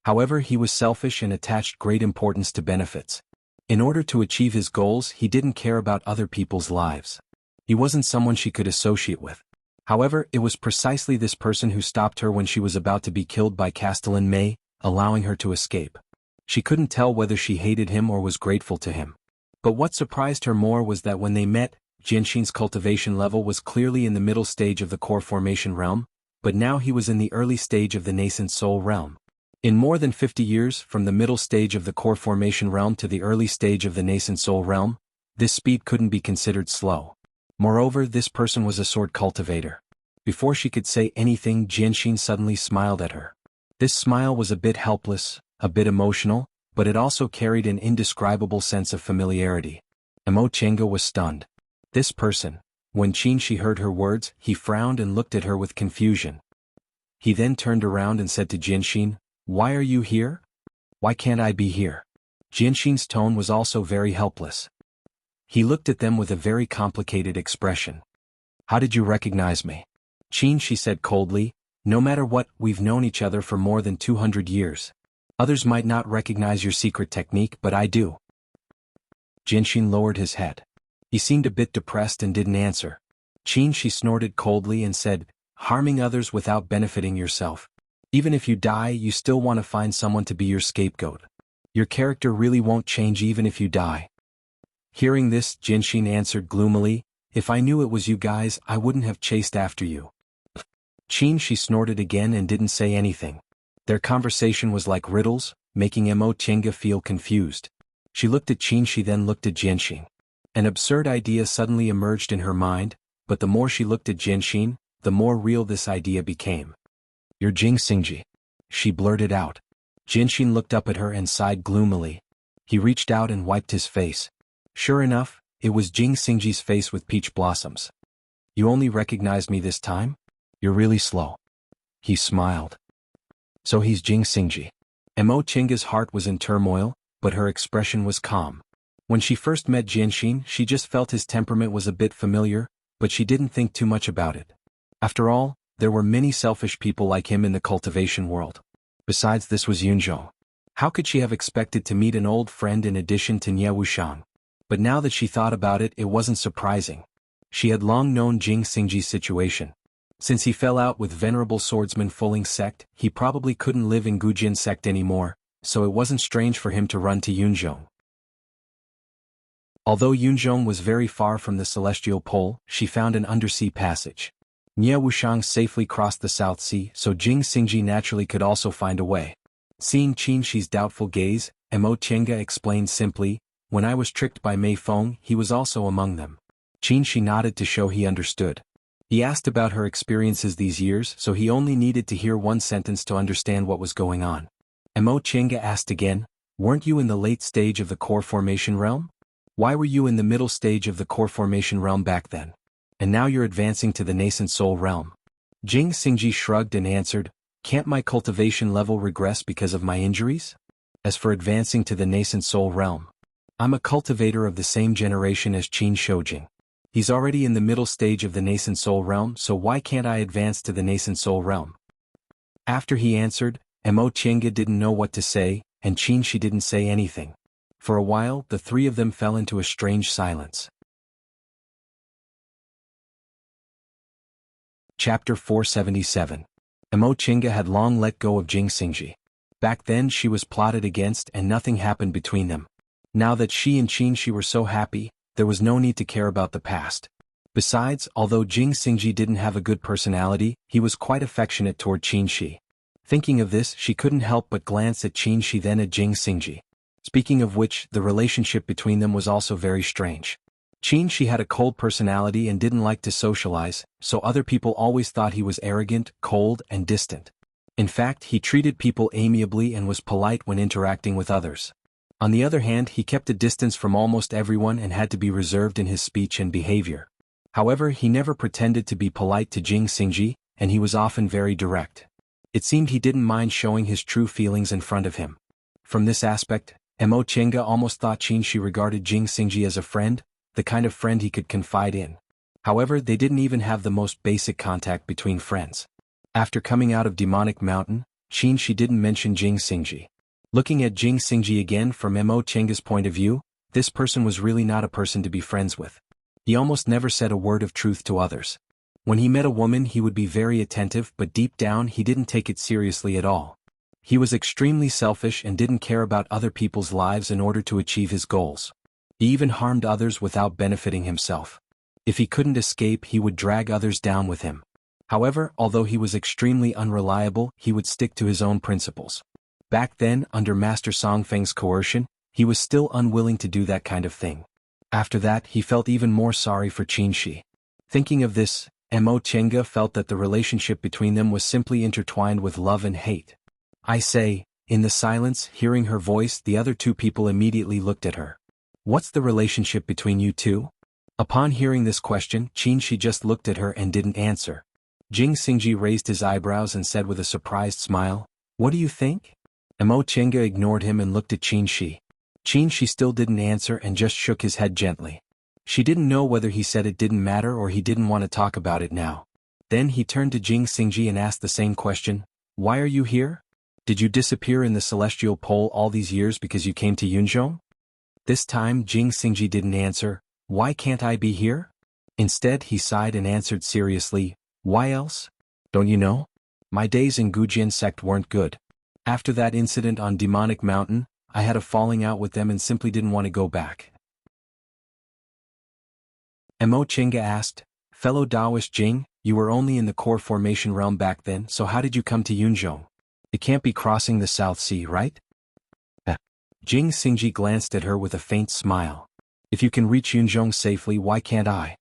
S1: However, he was selfish and attached great importance to benefits. In order to achieve his goals, he didn't care about other people's lives. He wasn't someone she could associate with. However, it was precisely this person who stopped her when she was about to be killed by Castellan May, allowing her to escape. She couldn't tell whether she hated him or was grateful to him. But what surprised her more was that when they met, Jinshin's cultivation level was clearly in the middle stage of the core formation realm, but now he was in the early stage of the nascent soul realm. In more than 50 years, from the middle stage of the core formation realm to the early stage of the nascent soul realm, this speed couldn't be considered slow. Moreover, this person was a sword cultivator. Before she could say anything, Jinshin suddenly smiled at her. This smile was a bit helpless, a bit emotional, but it also carried an indescribable sense of familiarity. Mo Chinga was stunned. This person. When Qinshi heard her words, he frowned and looked at her with confusion. He then turned around and said to Jinshin, "Why are you here? Why can't I be here?" Jinshin's tone was also very helpless. He looked at them with a very complicated expression. "How did you recognize me?" Qinshi said coldly, "No matter what, we've known each other for more than 200 years. Others might not recognize your secret technique, but I do." Jinshin lowered his head. He seemed a bit depressed and didn't answer. Qinshi snorted coldly and said, "Harming others without benefiting yourself. Even if you die, you still want to find someone to be your scapegoat. Your character really won't change even if you die." Hearing this, Jinshin answered gloomily, "If I knew it was you guys, I wouldn't have chased after you." She snorted again and didn't say anything. Their conversation was like riddles, making Mo Chinga feel confused. She looked at She then looked at Jinshin. An absurd idea suddenly emerged in her mind, but the more she looked at Jinshin, the more real this idea became. "You're Jing Xingji," she blurted out. Jinshin looked up at her and sighed gloomily. He reached out and wiped his face. Sure enough, it was Jing Xingji's face with peach blossoms. "You only recognized me this time? You're really slow." He smiled. So he's Jing Xingji. Mo Chinga's heart was in turmoil, but her expression was calm. When she first met Jinshin, she just felt his temperament was a bit familiar, but she didn't think too much about it. After all, there were many selfish people like him in the cultivation world. Besides, this was Yunzhong. How could she have expected to meet an old friend in addition to Nie Wuxiang? But now that she thought about it, it wasn't surprising. She had long known Jing Xingji's situation. Since he fell out with Venerable Swordsman Fulling sect, he probably couldn't live in Gujin sect anymore, so it wasn't strange for him to run to Yunzhong. Although Yunzhong was very far from the celestial pole, she found an undersea passage. Nie Wuxiang safely crossed the South Sea, so Jing Xingji naturally could also find a way. Seeing Qinshi's doubtful gaze, Mo Chinga explained simply, "When I was tricked by Mei Feng, he was also among them." Qinshi nodded to show he understood. He asked about her experiences these years, so he only needed to hear one sentence to understand what was going on. Mo Chinga asked again, "Weren't you in the late stage of the core formation realm? Why were you in the middle stage of the core formation realm back then? And now you're advancing to the nascent soul realm?" Jing Xingji shrugged and answered, "Can't my cultivation level regress because of my injuries? As for advancing to the nascent soul realm, I'm a cultivator of the same generation as Qin Shoujing. He's already in the middle stage of the nascent soul realm, so why can't I advance to the nascent soul realm?" After he answered, Mo Chinga didn't know what to say, and Qinshi didn't say anything. For a while, the three of them fell into a strange silence. Chapter 477. Mo Chinga had long let go of Jing Xingji. Back then she was plotted against and nothing happened between them. Now that she and Qinshi were so happy, there was no need to care about the past. Besides, although Jing Xingji didn't have a good personality, he was quite affectionate toward Qinshi. Thinking of this, she couldn't help but glance at Qinshi then at Jing Xingji. Speaking of which, the relationship between them was also very strange. Qinshi had a cold personality and didn't like to socialize, so other people always thought he was arrogant, cold, and distant. In fact, he treated people amiably and was polite when interacting with others. On the other hand, he kept a distance from almost everyone and had to be reserved in his speech and behavior. However, he never pretended to be polite to Jing Xingji, and he was often very direct. It seemed he didn't mind showing his true feelings in front of him. From this aspect, Mo Chinga almost thought Qinshi regarded Jing Xingji as a friend, the kind of friend he could confide in. However, they didn't even have the most basic contact between friends. After coming out of Demonic Mountain, Qinshi didn't mention Jing Xingji. Looking at Jing Xingji again from Mo Chinga's point of view, this person was really not a person to be friends with. He almost never said a word of truth to others. When he met a woman he would be very attentive, but deep down he didn't take it seriously at all. He was extremely selfish and didn't care about other people's lives in order to achieve his goals. He even harmed others without benefiting himself. If he couldn't escape, he would drag others down with him. However, although he was extremely unreliable, he would stick to his own principles. Back then, under Master Songfeng's coercion, he was still unwilling to do that kind of thing. After that, he felt even more sorry for Qinshi. Thinking of this, Mo Chinga felt that the relationship between them was simply intertwined with love and hate. "I say," in the silence, hearing her voice, the other two people immediately looked at her. "What's the relationship between you two?" Upon hearing this question, Qinshi just looked at her and didn't answer. Jing Xingji raised his eyebrows and said with a surprised smile, "What do you think?" Mo Chinga ignored him and looked at Qinshi. Qinshi still didn't answer and just shook his head gently. She didn't know whether he said it didn't matter or he didn't want to talk about it now. Then he turned to Jing Xingji and asked the same question, "Why are you here? Did you disappear in the celestial pole all these years because you came to Yunzhong?" This time Jing Xingji didn't answer, "Why can't I be here?" Instead he sighed and answered seriously, "Why else? Don't you know? My days in Gujin sect weren't good. After that incident on Demonic Mountain, I had a falling out with them and simply didn't want to go back. Mo Chinga asked. Fellow Taoist Jing, you were only in the core formation realm back then, so how did you come to Yunzhong? It can't be crossing the South Sea, right? Jing Xingji glanced at her with a faint smile. If you can reach Yunzhong safely, why can't I?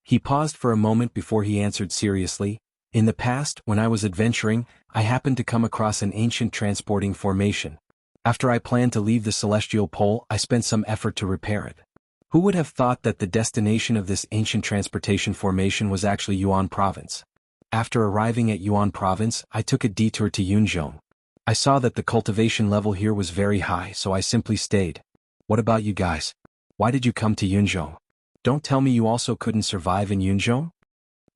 S1: He paused for a moment before he answered seriously. In the past, when I was adventuring, I happened to come across an ancient transporting formation. After I planned to leave the celestial pole, I spent some effort to repair it. Who would have thought that the destination of this ancient transportation formation was actually Yuan Province? After arriving at Yuan Province, I took a detour to Yunzhong. I saw that the cultivation level here was very high, so I simply stayed. What about you guys? Why did you come to Yunzhong? Don't tell me you also couldn't survive in Yunzhong?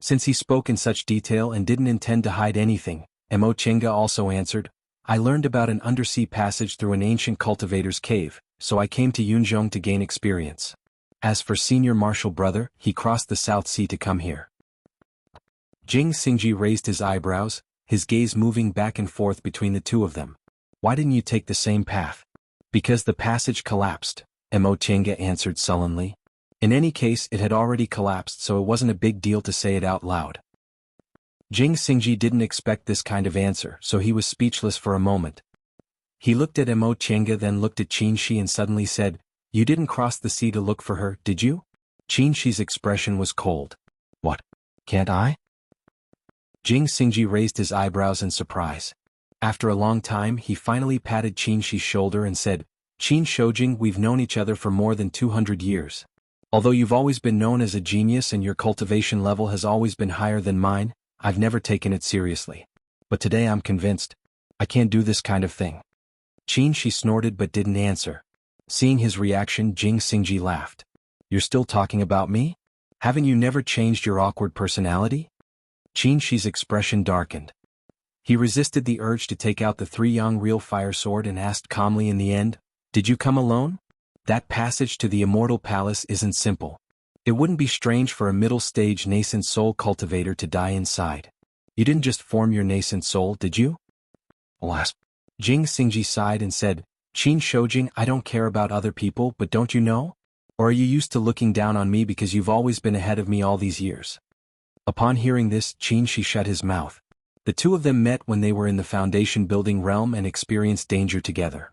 S1: Since he spoke in such detail and didn't intend to hide anything, Mo Chinga also answered, I learned about an undersea passage through an ancient cultivator's cave, so I came to Yunzhong to gain experience. As for senior marshal brother, he crossed the South Sea to come here. Jing Xingji raised his eyebrows, his gaze moving back and forth between the two of them. Why didn't you take the same path? Because the passage collapsed, Mo Chinga answered sullenly. In any case, it had already collapsed, so it wasn't a big deal to say it out loud. Jing Xingji didn't expect this kind of answer, so he was speechless for a moment. He looked at Mo Chinga, then looked at Qin Shi and suddenly said, You didn't cross the sea to look for her, did you? Qin Shi's expression was cold. What? Can't I? Jing Xingji raised his eyebrows in surprise. After a long time, he finally patted Qin Shi's shoulder and said, Qin Shoujing, we've known each other for more than 200 years. Although you've always been known as a genius and your cultivation level has always been higher than mine, I've never taken it seriously. But today I'm convinced. I can't do this kind of thing. Qin Shi snorted but didn't answer. Seeing his reaction, Jing Xingji laughed. You're still talking about me? Haven't you never changed your awkward personality? Qin Shi's expression darkened. He resisted the urge to take out the 3-yang real fire sword and asked calmly in the end, Did you come alone? That passage to the Immortal Palace isn't simple. It wouldn't be strange for a middle-stage nascent soul cultivator to die inside. You didn't just form your nascent soul, did you? Alas. Jing Xingji sighed and said, Qin Shoujing, I don't care about other people, but don't you know? Or are you used to looking down on me because you've always been ahead of me all these years? Upon hearing this, Qin Shi shut his mouth. The two of them met when they were in the foundation building realm and experienced danger together.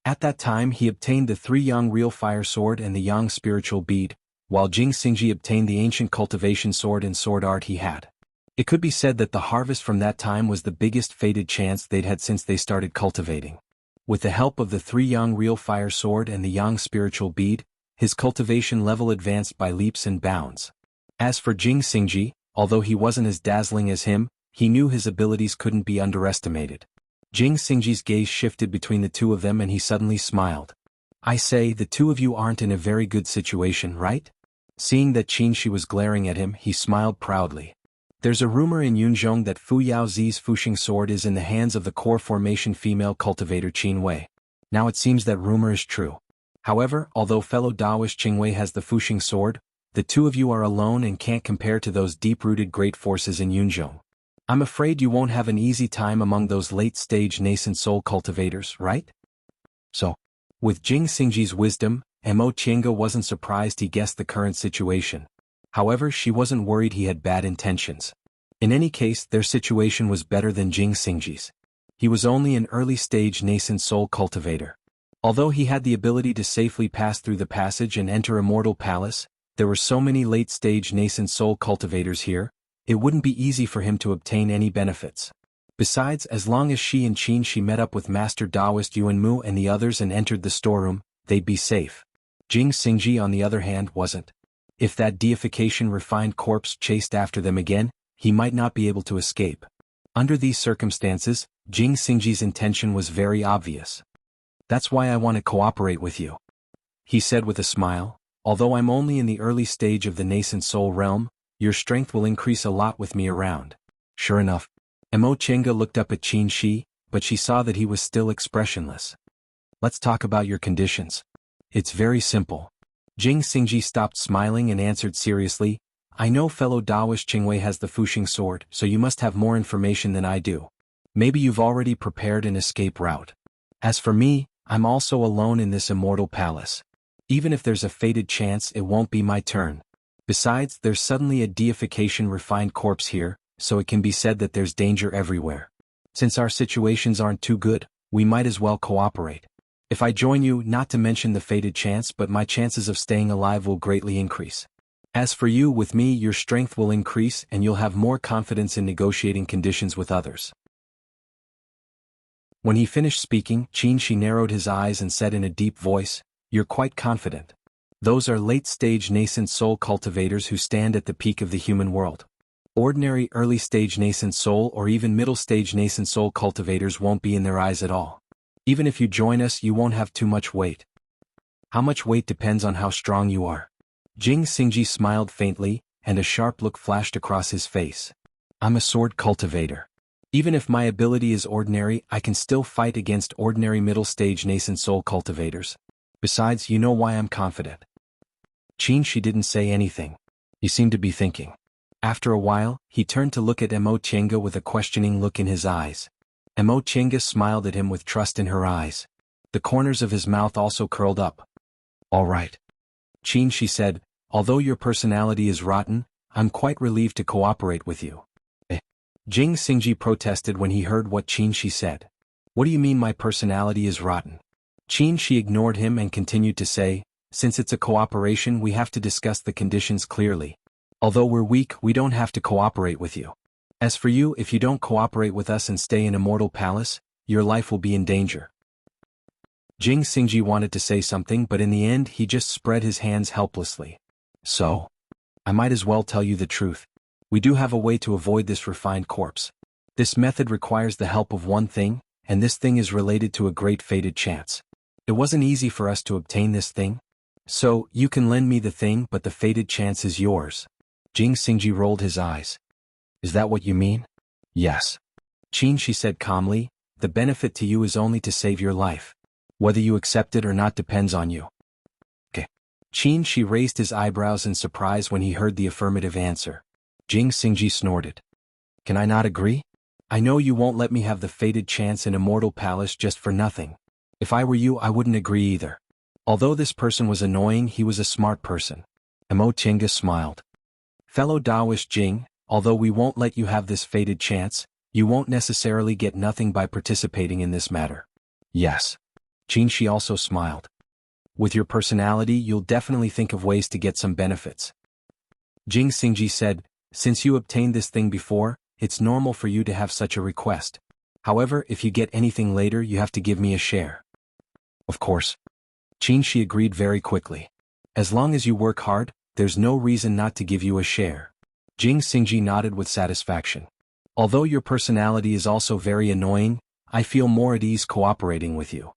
S1: At that time he obtained the 3-yang real fire sword and the yang spiritual bead, while Jing Xingji obtained the ancient cultivation sword and sword art he had. It could be said that the harvest from that time was the biggest fated chance they'd had since they started cultivating. With the help of the 3-yang real fire sword and the yang spiritual bead, his cultivation level advanced by leaps and bounds. As for Jing Xingji, although he wasn't as dazzling as him, he knew his abilities couldn't be underestimated. Jing Xingji's gaze shifted between the two of them and he suddenly smiled. I say, the two of you aren't in a very good situation, right? Seeing that Qin Shi was glaring at him, he smiled proudly. There's a rumor in Yunzhong that Fu Yaozi's Fuxing sword is in the hands of the core formation female cultivator Qin Wei. Now it seems that rumor is true. However, although fellow Taoist Qing Wei has the Fuxing sword, the two of you are alone and can't compare to those deep-rooted great forces in Yunzhong. I'm afraid you won't have an easy time among those late-stage nascent soul cultivators, right? So, with Jing Xingji's wisdom, Mo Chinga wasn't surprised he guessed the current situation. However, she wasn't worried he had bad intentions. In any case, their situation was better than Jing Xingji's. He was only an early-stage nascent soul cultivator. Although he had the ability to safely pass through the passage and enter Immortal Palace, there were so many late-stage nascent soul cultivators here, it wouldn't be easy for him to obtain any benefits. Besides, as long as she and Qin Shi met up with Master Taoist Yuan Mu and the others and entered the storeroom, they'd be safe. Jing Xingji on the other hand wasn't. If that deification refined corpse chased after them again, he might not be able to escape. Under these circumstances, Jing Xingji's intention was very obvious. That's why I want to cooperate with you, he said with a smile. Although I'm only in the early stage of the nascent soul realm, your strength will increase a lot with me around. Sure enough, Mo Chinga looked up at Qin Shi, but she saw that he was still expressionless. Let's talk about your conditions. It's very simple. Jing Xingji stopped smiling and answered seriously, I know fellow Taoist Qing Wei has the Fuxing sword, so you must have more information than I do. Maybe you've already prepared an escape route. As for me, I'm also alone in this Immortal Palace. Even if there's a fated chance, it won't be my turn. Besides, there's suddenly a deification refined corpse here, so it can be said that there's danger everywhere. Since our situations aren't too good, we might as well cooperate. If I join you, not to mention the fated chance, but my chances of staying alive will greatly increase. As for you, with me your strength will increase and you'll have more confidence in negotiating conditions with others. When he finished speaking, Qin narrowed his eyes and said in a deep voice, "You're quite confident. Those are late-stage nascent soul cultivators who stand at the peak of the human world. Ordinary early-stage nascent soul or even middle-stage nascent soul cultivators won't be in their eyes at all. Even if you join us, you won't have too much weight. How much weight depends on how strong you are." Jing Xingji smiled faintly, and a sharp look flashed across his face. "I'm a sword cultivator. Even if my ability is ordinary, I can still fight against ordinary middle-stage nascent soul cultivators. Besides, you know why I'm confident." Qin didn't say anything. He seemed to be thinking. After a while, he turned to look at Mo Chenga with a questioning look in his eyes. Mo Chenga smiled at him with trust in her eyes. The corners of his mouth also curled up. "All right. Qin," she said, "although your personality is rotten, I'm quite relieved to cooperate with you." Jing Xingji protested when he heard what Qin said. "What do you mean my personality is rotten?" Qin ignored him and continued to say, "Since it's a cooperation, we have to discuss the conditions clearly. Although we're weak, we don't have to cooperate with you. As for you, if you don't cooperate with us and stay in Immortal Palace, your life will be in danger." Jing Xingji wanted to say something, but in the end he just spread his hands helplessly. "So? I might as well tell you the truth. We do have a way to avoid this refined corpse. This method requires the help of one thing, and this thing is related to a great fated chance. It wasn't easy for us to obtain this thing. So, you can lend me the thing, but the fated chance is yours." Jing Xingji rolled his eyes. "Is that what you mean?" "Yes." Qin said calmly, "The benefit to you is only to save your life. Whether you accept it or not depends on you." Okay. Qin raised his eyebrows in surprise when he heard the affirmative answer. Jing Xingji snorted. "Can I not agree? I know you won't let me have the fated chance in Immortal Palace just for nothing. If I were you, I wouldn't agree either." Although this person was annoying, he was a smart person. Mo Chenga smiled. "Fellow Taoist Jing, although we won't let you have this fated chance, you won't necessarily get nothing by participating in this matter." "Yes." Qin also smiled. "With your personality, you'll definitely think of ways to get some benefits." Jing Xingji said, "Since you obtained this thing before, it's normal for you to have such a request. However, if you get anything later, you have to give me a share." "Of course." Qin agreed very quickly. "As long as you work hard, there's no reason not to give you a share." Jing Xingji nodded with satisfaction. "Although your personality is also very annoying, I feel more at ease cooperating with you."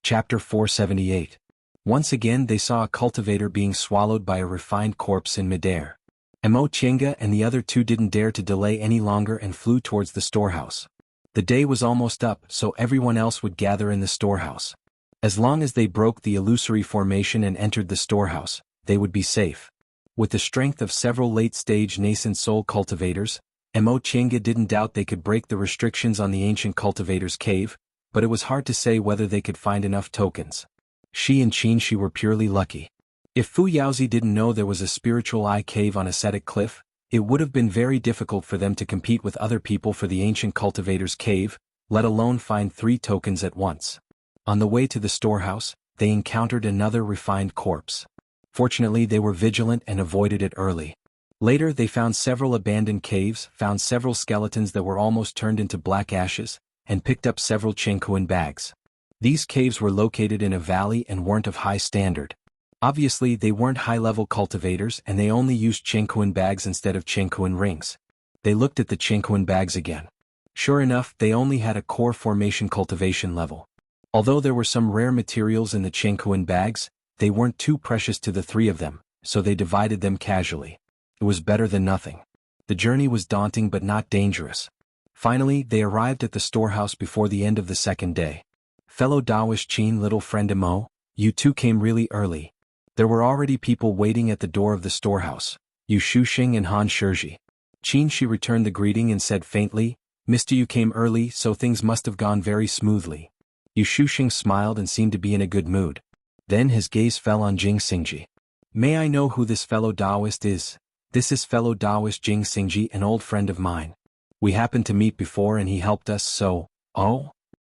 S1: Chapter 478. Once again they saw a cultivator being swallowed by a refined corpse in midair. Mo Chenga and the other two didn't dare to delay any longer and flew towards the storehouse. The day was almost up, so everyone else would gather in the storehouse. As long as they broke the illusory formation and entered the storehouse, they would be safe. With the strength of several late-stage nascent soul cultivators, Mo Chenga didn't doubt they could break the restrictions on the ancient cultivator's cave, but it was hard to say whether they could find enough tokens. She and Qin were purely lucky. If Fu Yaozi didn't know there was a spiritual eye cave on Ascetic Cliff, it would have been very difficult for them to compete with other people for the ancient cultivator's cave, let alone find 3 tokens at once. On the way to the storehouse, they encountered another refined corpse. Fortunately, they were vigilant and avoided it early. Later they found several abandoned caves, found several skeletons that were almost turned into black ashes, and picked up several Chenkuan bags. These caves were located in a valley and weren't of high standard. Obviously, they weren't high-level cultivators and they only used Chenkuan bags instead of Chenkuan rings. They looked at the Chenkuan bags again. Sure enough, they only had a core formation cultivation level. Although there were some rare materials in the Chenkuan bags, they weren't too precious to the 3 of them, so they divided them casually. It was better than nothing. The journey was daunting but not dangerous. Finally, they arrived at the storehouse before the end of the second day. "Fellow Taoist Qin, little friend Mo, you two came really early." There were already people waiting at the door of the storehouse, Yu Shuxing and Han Shizhi. Qin returned the greeting and said faintly, "Mister, you came early, so things must have gone very smoothly." Yu Shuxing smiled and seemed to be in a good mood. Then his gaze fell on Jing Xingji. May I know who this fellow Taoist is? This is fellow Taoist Jing Xingji, an old friend of mine. We happened to meet before and he helped us, so, oh?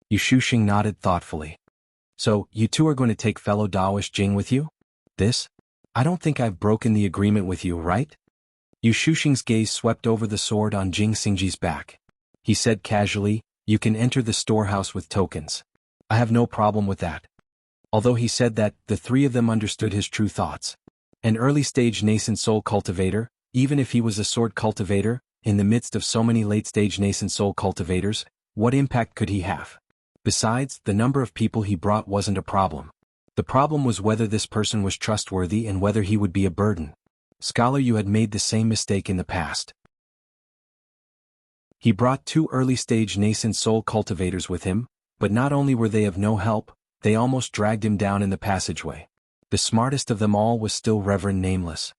S1: Yu Shuxing nodded thoughtfully. So, you two are going to take fellow Taoist Jing with you? This? I don't think I've broken the agreement with you, right? Yu Shuxing's gaze swept over the sword on Jing Xingji's back. He said casually, you can enter the storehouse with tokens. I have no problem with that. Although he said that, the three of them understood his true thoughts. An early-stage nascent soul cultivator, even if he was a sword cultivator, in the midst of so many late-stage nascent soul cultivators, what impact could he have? Besides, the number of people he brought wasn't a problem. The problem was whether this person was trustworthy and whether he would be a burden. Scholar Yu had made the same mistake in the past. He brought two early-stage nascent soul cultivators with him, but not only were they of no help, they almost dragged him down in the passageway. The smartest of them all was still Reverend Nameless.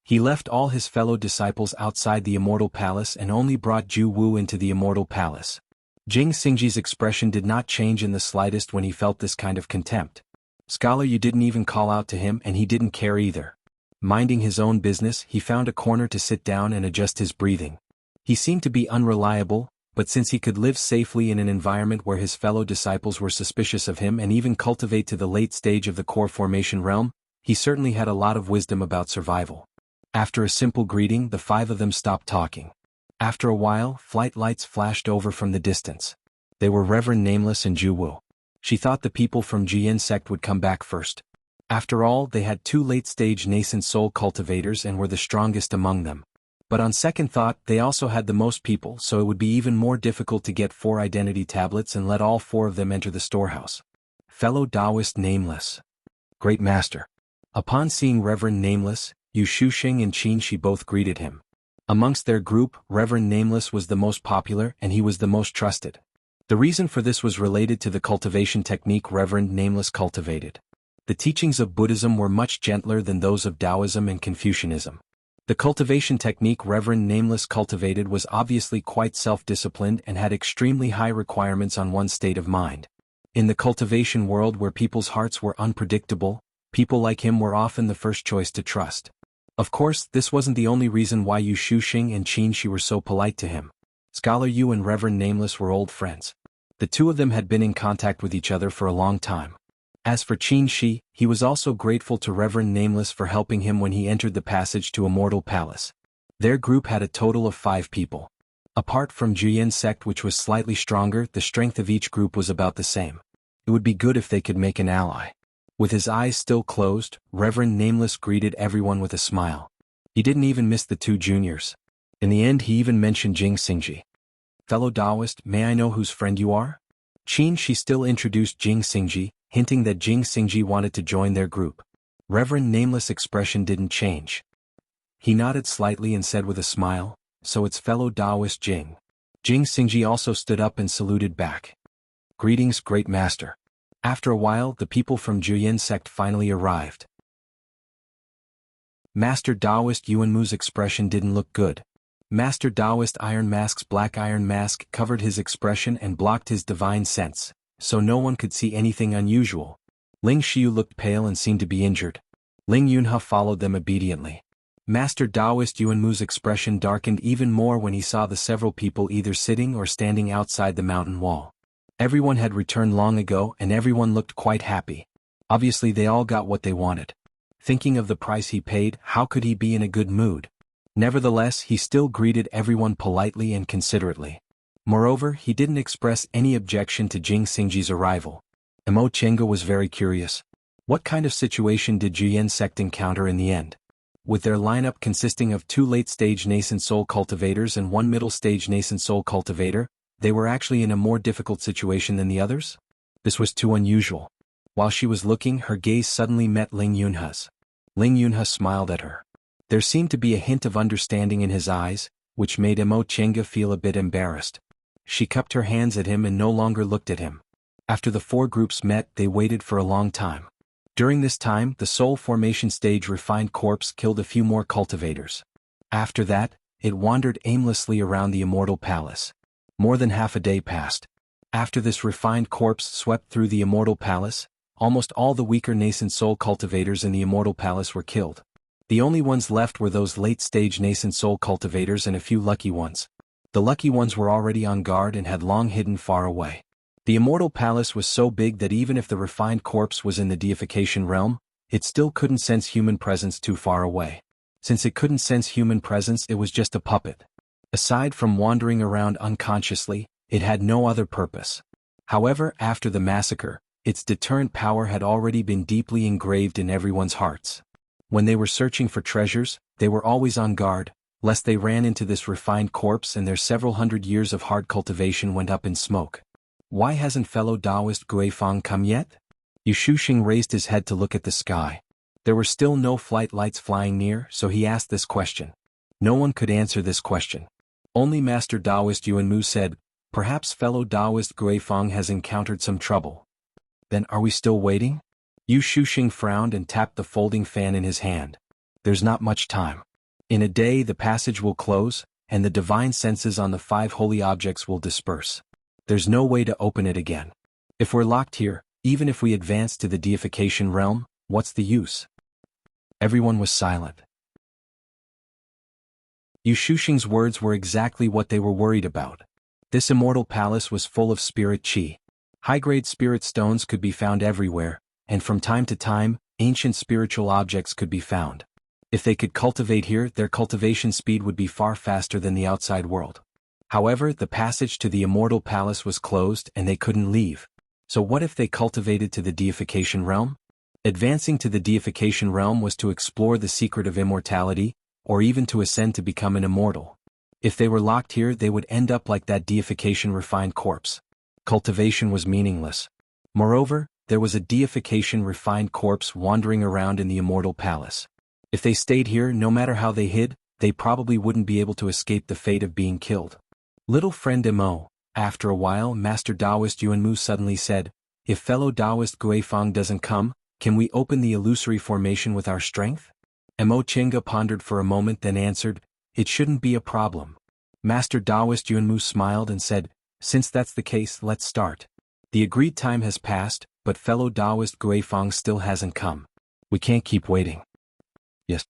S1: He left all his fellow disciples outside the Immortal Palace and only brought Ju Wu into the Immortal Palace. Jing Xingji's expression did not change in the slightest when he felt this kind of contempt. Scholar Yu didn't even call out to him and he didn't care either. Minding his own business, he found a corner to sit down and adjust his breathing. He seemed to be unreliable, but since he could live safely in an environment where his fellow disciples were suspicious of him and even cultivate to the late stage of the core formation realm, he certainly had a lot of wisdom about survival. After a simple greeting, the five of them stopped talking. After a while, flight lights flashed over from the distance. They were Reverend Nameless and Ju Wu. She thought the people from Jian sect would come back first. After all, they had two late-stage nascent soul cultivators and were the strongest among them. But on second thought, they also had the most people, so it would be even more difficult to get 4 identity tablets and let all 4 of them enter the storehouse. Fellow Taoist Nameless. Great Master. Upon seeing Reverend Nameless, Yu Shuxing and Qin Shi both greeted him. Amongst their group, Reverend Nameless was the most popular and he was the most trusted. The reason for this was related to the cultivation technique Reverend Nameless cultivated. The teachings of Buddhism were much gentler than those of Taoism and Confucianism. The cultivation technique Reverend Nameless cultivated was obviously quite self-disciplined and had extremely high requirements on one's state of mind. In the cultivation world where people's hearts were unpredictable, people like him were often the first choice to trust. Of course, this wasn't the only reason why Yu Shuxing and Qin Shi were so polite to him. Scholar Yu and Reverend Nameless were old friends. The two of them had been in contact with each other for a long time. As for Qin Shi, he was also grateful to Reverend Nameless for helping him when he entered the passage to Immortal Palace. Their group had a total of 5 people. Apart from Jian sect, which was slightly stronger, the strength of each group was about the same. It would be good if they could make an ally. With his eyes still closed, Reverend Nameless greeted everyone with a smile. He didn't even miss the 2 juniors. In the end, he even mentioned Jing Xingji. Fellow Taoist, may I know whose friend you are? Qin Shi still introduced Jing Xingji, hinting that Jing Xingji wanted to join their group. Reverend Nameless' expression didn't change. He nodded slightly and said with a smile, so it's fellow Taoist Jing. Jing Xingji also stood up and saluted back. Greetings, Great Master. After a while, the people from Jian sect finally arrived. Master Taoist Yuanmu's expression didn't look good. Master Taoist Iron Mask's black iron mask covered his expression and blocked his divine sense, so no one could see anything unusual. Ling Xiu looked pale and seemed to be injured. Ling Yunhe followed them obediently. Master Taoist Yuanmu's expression darkened even more when he saw the several people either sitting or standing outside the mountain wall. Everyone had returned long ago and everyone looked quite happy. Obviously they all got what they wanted. Thinking of the price he paid, how could he be in a good mood? Nevertheless, he still greeted everyone politely and considerately. Moreover, he didn't express any objection to Jing Xingji's arrival. Mo Chenga was very curious. What kind of situation did Jian sect encounter in the end? With their lineup consisting of 2 late-stage nascent soul cultivators and 1 middle-stage nascent soul cultivator, they were actually in a more difficult situation than the others? This was too unusual. While she was looking, her gaze suddenly met Ling Yunhe's. Ling Yunhe smiled at her. There seemed to be a hint of understanding in his eyes, which made Mo Chenga feel a bit embarrassed. She cupped her hands at him and no longer looked at him. After the 4 groups met, they waited for a long time. During this time, the soul formation stage refined corpse killed a few more cultivators. After that, it wandered aimlessly around the Immortal Palace. More than half a day passed. After this refined corpse swept through the immortal palace, almost all the weaker nascent soul cultivators in the immortal palace were killed. The only ones left were those late-stage nascent soul cultivators and a few lucky ones. The lucky ones were already on guard and had long hidden far away. The immortal palace was so big that even if the refined corpse was in the deification realm, it still couldn't sense human presence too far away. Since it couldn't sense human presence, it was just a puppet. Aside from wandering around unconsciously, it had no other purpose. However, after the massacre, its deterrent power had already been deeply engraved in everyone's hearts. When they were searching for treasures, they were always on guard, lest they ran into this refined corpse and their several hundred years of hard cultivation went up in smoke. Why hasn't fellow Taoist Guifang come yet? Yu Shuxing raised his head to look at the sky. There were still no flight lights flying near, so he asked this question. No one could answer this question. Only Master Taoist Yuanmu said, "Perhaps fellow Taoist Guifang has encountered some trouble." Then are we still waiting? Yu Shuxing frowned and tapped the folding fan in his hand. There's not much time. In a day the passage will close, and the divine senses on the 5 holy objects will disperse. There's no way to open it again. If we're locked here, even if we advance to the deification realm, what's the use? Everyone was silent. Yu Shuxing's words were exactly what they were worried about. This immortal palace was full of spirit qi. High-grade spirit stones could be found everywhere, and from time to time, ancient spiritual objects could be found. If they could cultivate here, their cultivation speed would be far faster than the outside world. However, the passage to the immortal palace was closed and they couldn't leave. So what if they cultivated to the deification realm? Advancing to the deification realm was to explore the secret of immortality, or even to ascend to become an immortal. If they were locked here, they would end up like that deification refined corpse. Cultivation was meaningless. Moreover, there was a deification refined corpse wandering around in the immortal palace. If they stayed here, no matter how they hid, they probably wouldn't be able to escape the fate of being killed. Little friend Mo. After a while, Master Taoist Yuanmu suddenly said, "If fellow Taoist Guifang doesn't come, can we open the illusory formation with our strength?" Mo Chinga pondered for a moment, then answered, "It shouldn't be a problem." Master Taoist Yuanmu smiled and said, "Since that's the case, let's start. The agreed time has passed, but fellow Taoist Guifang still hasn't come. We can't keep waiting." "Yes."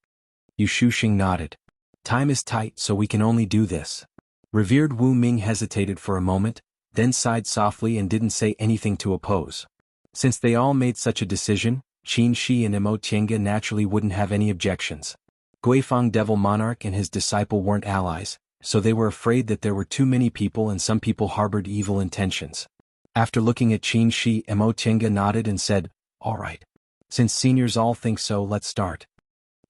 S1: Yu Shuxing nodded. "Time is tight, so we can only do this." Revered Wu Ming hesitated for a moment, then sighed softly and didn't say anything to oppose. Since they all made such a decision, Qin Shi and Mo Tiange naturally wouldn't have any objections. Guifang Devil Monarch and his disciple weren't allies, so they were afraid that there were too many people and some people harbored evil intentions. After looking at Qin Shi, Mo Tiange nodded and said, "All right. Since seniors all think so, let's start."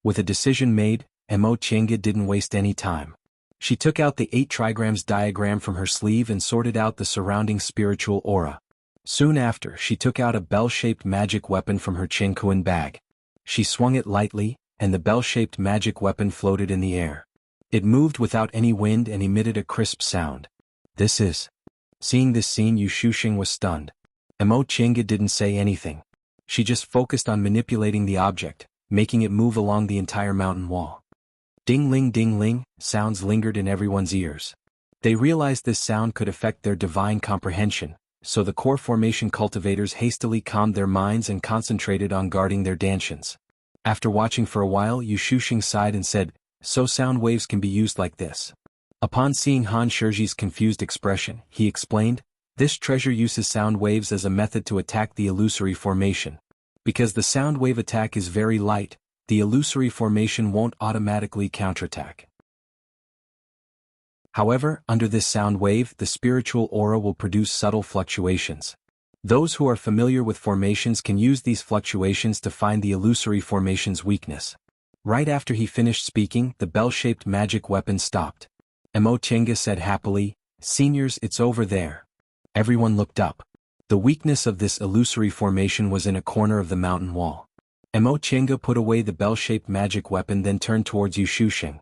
S1: With a decision made, Mo Tiange didn't waste any time. She took out the 8 trigrams diagram from her sleeve and sorted out the surrounding spiritual aura. Soon after, she took out a bell-shaped magic weapon from her Qingkuan bag. She swung it lightly, and the bell-shaped magic weapon floated in the air. It moved without any wind and emitted a crisp sound. "This is..." Seeing this scene, Yu Shuxing was stunned. Mo Chinga didn't say anything. She just focused on manipulating the object, making it move along the entire mountain wall. Ding ling, sounds lingered in everyone's ears. They realized this sound could affect their divine comprehension, so the core formation cultivators hastily calmed their minds and concentrated on guarding their dantians. After watching for a while, Yu Shuxing sighed and said, "So sound waves can be used like this." Upon seeing Han Shizhi's confused expression, he explained, "This treasure uses sound waves as a method to attack the illusory formation. Because the sound wave attack is very light, the illusory formation won't automatically counterattack. However, under this sound wave, the spiritual aura will produce subtle fluctuations. Those who are familiar with formations can use these fluctuations to find the illusory formation's weakness." Right after he finished speaking, the bell-shaped magic weapon stopped. Mo Chinga said happily, "Seniors, it's over there." Everyone looked up. The weakness of this illusory formation was in a corner of the mountain wall. Mo Chinga put away the bell-shaped magic weapon, then turned towards Yu Shuxing.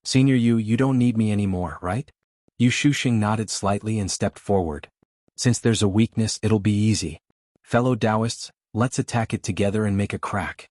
S1: "Senior Yu, you don't need me anymore, right?" Yu Shuxing nodded slightly and stepped forward. "Since there's a weakness, it'll be easy. Fellow Taoists, let's attack it together and make a crack."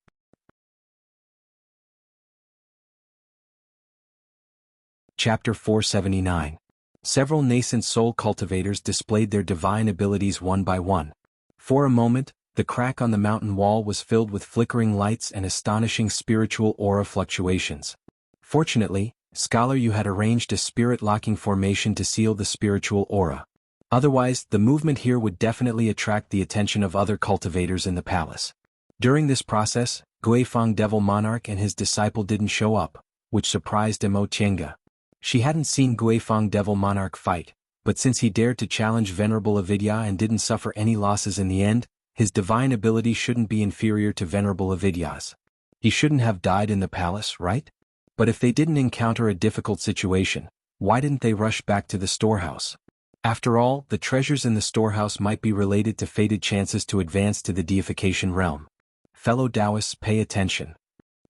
S1: Chapter 479. Several nascent soul cultivators displayed their divine abilities one by one. For a moment, the crack on the mountain wall was filled with flickering lights and astonishing spiritual aura fluctuations. Fortunately, Scholar Yu had arranged a spirit-locking formation to seal the spiritual aura. Otherwise, the movement here would definitely attract the attention of other cultivators in the palace. During this process, Guifeng Devil Monarch and his disciple didn't show up, which surprised Mo Tienga. She hadn't seen Guifeng Devil Monarch fight, but since he dared to challenge Venerable Avidya and didn't suffer any losses in the end, his divine ability shouldn't be inferior to Venerable Avidya's. He shouldn't have died in the palace, right? But if they didn't encounter a difficult situation, why didn't they rush back to the storehouse? After all, the treasures in the storehouse might be related to fated chances to advance to the deification realm. Fellow Taoists, pay attention.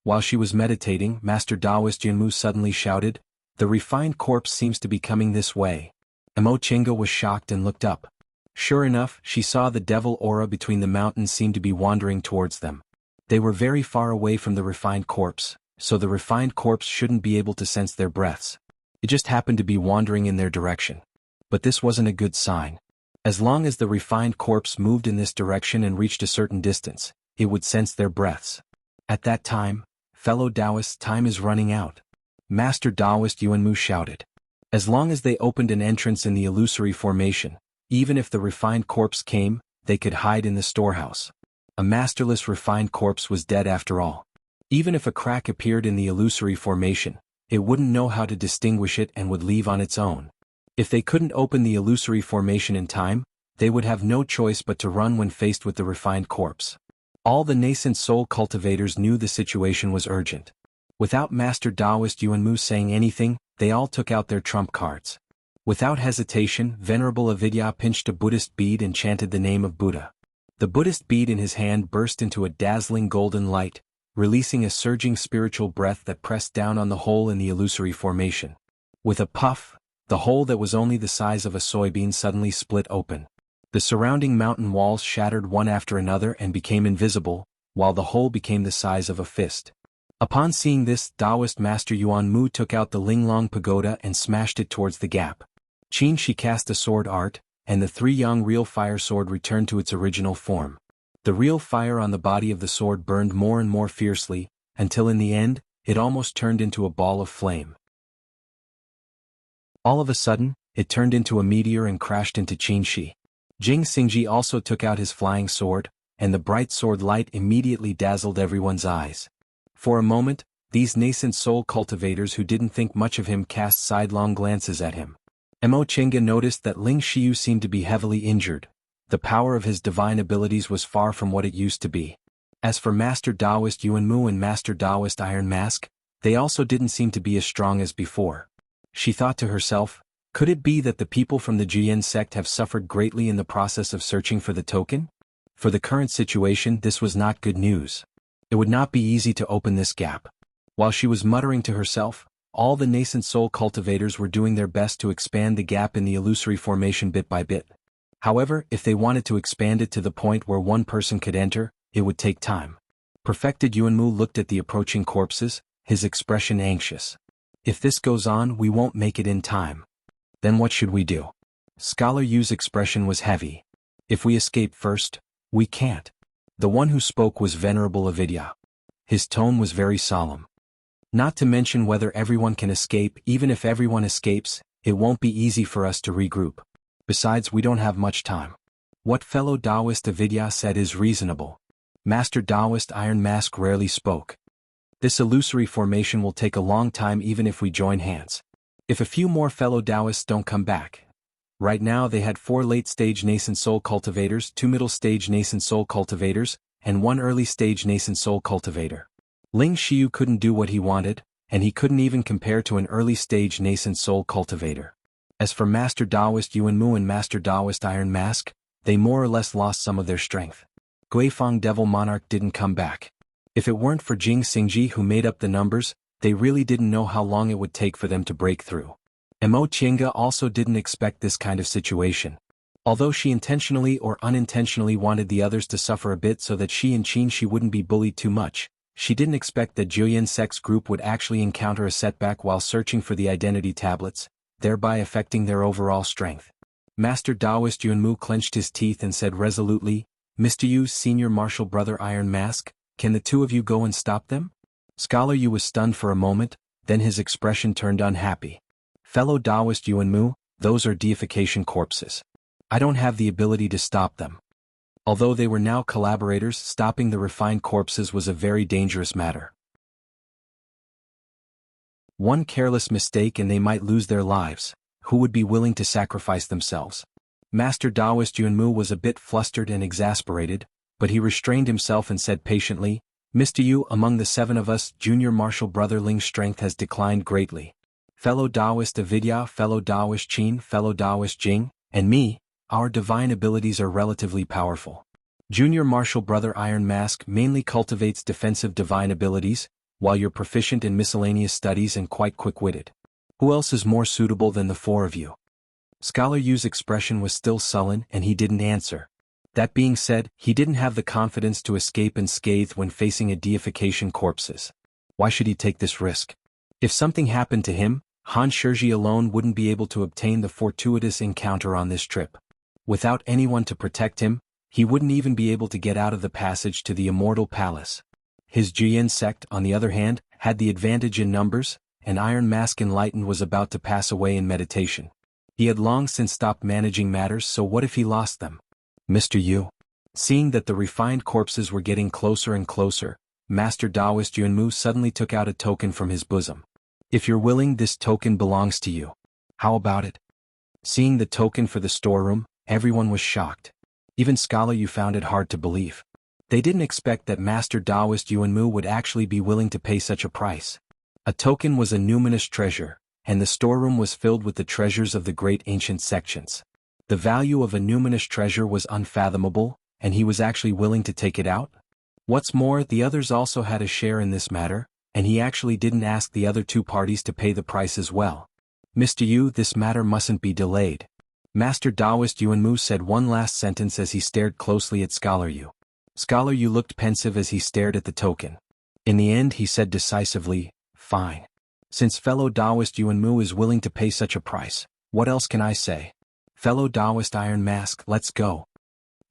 S1: While she was meditating, Master Taoist Yunmu suddenly shouted, "The refined corpse seems to be coming this way." Mo Chinga was shocked and looked up. Sure enough, she saw the devil aura between the mountains seem to be wandering towards them. They were very far away from the refined corpse, so the refined corpse shouldn't be able to sense their breaths. It just happened to be wandering in their direction. But this wasn't a good sign. As long as the refined corpse moved in this direction and reached a certain distance, it would sense their breaths. At that time, fellow Taoists, time is running out. Master Taoist Yuanmu shouted. As long as they opened an entrance in the illusory formation, even if the refined corpse came, they could hide in the storehouse. A masterless refined corpse was dead after all. Even if a crack appeared in the illusory formation, it wouldn't know how to distinguish it and would leave on its own. If they couldn't open the illusory formation in time, they would have no choice but to run when faced with the refined corpse. All the nascent soul cultivators knew the situation was urgent. Without Master Taoist Yuanmu saying anything, they all took out their trump cards. Without hesitation, Venerable Avidya pinched a Buddhist bead and chanted the name of Buddha. The Buddhist bead in his hand burst into a dazzling golden light, releasing a surging spiritual breath that pressed down on the hole in the illusory formation. With a puff, the hole that was only the size of a soybean suddenly split open. The surrounding mountain walls shattered one after another and became invisible, while the hole became the size of a fist. Upon seeing this, Taoist Master Yuan Mu took out the Linglong Pagoda and smashed it towards the gap. Qin Shi cast a sword art, and the three-yang real fire sword returned to its original form. The real fire on the body of the sword burned more and more fiercely, until in the end, it almost turned into a ball of flame. All of a sudden, it turned into a meteor and crashed into Qin Shi. Jing Xingji also took out his flying sword, and the bright sword light immediately dazzled everyone's eyes. For a moment, these nascent soul cultivators who didn't think much of him cast sidelong glances at him. Mo Chinga noticed that Ling Xiu seemed to be heavily injured. The power of his divine abilities was far from what it used to be. As for Master Taoist Yuanmu and Master Taoist Iron Mask, they also didn't seem to be as strong as before. She thought to herself, could it be that the people from the Jiyan sect have suffered greatly in the process of searching for the token? For the current situation, this was not good news. It would not be easy to open this gap. While she was muttering to herself, all the nascent soul cultivators were doing their best to expand the gap in the illusory formation bit by bit. However, if they wanted to expand it to the point where one person could enter, it would take time. Perfected Yuanmu looked at the approaching corpses, his expression anxious. If this goes on, we won't make it in time. Then what should we do? Scholar Yu's expression was heavy. If we escape first, we can't. The one who spoke was Venerable Avidya. His tone was very solemn. Not to mention whether everyone can escape. Even if everyone escapes, it won't be easy for us to regroup. Besides, we don't have much time. What fellow Taoist Avidya said is reasonable. Master Taoist Iron Mask rarely spoke. This illusory formation will take a long time even if we join hands. If a few more fellow Taoists don't come back. Right now they had 4 late-stage nascent soul cultivators, 2 middle-stage nascent soul cultivators, and 1 early-stage nascent soul cultivator. Ling Xiu couldn't do what he wanted, and he couldn't even compare to an early-stage nascent soul cultivator. As for Master Taoist Yuanmu and Master Taoist Iron Mask, they more or less lost some of their strength. Guifeng Devil Monarch didn't come back. If it weren't for Jing Xingji who made up the numbers, they really didn't know how long it would take for them to break through. Mo Tienga also didn't expect this kind of situation. Although she intentionally or unintentionally wanted the others to suffer a bit so that she and Qin Shi wouldn't be bullied too much, she didn't expect that Juyan Sect's group would actually encounter a setback while searching for the identity tablets, thereby affecting their overall strength. Master Taoist Yuanmu clenched his teeth and said resolutely, Mr. Yu's senior martial brother Iron Mask, can the two of you go and stop them? Scholar Yu was stunned for a moment, then his expression turned unhappy. Fellow Taoist Yuanmu, those are deification corpses. I don't have the ability to stop them. Although they were now collaborators, stopping the refined corpses was a very dangerous matter. One careless mistake and they might lose their lives. Who would be willing to sacrifice themselves? Master Taoist Yuanmu was a bit flustered and exasperated, but he restrained himself and said patiently, Mr. Yu, among the 7 of us, junior martial brother Ling's strength has declined greatly. Fellow Taoist Avidya, fellow Taoist Qin, fellow Taoist Jing, and me, our divine abilities are relatively powerful. Junior martial brother Iron Mask mainly cultivates defensive divine abilities, while you're proficient in miscellaneous studies and quite quick-witted. Who else is more suitable than the 4 of you? Scholar Yu's expression was still sullen and he didn't answer. That being said, he didn't have the confidence to escape unscathed when facing a deification corpses. Why should he take this risk? If something happened to him, Han Shizhi alone wouldn't be able to obtain the fortuitous encounter on this trip. Without anyone to protect him, he wouldn't even be able to get out of the passage to the Immortal Palace. His Jian sect, on the other hand, had the advantage in numbers, and Iron Mask enlightened was about to pass away in meditation. He had long since stopped managing matters, so what if he lost them? Mr. Yu. Seeing that the refined corpses were getting closer and closer, Master Taoist Yuanmu suddenly took out a token from his bosom. If you're willing, this token belongs to you. How about it? Seeing the token for the storeroom, everyone was shocked. Even Scholar Yu found it hard to believe. They didn't expect that Master Taoist Yuanmu would actually be willing to pay such a price. A token was a numinous treasure, and the storeroom was filled with the treasures of the great ancient sections. The value of a numinous treasure was unfathomable, and he was actually willing to take it out? What's more, the others also had a share in this matter, and he actually didn't ask the other 2 parties to pay the price as well. Mr. Yu, this matter mustn't be delayed. Master Taoist Yuanmu said one last sentence as he stared closely at Scholar Yu. Scholar Yu looked pensive as he stared at the token. In the end he said decisively, fine. Since fellow Taoist Yuanmu is willing to pay such a price, what else can I say? Fellow Taoist Iron Mask, let's go.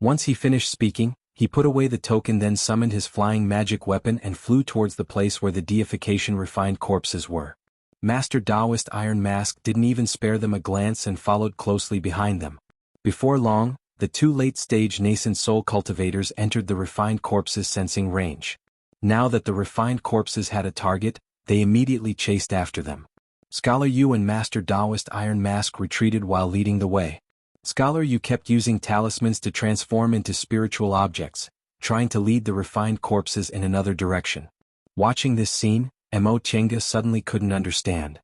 S1: Once he finished speaking, he put away the token, then summoned his flying magic weapon and flew towards the place where the deification refined corpses were. Master Taoist Iron Mask didn't even spare them a glance and followed closely behind them. Before long, the 2 late-stage nascent soul cultivators entered the refined corpses' sensing range. Now that the refined corpses had a target, they immediately chased after them. Scholar Yu and Master Taoist Iron Mask retreated while leading the way. Scholar Yu kept using talismans to transform into spiritual objects, trying to lead the refined corpses in another direction. Watching this scene, Mo Chenga suddenly couldn't understand.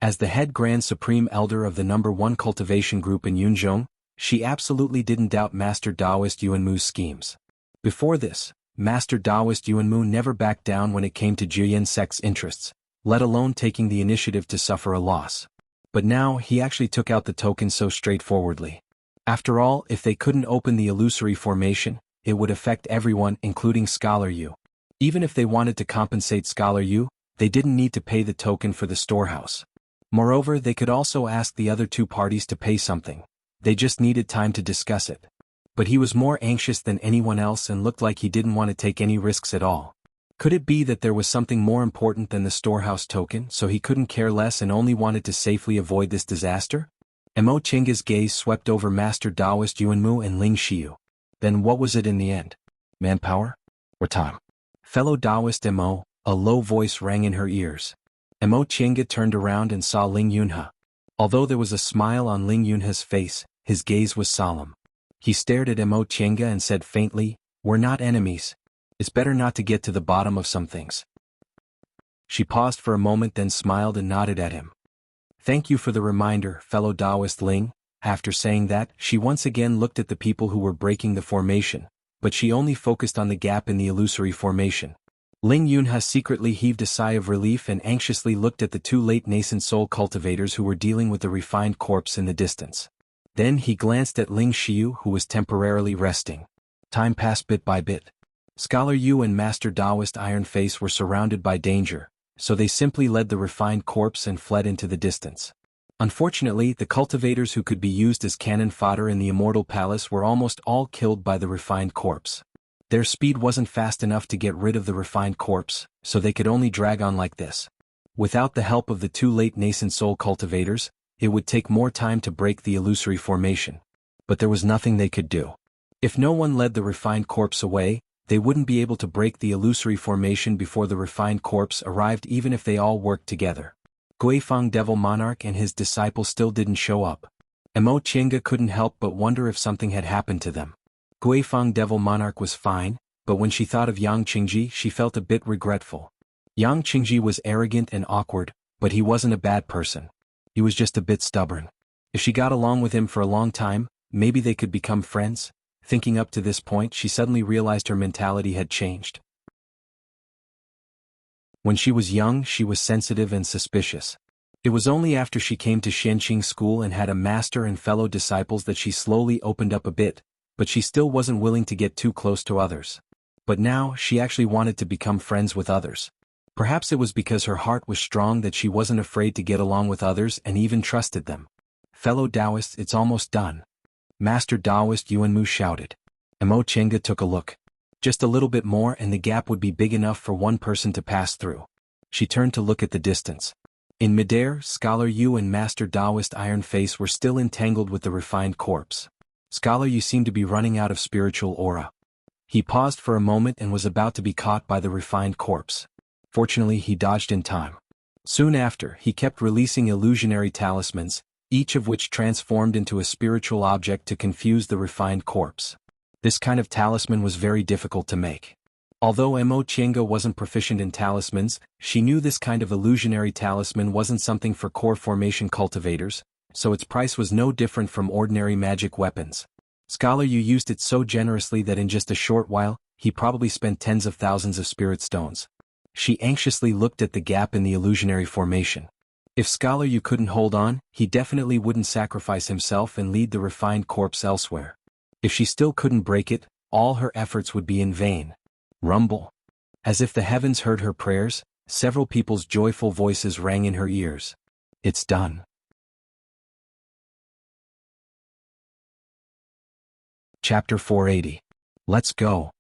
S1: As the head Grand Supreme Elder of the No. 1 cultivation group in Yunzhong, she absolutely didn't doubt Master Taoist Yuanmu's schemes. Before this, Master Taoist Yuanmu never backed down when it came to Jian sect's interests, let alone taking the initiative to suffer a loss. But now he actually took out the token so straightforwardly. After all, if they couldn't open the illusory formation, it would affect everyone, including Scholar Yu. Even if they wanted to compensate Scholar Yu, they didn't need to pay the token for the storehouse. Moreover, they could also ask the other 2 parties to pay something. They just needed time to discuss it. But he was more anxious than anyone else and looked like he didn't want to take any risks at all. Could it be that there was something more important than the storehouse token, so he couldn't care less and only wanted to safely avoid this disaster? Mo Chenga's gaze swept over Master Taoist Yuanmu and Ling Xiu. Then what was it in the end? Manpower? Or time? Fellow Taoist Mo, a low voice rang in her ears. Mo Chenga turned around and saw Ling Yunhe. Although there was a smile on Ling Yunhe's face, his gaze was solemn. He stared at Mo Chenga and said faintly, "We're not enemies. It's better not to get to the bottom of some things." She paused for a moment, then smiled and nodded at him. "Thank you for the reminder, fellow Taoist Ling." After saying that, she once again looked at the people who were breaking the formation, but she only focused on the gap in the illusory formation. Ling Yunhe secretly heaved a sigh of relief and anxiously looked at the 2 late nascent soul cultivators who were dealing with the refined corpse in the distance. Then he glanced at Ling Xiu, who was temporarily resting. Time passed bit by bit. Scholar Yu and Master Taoist Iron Face were surrounded by danger, so they simply led the refined corpse and fled into the distance. Unfortunately, the cultivators who could be used as cannon fodder in the Immortal Palace were almost all killed by the refined corpse. Their speed wasn't fast enough to get rid of the refined corpse, so they could only drag on like this. Without the help of the two late nascent soul cultivators, it would take more time to break the illusory formation. But there was nothing they could do. If no one led the refined corpse away, they wouldn't be able to break the illusory formation before the refined corpse arrived, even if they all worked together. Guifeng Devil Monarch and his disciple still didn't show up. Emo Chinga couldn't help but wonder if something had happened to them. Guifeng Devil Monarch was fine, but when she thought of Yang Qingji she felt a bit regretful. Yang Qingji was arrogant and awkward, but he wasn't a bad person. He was just a bit stubborn. If she got along with him for a long time, maybe they could become friends. Thinking up to this point, she suddenly realized her mentality had changed. When she was young, she was sensitive and suspicious. It was only after she came to Xianqing School and had a master and fellow disciples that she slowly opened up a bit, but she still wasn't willing to get too close to others. But now, she actually wanted to become friends with others. Perhaps it was because her heart was strong that she wasn't afraid to get along with others and even trusted them. Fellow Taoists, it's almost done. Master Taoist Yuanmu shouted. Emo Chenga took a look. Just a little bit more and the gap would be big enough for one person to pass through. She turned to look at the distance. In midair, Scholar Yu and Master Taoist Iron Face were still entangled with the refined corpse. Scholar Yu seemed to be running out of spiritual aura. He paused for a moment and was about to be caught by the refined corpse. Fortunately, he dodged in time. Soon after, he kept releasing illusionary talismans, each of which transformed into a spiritual object to confuse the refined corpse. This kind of talisman was very difficult to make. Although Emo Chenga wasn't proficient in talismans, she knew this kind of illusionary talisman wasn't something for core formation cultivators, so its price was no different from ordinary magic weapons. Scholar Yu used it so generously that in just a short while, he probably spent tens of thousands of spirit stones. She anxiously looked at the gap in the illusionary formation. If Scholar Yu couldn't hold on, he definitely wouldn't sacrifice himself and lead the refined corpse elsewhere. If she still couldn't break it, all her efforts would be in vain. Rumble. As if the heavens heard her prayers, several people's joyful voices rang in her ears. It's done. Chapter 480. Let's go.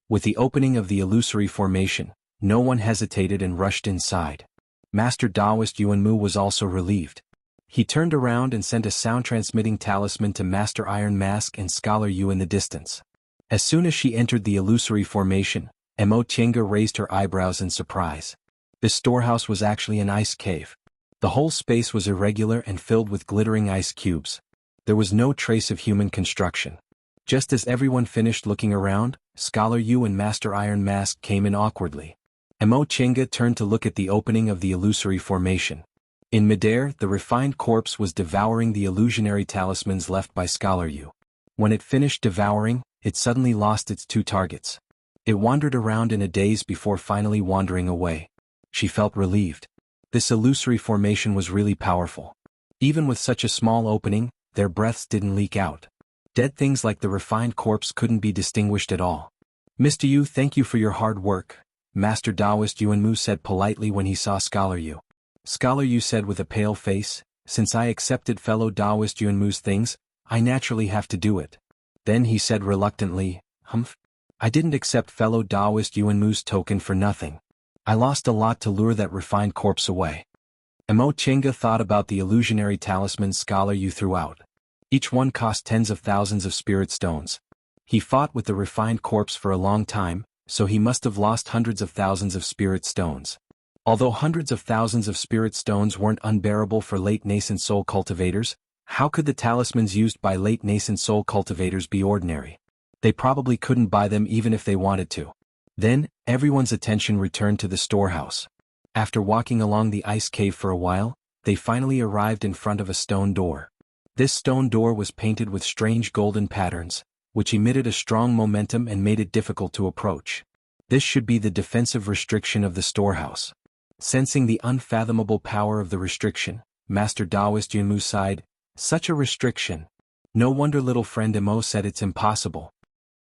S1: With the opening of the illusory formation, no one hesitated and rushed inside. Master Taoist Yuanmu was also relieved. He turned around and sent a sound-transmitting talisman to Master Iron Mask and Scholar Yu in the distance. As soon as she entered the illusory formation, Emo Chenga raised her eyebrows in surprise. This storehouse was actually an ice cave. The whole space was irregular and filled with glittering ice cubes. There was no trace of human construction. Just as everyone finished looking around, Scholar Yu and Master Iron Mask came in awkwardly. Emo Chenga turned to look at the opening of the illusory formation. In midair, the refined corpse was devouring the illusionary talismans left by Scholar Yu. When it finished devouring, it suddenly lost its two targets. It wandered around in a daze before finally wandering away. She felt relieved. This illusory formation was really powerful. Even with such a small opening, their breaths didn't leak out. Dead things like the refined corpse couldn't be distinguished at all. Mr. Yu, thank you for your hard work, Master Taoist Yuanmu said politely when he saw Scholar Yu. Scholar Yu said with a pale face, since I accepted fellow Taoist Yuanmu's things, I naturally have to do it. Then he said reluctantly, Humph. I didn't accept fellow Taoist Yuanmu's token for nothing. I lost a lot to lure that refined corpse away. Emo Chenga thought about the illusionary talismans Scholar Yu threw out. Each one cost tens of thousands of spirit stones. He fought with the refined corpse for a long time, so he must have lost hundreds of thousands of spirit stones. Although hundreds of thousands of spirit stones weren't unbearable for late nascent soul cultivators, how could the talismans used by late nascent soul cultivators be ordinary? They probably couldn't buy them even if they wanted to. Then, everyone's attention returned to the storehouse. After walking along the ice cave for a while, they finally arrived in front of a stone door. This stone door was painted with strange golden patterns, which emitted a strong momentum and made it difficult to approach. This should be the defensive restriction of the storehouse. Sensing the unfathomable power of the restriction, Master Taoist Yunmu sighed, such a restriction. No wonder little friend Emo said it's impossible.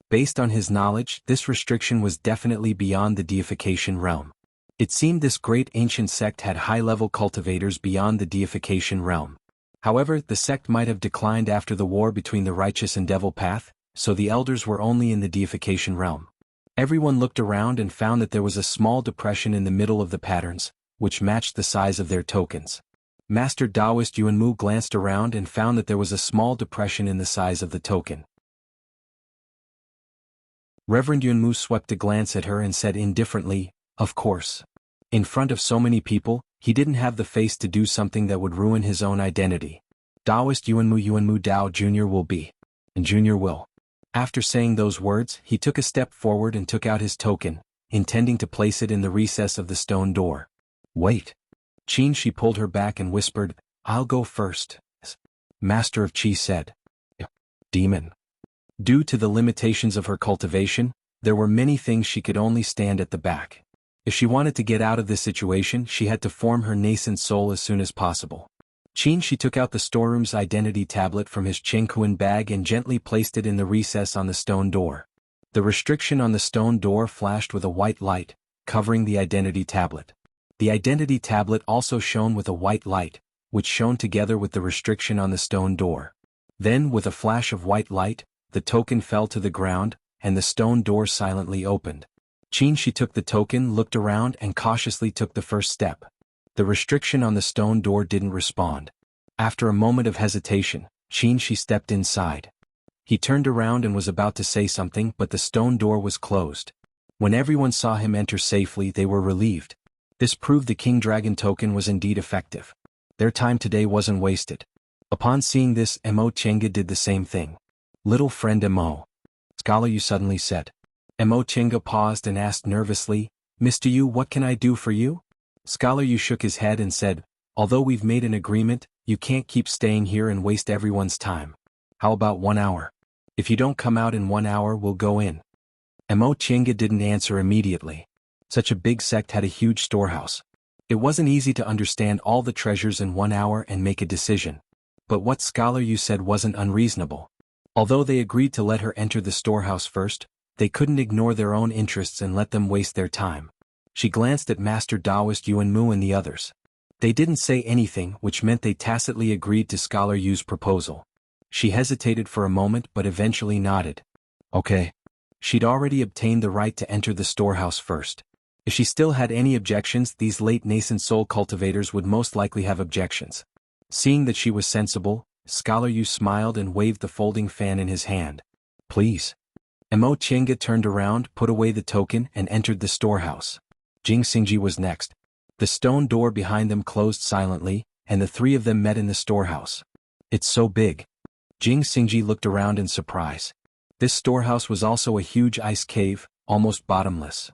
S1: Based on his knowledge, this restriction was definitely beyond the deification realm. It seemed this great ancient sect had high-level cultivators beyond the deification realm. However, the sect might have declined after the war between the righteous and devil path, so the elders were only in the deification realm. Everyone looked around and found that there was a small depression in the middle of the patterns, which matched the size of their tokens. Master Taoist Yuanmu glanced around and found that there was a small depression in the size of the token. Reverend Yuanmu swept a glance at her and said indifferently, "Of course." In front of so many people, he didn't have the face to do something that would ruin his own identity. Taoist Yuanmu Dao Jr. will be. And Jr. will. After saying those words, he took a step forward and took out his token, intending to place it in the recess of the stone door. "Wait." Qin Shi pulled her back and whispered, "I'll go first." Master of Qi said. Demon. Due to the limitations of her cultivation, there were many things she could only stand at the back. If she wanted to get out of this situation, she had to form her nascent soul as soon as possible. Qin Shi took out the storeroom's identity tablet from his Chengquan bag and gently placed it in the recess on the stone door. The restriction on the stone door flashed with a white light, covering the identity tablet. The identity tablet also shone with a white light, which shone together with the restriction on the stone door. Then, with a flash of white light, the token fell to the ground, and the stone door silently opened. Qin Shi took the token, looked around, and cautiously took the first step. The restriction on the stone door didn't respond. After a moment of hesitation, Qin Shi stepped inside. He turned around and was about to say something, but the stone door was closed. When everyone saw him enter safely, they were relieved. This proved the King Dragon token was indeed effective. Their time today wasn't wasted. Upon seeing this, Mo Chenga did the same thing. "Little friend Mo." Scholar Yu suddenly said. Mo Chenga paused and asked nervously, "Mr. Yu, what can I do for you?" Scholar Yu shook his head and said, "Although we've made an agreement, you can't keep staying here and waste everyone's time. How about 1 hour? If you don't come out in 1 hour, we'll go in." Mo Chenga didn't answer immediately. Such a big sect had a huge storehouse. It wasn't easy to understand all the treasures in 1 hour and make a decision. But what Scholar Yu said wasn't unreasonable. Although they agreed to let her enter the storehouse first, they couldn't ignore their own interests and let them waste their time. She glanced at Master Taoist Yuanmu and the others. They didn't say anything, which meant they tacitly agreed to Scholar Yu's proposal. She hesitated for a moment but eventually nodded. Okay. She'd already obtained the right to enter the storehouse first. If she still had any objections, these late nascent soul cultivators would most likely have objections. Seeing that she was sensible, Scholar Yu smiled and waved the folding fan in his hand. "Please." Mo Chenga turned around, put away the token, and entered the storehouse. Jing Xingji was next. The stone door behind them closed silently, and the three of them met in the storehouse. "It's so big." Jing Xingji looked around in surprise. This storehouse was also a huge ice cave, almost bottomless.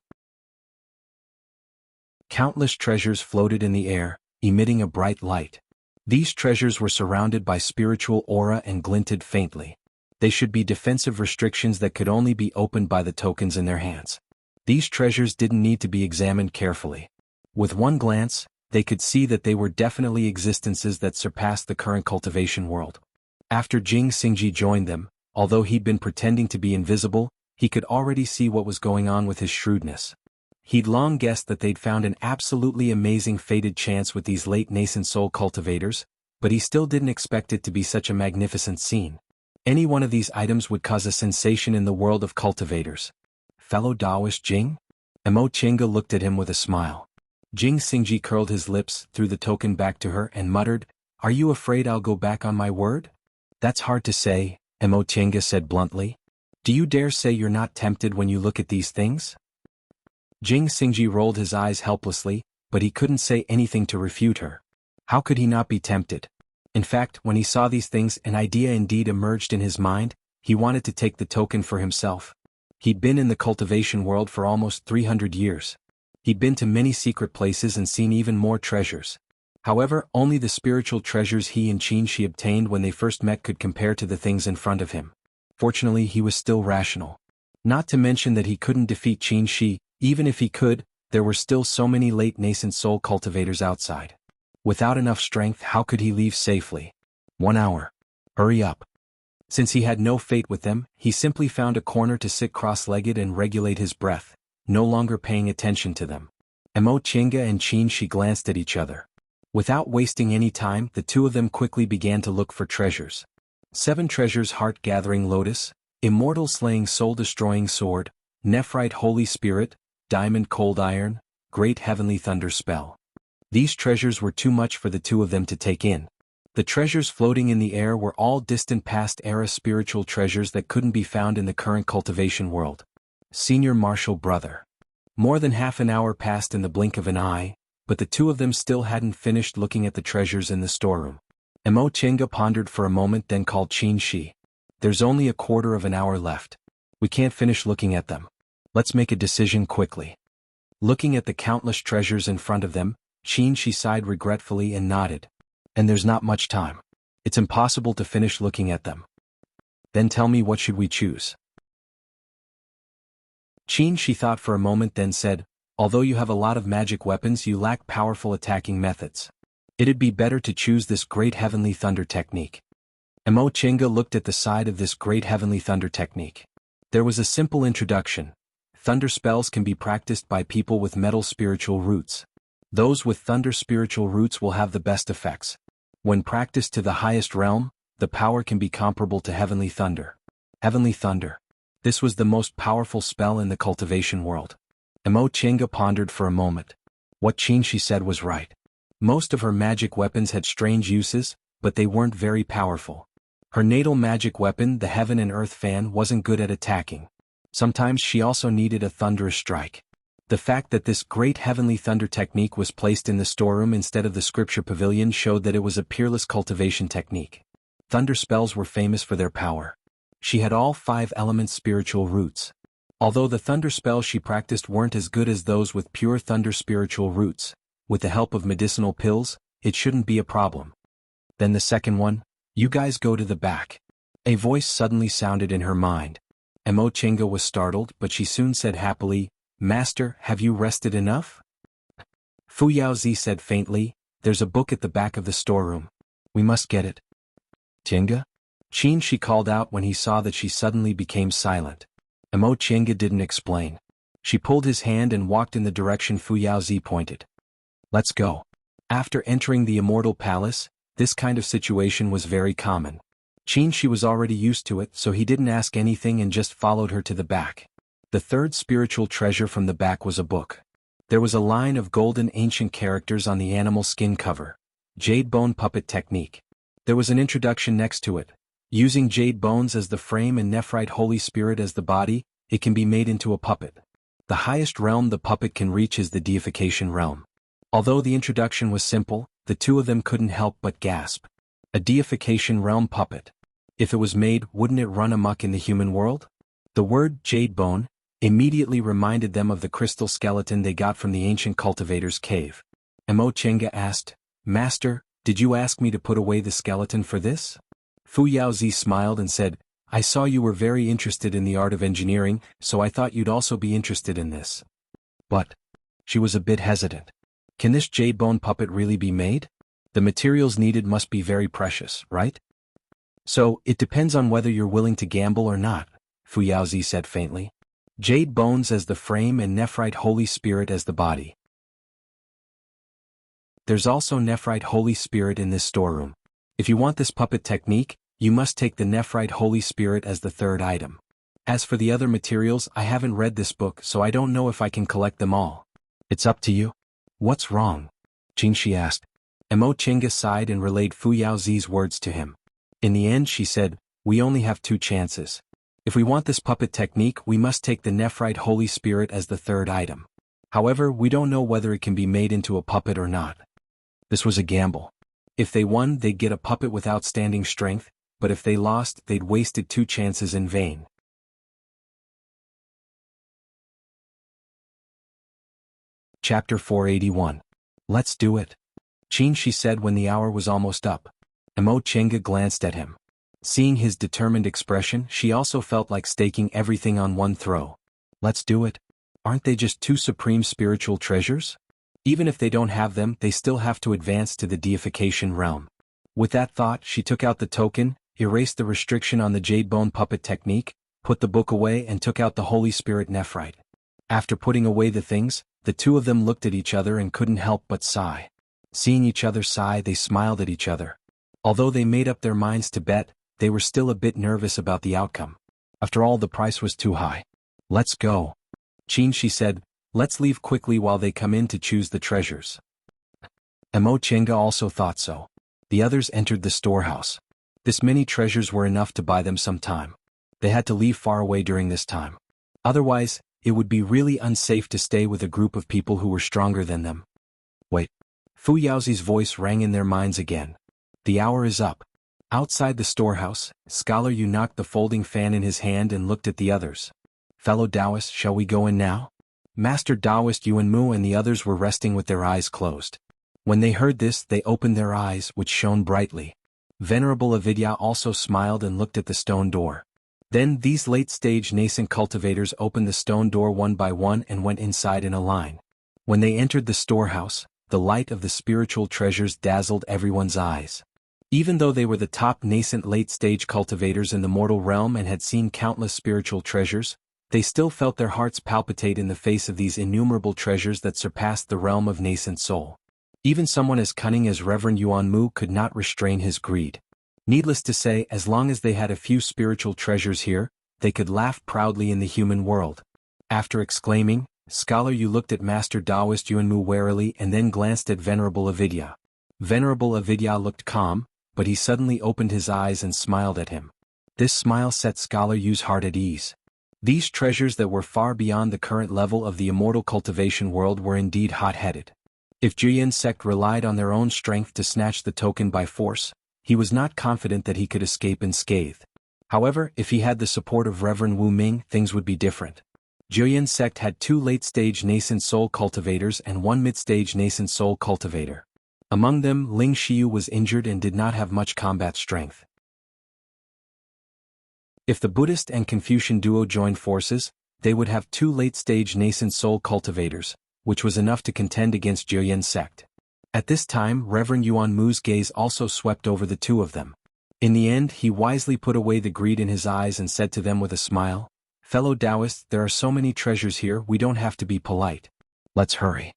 S1: Countless treasures floated in the air, emitting a bright light. These treasures were surrounded by spiritual aura and glinted faintly. They should be defensive restrictions that could only be opened by the tokens in their hands. These treasures didn't need to be examined carefully. With one glance, they could see that they were definitely existences that surpassed the current cultivation world. After Jing Xingji joined them, although he'd been pretending to be invisible, he could already see what was going on with his shrewdness. He'd long guessed that they'd found an absolutely amazing fated chance with these late nascent soul cultivators, but he still didn't expect it to be such a magnificent scene. Any one of these items would cause a sensation in the world of cultivators. "Fellow Taoist Jing?" Mo Chenga looked at him with a smile. Jing Xingji curled his lips, threw the token back to her, and muttered, "Are you afraid I'll go back on my word?" "That's hard to say," Mo Chenga said bluntly. "Do you dare say you're not tempted when you look at these things?" Jing Xingji rolled his eyes helplessly, but he couldn't say anything to refute her. How could he not be tempted? In fact, when he saw these things, an idea indeed emerged in his mind. He wanted to take the token for himself. He'd been in the cultivation world for almost 300 years. He'd been to many secret places and seen even more treasures. However, only the spiritual treasures he and Qin Shi obtained when they first met could compare to the things in front of him. Fortunately, he was still rational. Not to mention that he couldn't defeat Qin Shi. Even if he could, there were still so many late nascent soul cultivators outside. Without enough strength, how could he leave safely? 1 hour. Hurry up. Since he had no fate with them, he simply found a corner to sit cross-legged and regulate his breath, no longer paying attention to them. Mo Chinga and Qin Shi glanced at each other. Without wasting any time, the two of them quickly began to look for treasures. 7 treasures: heart-gathering lotus, immortal slaying soul-destroying sword, nephrite holy spirit, diamond cold iron, great heavenly thunder spell. These treasures were too much for the two of them to take in. The treasures floating in the air were all distant past-era spiritual treasures that couldn't be found in the current cultivation world. Senior Marshal Brother. More than half an hour passed in the blink of an eye, but the two of them still hadn't finished looking at the treasures in the storeroom. Mo Chinga pondered for a moment, then called Qin Shi. There's only a quarter of an hour left. We can't finish looking at them. Let's make a decision quickly. Looking at the countless treasures in front of them, Qin Shi sighed regretfully and nodded. And there's not much time. It's impossible to finish looking at them. Then tell me, what should we choose? Qin Shi thought for a moment, then said, although you have a lot of magic weapons, you lack powerful attacking methods. It'd be better to choose this great heavenly thunder technique. Mo Chinga looked at the side of this great heavenly thunder technique. There was a simple introduction. Thunder spells can be practiced by people with metal spiritual roots. Those with thunder spiritual roots will have the best effects. When practiced to the highest realm, the power can be comparable to heavenly thunder. Heavenly thunder. This was the most powerful spell in the cultivation world. Mo Chinga pondered for a moment. What Qin Shi said was right. Most of her magic weapons had strange uses, but they weren't very powerful. Her natal magic weapon, the Heaven and Earth Fan, wasn't good at attacking. Sometimes she also needed a thunderous strike. The fact that this great heavenly thunder technique was placed in the storeroom instead of the scripture pavilion showed that it was a peerless cultivation technique. Thunder spells were famous for their power. She had all 5 elements spiritual roots. Although the thunder spells she practiced weren't as good as those with pure thunder spiritual roots, with the help of medicinal pills, it shouldn't be a problem. Then the second one, you guys go to the back. A voice suddenly sounded in her mind. Mo Chinga was startled, but she soon said happily, Master, have you rested enough? Fu Yaozi said faintly, there's a book at the back of the storeroom. We must get it. Chinga? Qin Shi called out when he saw that she suddenly became silent. Mo Chinga didn't explain. She pulled his hand and walked in the direction Fu Yaozi pointed. Let's go. After entering the Immortal Palace, this kind of situation was very common. Qin Shi was already used to it, so he didn't ask anything and just followed her to the back. The third spiritual treasure from the back was a book. There was a line of golden ancient characters on the animal skin cover. Jade Bone Puppet Technique. There was an introduction next to it. Using jade bones as the frame and nephrite Holy Spirit as the body, it can be made into a puppet. The highest realm the puppet can reach is the deification realm. Although the introduction was simple, the two of them couldn't help but gasp. A deification realm puppet. If it was made, wouldn't it run amok in the human world? The word jade bone immediately reminded them of the crystal skeleton they got from the ancient cultivator's cave. Mo Chinga asked, Master, did you ask me to put away the skeleton for this? Fu Yaozi smiled and said, I saw you were very interested in the art of engineering, so I thought you'd also be interested in this. But she was a bit hesitant. Can this jade bone puppet really be made? The materials needed must be very precious, right? So, it depends on whether you're willing to gamble or not, Fu Yaozi said faintly. Jade bones as the frame and nephrite Holy Spirit as the body. There's also nephrite Holy Spirit in this storeroom. If you want this puppet technique, you must take the nephrite Holy Spirit as the third item. As for the other materials, I haven't read this book, so I don't know if I can collect them all. It's up to you. What's wrong? Qin Shi asked. Mo Chinga sighed and relayed Fu Yaozi's words to him. In the end, she said, we only have 2 chances. If we want this puppet technique, we must take the nephrite Holy Spirit as the third item. However, we don't know whether it can be made into a puppet or not. This was a gamble. If they won, they'd get a puppet with outstanding strength, but if they lost, they'd wasted 2 chances in vain. Chapter 481. Let's do it. Qin Shi said when the hour was almost up. Mo Chinga glanced at him. Seeing his determined expression, she also felt like staking everything on one throw. Let's do it. Aren't they just 2 supreme spiritual treasures? Even if they don't have them, they still have to advance to the deification realm. With that thought, she took out the token, erased the restriction on the jade bone puppet technique, put the book away and took out the Holy Spirit nephrite. After putting away the things, The two of them looked at each other and couldn't help but sigh. Seeing each other sigh, they smiled at each other. Although they made up their minds to bet, they were still a bit nervous about the outcome. After all, the price was too high. "Let's go. Chin," she said, "let's leave quickly while they come in to choose the treasures." Mo Chenga also thought so. The others entered the storehouse. This many treasures were enough to buy them some time. They had to leave far away during this time. Otherwise, it would be really unsafe to stay with a group of people who were stronger than them. Wait. Fu Yaozi's voice rang in their minds again. "The hour is up." Outside the storehouse, Scholar Yu knocked the folding fan in his hand and looked at the others. "Fellow Taoists, shall we go in now?" Master Taoist Yuan Mu and the others were resting with their eyes closed. When they heard this, they opened their eyes, which shone brightly. Venerable Avidya also smiled and looked at the stone door. Then these late-stage nascent cultivators opened the stone door one by one and went inside in a line. When they entered the storehouse, the light of the spiritual treasures dazzled everyone's eyes. Even though they were the top nascent late-stage cultivators in the mortal realm and had seen countless spiritual treasures, they still felt their hearts palpitate in the face of these innumerable treasures that surpassed the realm of nascent soul. Even someone as cunning as Reverend Yuan Mu could not restrain his greed. Needless to say, as long as they had a few spiritual treasures here, they could laugh proudly in the human world. After exclaiming, Scholar Yu looked at Master Taoist Yuan Mu warily and then glanced at Venerable Avidya. Venerable Avidya looked calm, but he suddenly opened his eyes and smiled at him. This smile set Scholar Yu's heart at ease. These treasures that were far beyond the current level of the immortal cultivation world were indeed hot-headed. If Juyan's sect relied on their own strength to snatch the token by force, he was not confident that he could escape unscathed. However, if he had the support of Reverend Wu Ming, things would be different. Juyan's sect had 2 late-stage nascent soul cultivators and 1 mid-stage nascent soul cultivator. Among them, Ling Xiu was injured and did not have much combat strength. If the Buddhist and Confucian duo joined forces, they would have 2 late-stage nascent soul cultivators, which was enough to contend against Juyan's sect. At this time, Reverend Yuan Mu's gaze also swept over the 2 of them. In the end, he wisely put away the greed in his eyes and said to them with a smile, "Fellow Taoists, there are so many treasures here, we don't have to be polite. Let's hurry."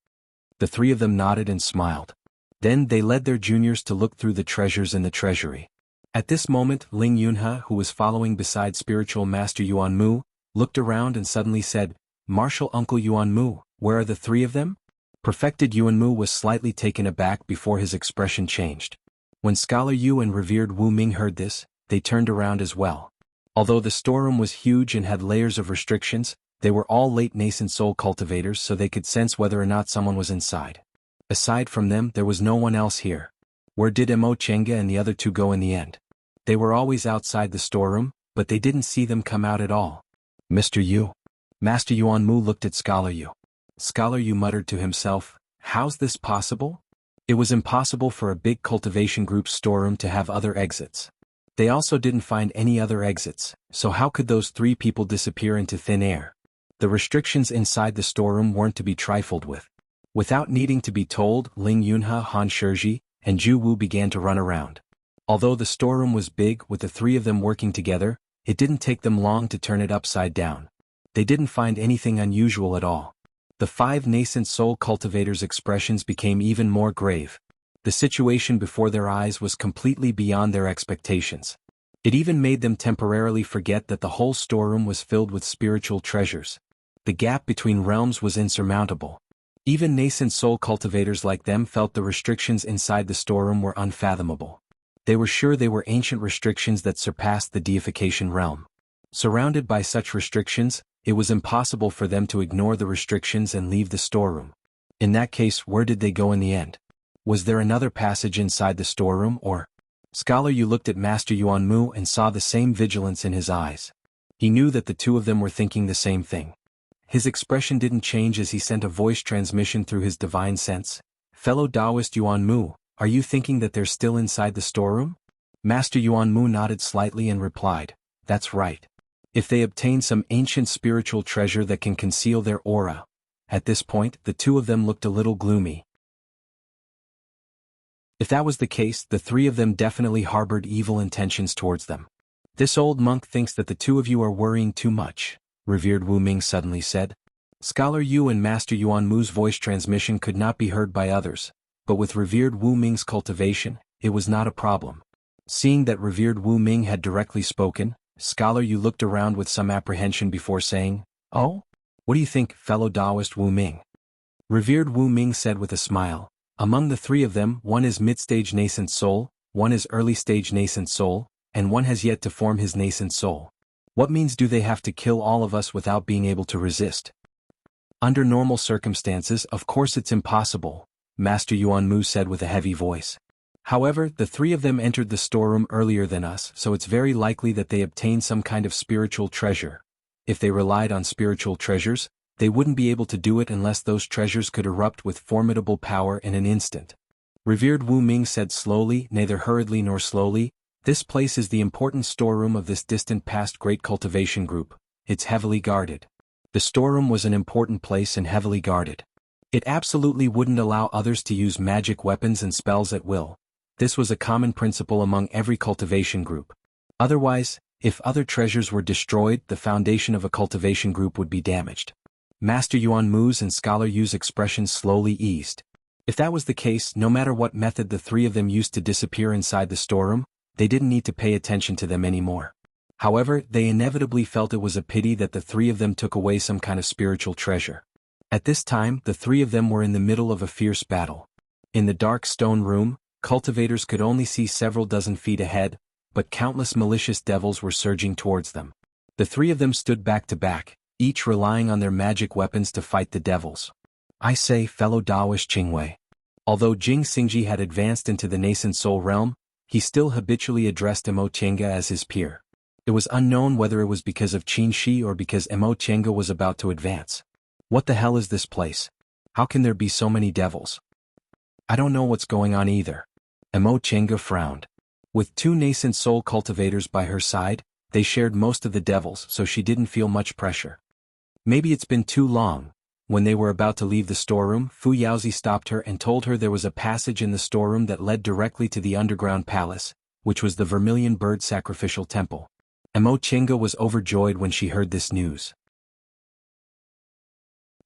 S1: The 3 of them nodded and smiled. Then they led their juniors to look through the treasures in the treasury. At this moment, Ling Yunhe, who was following beside spiritual master Yuan Mu, looked around and suddenly said, "Martial Uncle Yuan Mu, where are the 3 of them?" Perfected Yuan Mu was slightly taken aback before his expression changed. When Scholar Yu and revered Wu Ming heard this, they turned around as well. Although the storeroom was huge and had layers of restrictions, they were all late nascent soul cultivators, so they could sense whether or not someone was inside. Aside from them, there was no one else here. Where did Mo Chenga and the other 2 go in the end? They were always outside the storeroom, but they didn't see them come out at all. "Mr. Yu." Master Yuan Mu looked at Scholar Yu. Scholar Yu muttered to himself, "How's this possible?" It was impossible for a big cultivation group's storeroom to have other exits. They also didn't find any other exits, so how could those 3 people disappear into thin air? The restrictions inside the storeroom weren't to be trifled with. Without needing to be told, Ling Yunhe, Han Shizhi, and Zhu Wu began to run around. Although the storeroom was big, with the 3 of them working together, it didn't take them long to turn it upside down. They didn't find anything unusual at all. The 5 nascent soul cultivators' expressions became even more grave. The situation before their eyes was completely beyond their expectations. It even made them temporarily forget that the whole storeroom was filled with spiritual treasures. The gap between realms was insurmountable. Even nascent soul cultivators like them felt the restrictions inside the storeroom were unfathomable. They were sure they were ancient restrictions that surpassed the deification realm. Surrounded by such restrictions, it was impossible for them to ignore the restrictions and leave the storeroom. In that case, where did they go in the end? Was there another passage inside the storeroom, or? Scholar Yu looked at Master Yuan Mu and saw the same vigilance in his eyes. He knew that the 2 of them were thinking the same thing. His expression didn't change as he sent a voice transmission through his divine sense. "Fellow Taoist Yuan Mu, are you thinking that they're still inside the storeroom?" Master Yuan Mu nodded slightly and replied, "That's right. If they obtain some ancient spiritual treasure that can conceal their aura." At this point, the 2 of them looked a little gloomy. If that was the case, the 3 of them definitely harbored evil intentions towards them. "This old monk thinks that the 2 of you are worrying too much," revered Wu Ming suddenly said. Scholar Yu and Master Yuan Mu's voice transmission could not be heard by others, but with revered Wu Ming's cultivation, it was not a problem. Seeing that revered Wu Ming had directly spoken, Scholar Yu looked around with some apprehension before saying, "Oh? What do you think, fellow Taoist Wu Ming?" Revered Wu Ming said with a smile, "Among the three of them, one is mid-stage nascent soul, one is early-stage nascent soul, and one has yet to form his nascent soul. What means do they have to kill all of us without being able to resist?" "Under normal circumstances, of course it's impossible," Master Yuan Mu said with a heavy voice. "However, the three of them entered the storeroom earlier than us, so it's very likely that they obtained some kind of spiritual treasure. If they relied on spiritual treasures, they wouldn't be able to do it unless those treasures could erupt with formidable power in an instant." Revered Wu Ming said slowly, neither hurriedly nor slowly, "This place is the important storeroom of this distant past great cultivation group. It's heavily guarded." The storeroom was an important place and heavily guarded. It absolutely wouldn't allow others to use magic weapons and spells at will. This was a common principle among every cultivation group. Otherwise, if other treasures were destroyed, the foundation of a cultivation group would be damaged. Master Yuan Mu's and Scholar Yu's expressions slowly eased. If that was the case, no matter what method the three of them used to disappear inside the storeroom, they didn't need to pay attention to them anymore. However, they inevitably felt it was a pity that the three of them took away some kind of spiritual treasure. At this time, the three of them were in the middle of a fierce battle. In the dark stone room, cultivators could only see several dozen feet ahead, but countless malicious devils were surging towards them. The three of them stood back to back, each relying on their magic weapons to fight the devils. "I say, fellow Taoist Qingwei." Although Jing Xingji had advanced into the nascent soul realm, he still habitually addressed Mo Tiange as his peer. It was unknown whether it was because of Qin Shi or because Mo Tiange was about to advance. "What the hell is this place? How can there be so many devils?" "I don't know what's going on either." Mo Tiange frowned. With two nascent soul cultivators by her side, they shared most of the devils, so she didn't feel much pressure. Maybe it's been too long. When they were about to leave the storeroom, Fu Yaozi stopped her and told her there was a passage in the storeroom that led directly to the underground palace, which was the Vermilion Bird Sacrificial Temple. Mo Tiange was overjoyed when she heard this news.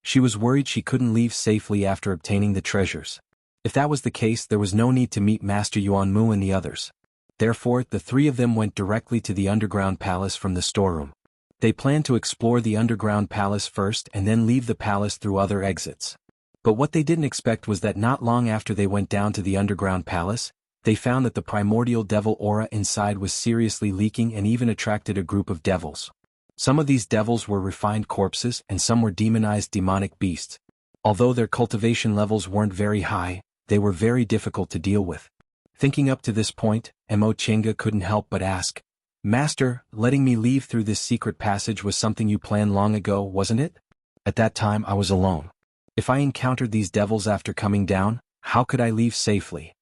S1: She was worried she couldn't leave safely after obtaining the treasures. If that was the case, there was no need to meet Master Yuan Mu and the others. Therefore, the three of them went directly to the underground palace from the storeroom. They planned to explore the underground palace first and then leave the palace through other exits. But what they didn't expect was that not long after they went down to the underground palace, they found that the primordial devil aura inside was seriously leaking and even attracted a group of devils. Some of these devils were refined corpses and some were demonized demonic beasts. Although their cultivation levels weren't very high, they were very difficult to deal with. Thinking up to this point, Mo Tiange couldn't help but ask, "Master, letting me leave through this secret passage was something you planned long ago, wasn't it?" "At that time I was alone. If I encountered these devils after coming down, how could I leave safely?"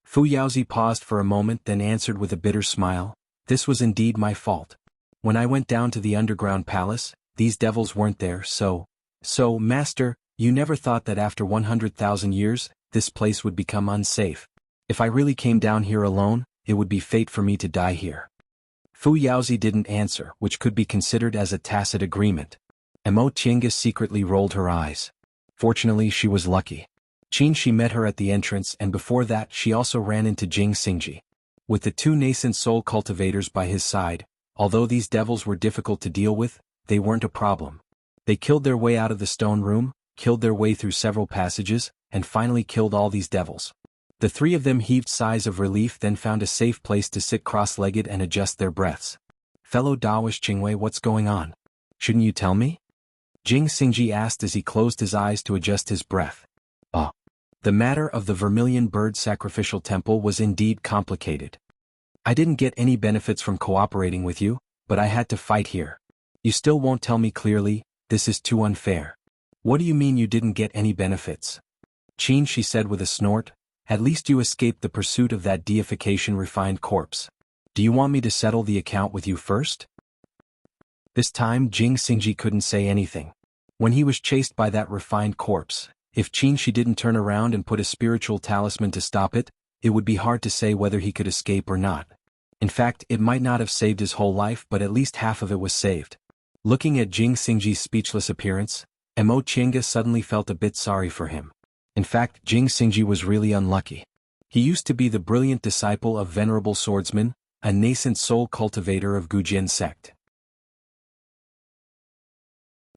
S1: Fu Yaozi paused for a moment, then answered with a bitter smile, "This was indeed my fault. When I went down to the underground palace, these devils weren't there, so, Master, you never thought that after 100,000 years, this place would become unsafe. If I really came down here alone, it would be fate for me to die here." Fu Yaozi didn't answer, which could be considered as a tacit agreement. Mo Tiange secretly rolled her eyes. Fortunately, she was lucky. Qin Shi met her at the entrance, and before that she also ran into Jing Xingji. With the two nascent soul cultivators by his side, although these devils were difficult to deal with, they weren't a problem. They killed their way out of the stone room, killed their way through several passages, and finally killed all these devils. The three of them heaved sighs of relief, then found a safe place to sit cross-legged and adjust their breaths. "Fellow Taoist Qingwei, what's going on? Shouldn't you tell me?" Jing Xingji asked as he closed his eyes to adjust his breath. The matter of the Vermilion Bird Sacrificial Temple was indeed complicated. "I didn't get any benefits from cooperating with you, but I had to fight here. You still won't tell me clearly, this is too unfair." "What do you mean you didn't get any benefits?" Qin Shi said with a snort, "At least you escaped the pursuit of that deification refined corpse. Do you want me to settle the account with you first?" This time Jing Xingji couldn't say anything. When he was chased by that refined corpse, if Qin Shi didn't turn around and put a spiritual talisman to stop it, it would be hard to say whether he could escape or not. In fact, it might not have saved his whole life, but at least half of it was saved. Looking at Jing Xingji's speechless appearance, Mo Chinga suddenly felt a bit sorry for him. In fact, Jing Xingji was really unlucky. He used to be the brilliant disciple of Venerable Swordsman, a nascent soul cultivator of Gujian sect.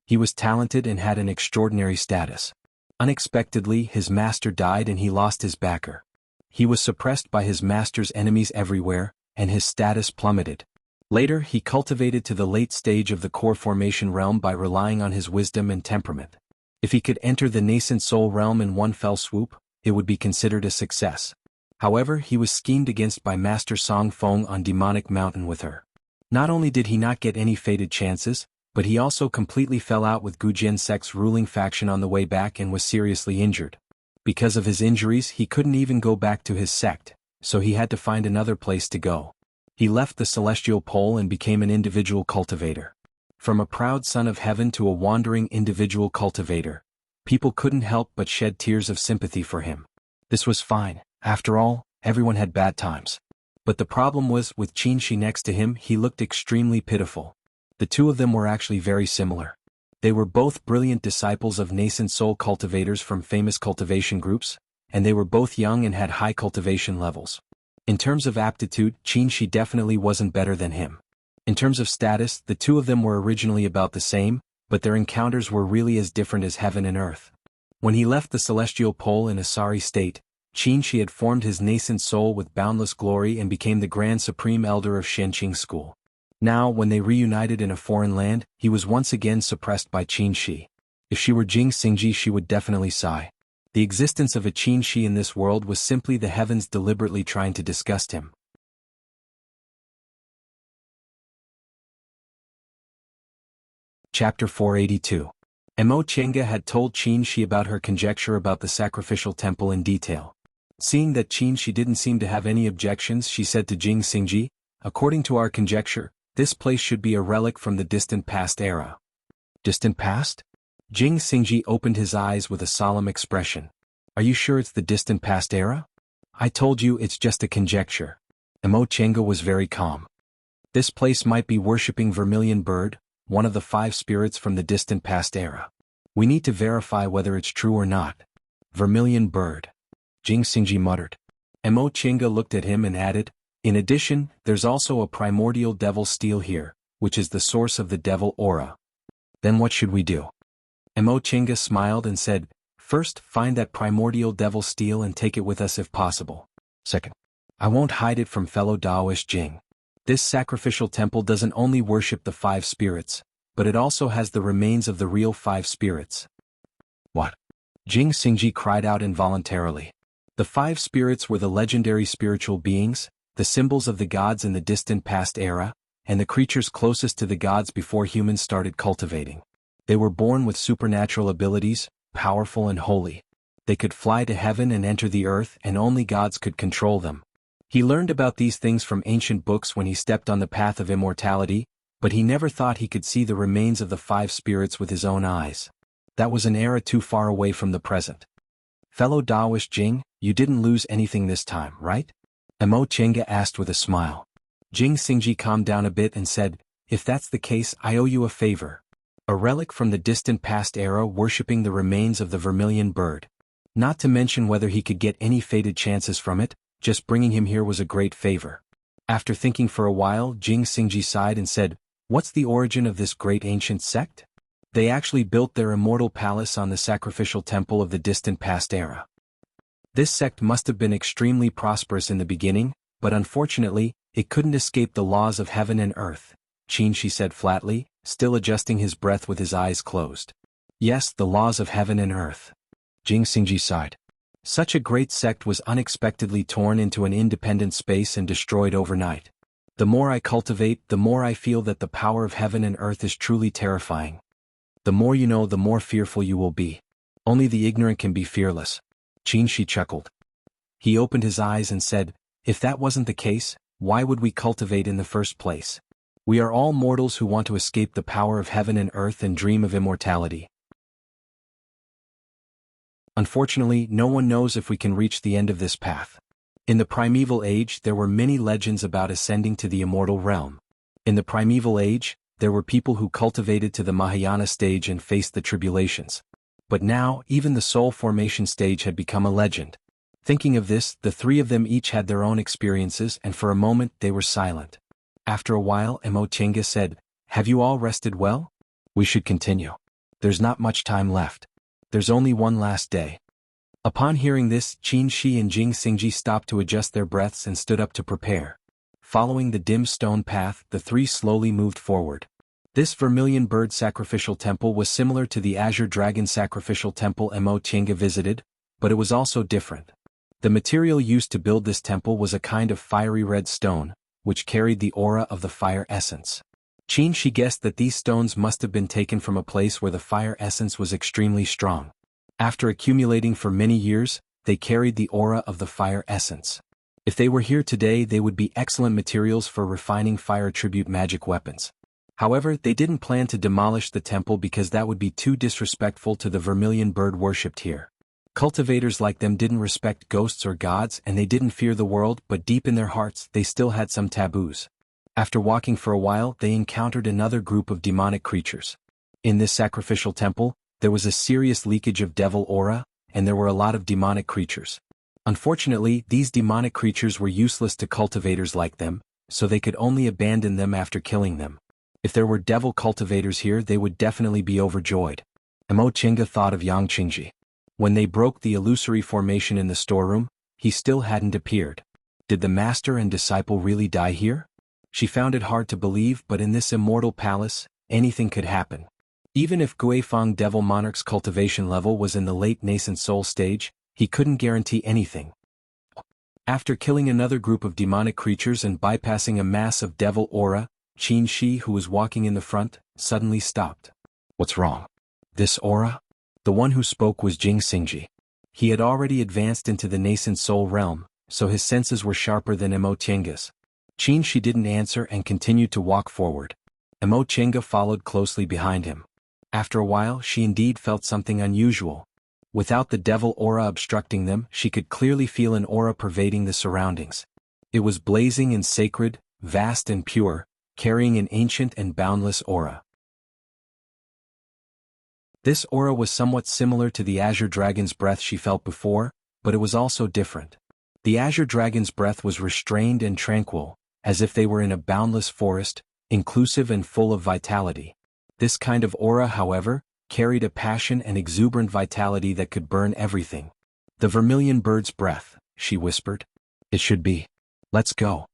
S1: He was talented and had an extraordinary status. Unexpectedly, his master died and he lost his backer. He was suppressed by his master's enemies everywhere, and his status plummeted. Later, he cultivated to the late stage of the core formation realm by relying on his wisdom and temperament. If he could enter the nascent soul realm in one fell swoop, it would be considered a success. However, he was schemed against by Master Song Feng on Demonic Mountain with her. Not only did he not get any fated chances, but he also completely fell out with Gujian sect's ruling faction on the way back and was seriously injured. Because of his injuries, he couldn't even go back to his sect, so he had to find another place to go. He left the celestial pole and became an individual cultivator. From a proud son of heaven to a wandering individual cultivator, people couldn't help but shed tears of sympathy for him. This was fine. After all, everyone had bad times. But the problem was, with Qinshi next to him, he looked extremely pitiful. The two of them were actually very similar. They were both brilliant disciples of nascent soul cultivators from famous cultivation groups, and they were both young and had high cultivation levels. In terms of aptitude, Qinshi definitely wasn't better than him. In terms of status, the two of them were originally about the same, but their encounters were really as different as heaven and earth. When he left the celestial pole in a sorry state, Qinshi had formed his nascent soul with boundless glory and became the Grand Supreme Elder of Shenqing School. Now, when they reunited in a foreign land, he was once again suppressed by Qinshi. If she were Jing Xingji, she would definitely sigh. The existence of a Qinshi in this world was simply the heavens deliberately trying to disgust him. Chapter 482. Mo Chenga had told Qinshi about her conjecture about the sacrificial temple in detail. Seeing that Qinshi didn't seem to have any objections, she said to Jing Xingji, "According to our conjecture, this place should be a relic from the distant past era." Distant past? Jing Xingji opened his eyes with a solemn expression. "Are you sure it's the distant past era?" "I told you it's just a conjecture." Mo Chenga was very calm. "This place might be worshipping Vermilion Bird, one of the 5 spirits from the distant past era. We need to verify whether it's true or not." "Vermilion Bird," Jing Xingji muttered. Mo Chenga looked at him and added, "In addition, there's also a primordial devil steel here, which is the source of the devil aura." "Then what should we do?" Mo Chenga smiled and said, "First, find that primordial devil steel and take it with us if possible. Second, I won't hide it from fellow Daoist Jing. This sacrificial temple doesn't only worship the 5 spirits, but it also has the remains of the real 5 spirits." "What?" Jing Xingji cried out involuntarily. The 5 spirits were the legendary spiritual beings, the symbols of the gods in the distant past era, and the creatures closest to the gods before humans started cultivating. They were born with supernatural abilities, powerful and holy. They could fly to heaven and enter the earth, and only gods could control them. He learned about these things from ancient books when he stepped on the path of immortality, but he never thought he could see the remains of the 5 spirits with his own eyes. That was an era too far away from the present. "Fellow Daoist Jing, you didn't lose anything this time, right?" Mo Chenga asked with a smile. Jing Xingji calmed down a bit and said, "If that's the case, I owe you a favor. A relic from the distant past era worshipping the remains of the Vermilion Bird. Not to mention whether he could get any fated chances from it, just bringing him here was a great favor." After thinking for a while, Jing Xingji sighed and said, "What's the origin of this great ancient sect?" "They actually built their immortal palace on the sacrificial temple of the distant past era. This sect must have been extremely prosperous in the beginning, but unfortunately, it couldn't escape the laws of heaven and earth," Qinshi said flatly, still adjusting his breath with his eyes closed. "Yes, the laws of heaven and earth." Jing Xingji sighed. Such a great sect was unexpectedly torn into an independent space and destroyed overnight. "The more I cultivate, the more I feel that the power of heaven and earth is truly terrifying. The more you know, the more fearful you will be. Only the ignorant can be fearless." Qinshi chuckled. He opened his eyes and said, "If that wasn't the case, why would we cultivate in the first place? We are all mortals who want to escape the power of heaven and earth and dream of immortality. Unfortunately, no one knows if we can reach the end of this path. In the primeval age, there were many legends about ascending to the immortal realm. In the primeval age, there were people who cultivated to the Mahayana stage and faced the tribulations. But now, even the soul formation stage had become a legend. Thinking of this, the three of them each had their own experiences, and for a moment they were silent. After a while, Chenga said, "Have you all rested well? We should continue. There's not much time left. There's only one last day." Upon hearing this, Qin Shi and Jing Xingji stopped to adjust their breaths and stood up to prepare. Following the dim stone path, the three slowly moved forward. This vermilion bird sacrificial temple was similar to the azure dragon sacrificial temple Chenga visited, but it was also different. The material used to build this temple was a kind of fiery red stone, which carried the aura of the fire essence. Qin Shi guessed that these stones must have been taken from a place where the fire essence was extremely strong. After accumulating for many years, they carried the aura of the fire essence. If they were here today, they would be excellent materials for refining fire tribute magic weapons. However, they didn't plan to demolish the temple because that would be too disrespectful to the vermilion bird worshipped here. Cultivators like them didn't respect ghosts or gods, and they didn't fear the world, but deep in their hearts they still had some taboos. After walking for a while, they encountered another group of demonic creatures. In this sacrificial temple, there was a serious leakage of devil aura, and there were a lot of demonic creatures. Unfortunately, these demonic creatures were useless to cultivators like them, so they could only abandon them after killing them. If there were devil cultivators here, they would definitely be overjoyed. Chenga thought of Yang Qingji. When they broke the illusory formation in the storeroom, he still hadn't appeared. Did the master and disciple really die here? She found it hard to believe, but in this immortal palace, anything could happen. Even if Guifang Devil Monarch's cultivation level was in the late nascent soul stage, he couldn't guarantee anything. After killing another group of demonic creatures and bypassing a mass of devil aura, Qin Shi, who was walking in the front, suddenly stopped. "What's wrong? This aura?" The one who spoke was Jing Xingji. He had already advanced into the nascent soul realm, so his senses were sharper than Chenga's. Qin Shi didn't answer and continued to walk forward. Chenga followed closely behind him. After a while, she indeed felt something unusual. Without the devil aura obstructing them, she could clearly feel an aura pervading the surroundings. It was blazing and sacred, vast and pure, carrying an ancient and boundless aura. This aura was somewhat similar to the azure dragon's breath she felt before, but it was also different. The azure dragon's breath was restrained and tranquil, as if they were in a boundless forest, inclusive and full of vitality. This kind of aura, however, carried a passion and exuberant vitality that could burn everything. "The vermilion bird's breath," she whispered. "It should be. Let's go."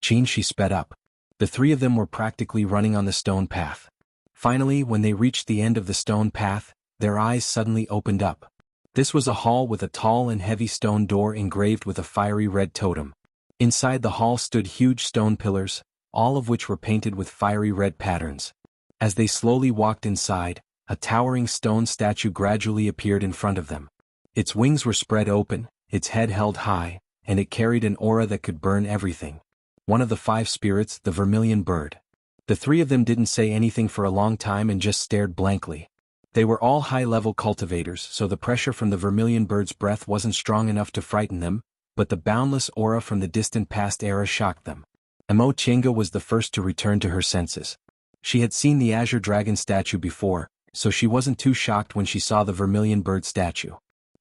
S1: Qin Shi sped up. The three of them were practically running on the stone path. Finally, when they reached the end of the stone path, their eyes suddenly opened up. This was a hall with a tall and heavy stone door engraved with a fiery red totem. Inside the hall stood huge stone pillars, all of which were painted with fiery red patterns. As they slowly walked inside, a towering stone statue gradually appeared in front of them. Its wings were spread open, its head held high, and it carried an aura that could burn everything. One of the five spirits, the vermilion bird. The three of them didn't say anything for a long time and just stared blankly. They were all high-level cultivators, so the pressure from the vermilion bird's breath wasn't strong enough to frighten them, but the boundless aura from the distant past era shocked them. Chenga was the first to return to her senses. She had seen the azure dragon statue before, so she wasn't too shocked when she saw the vermilion bird statue.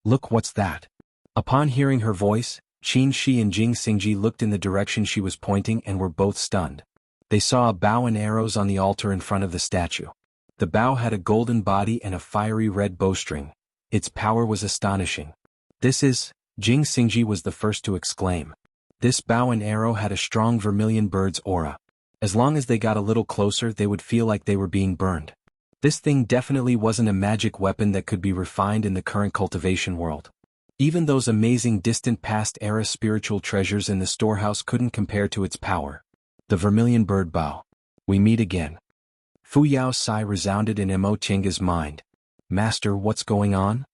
S1: "Look, what's that?" Upon hearing her voice, Qin Shi and Jing Xingji looked in the direction she was pointing and were both stunned. They saw a bow and arrows on the altar in front of the statue. The bow had a golden body and a fiery red bowstring. Its power was astonishing. "This is..." Jing Xingji was the first to exclaim. This bow and arrow had a strong vermilion bird's aura. As long as they got a little closer, they would feel like they were being burned. This thing definitely wasn't a magic weapon that could be refined in the current cultivation world. Even those amazing distant past era spiritual treasures in the storehouse couldn't compare to its power. The vermilion bird bow. "We meet again." Fu Yao's sigh resounded in Chenga's mind. "Master, what's going on?"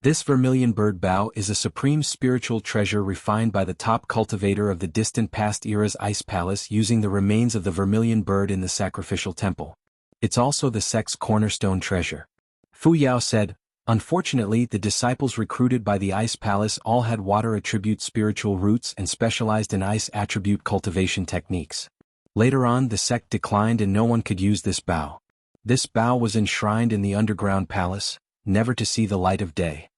S1: This vermilion bird bow is a supreme spiritual treasure refined by the top cultivator of the distant past era's ice palace using the remains of the vermilion bird in the sacrificial temple. It's also the sect's cornerstone treasure. Fu Yao said, "Unfortunately, the disciples recruited by the ice palace all had water attribute spiritual roots and specialized in ice attribute cultivation techniques. Later on, the sect declined and no one could use this bow. This bow was enshrined in the underground palace, never to see the light of day.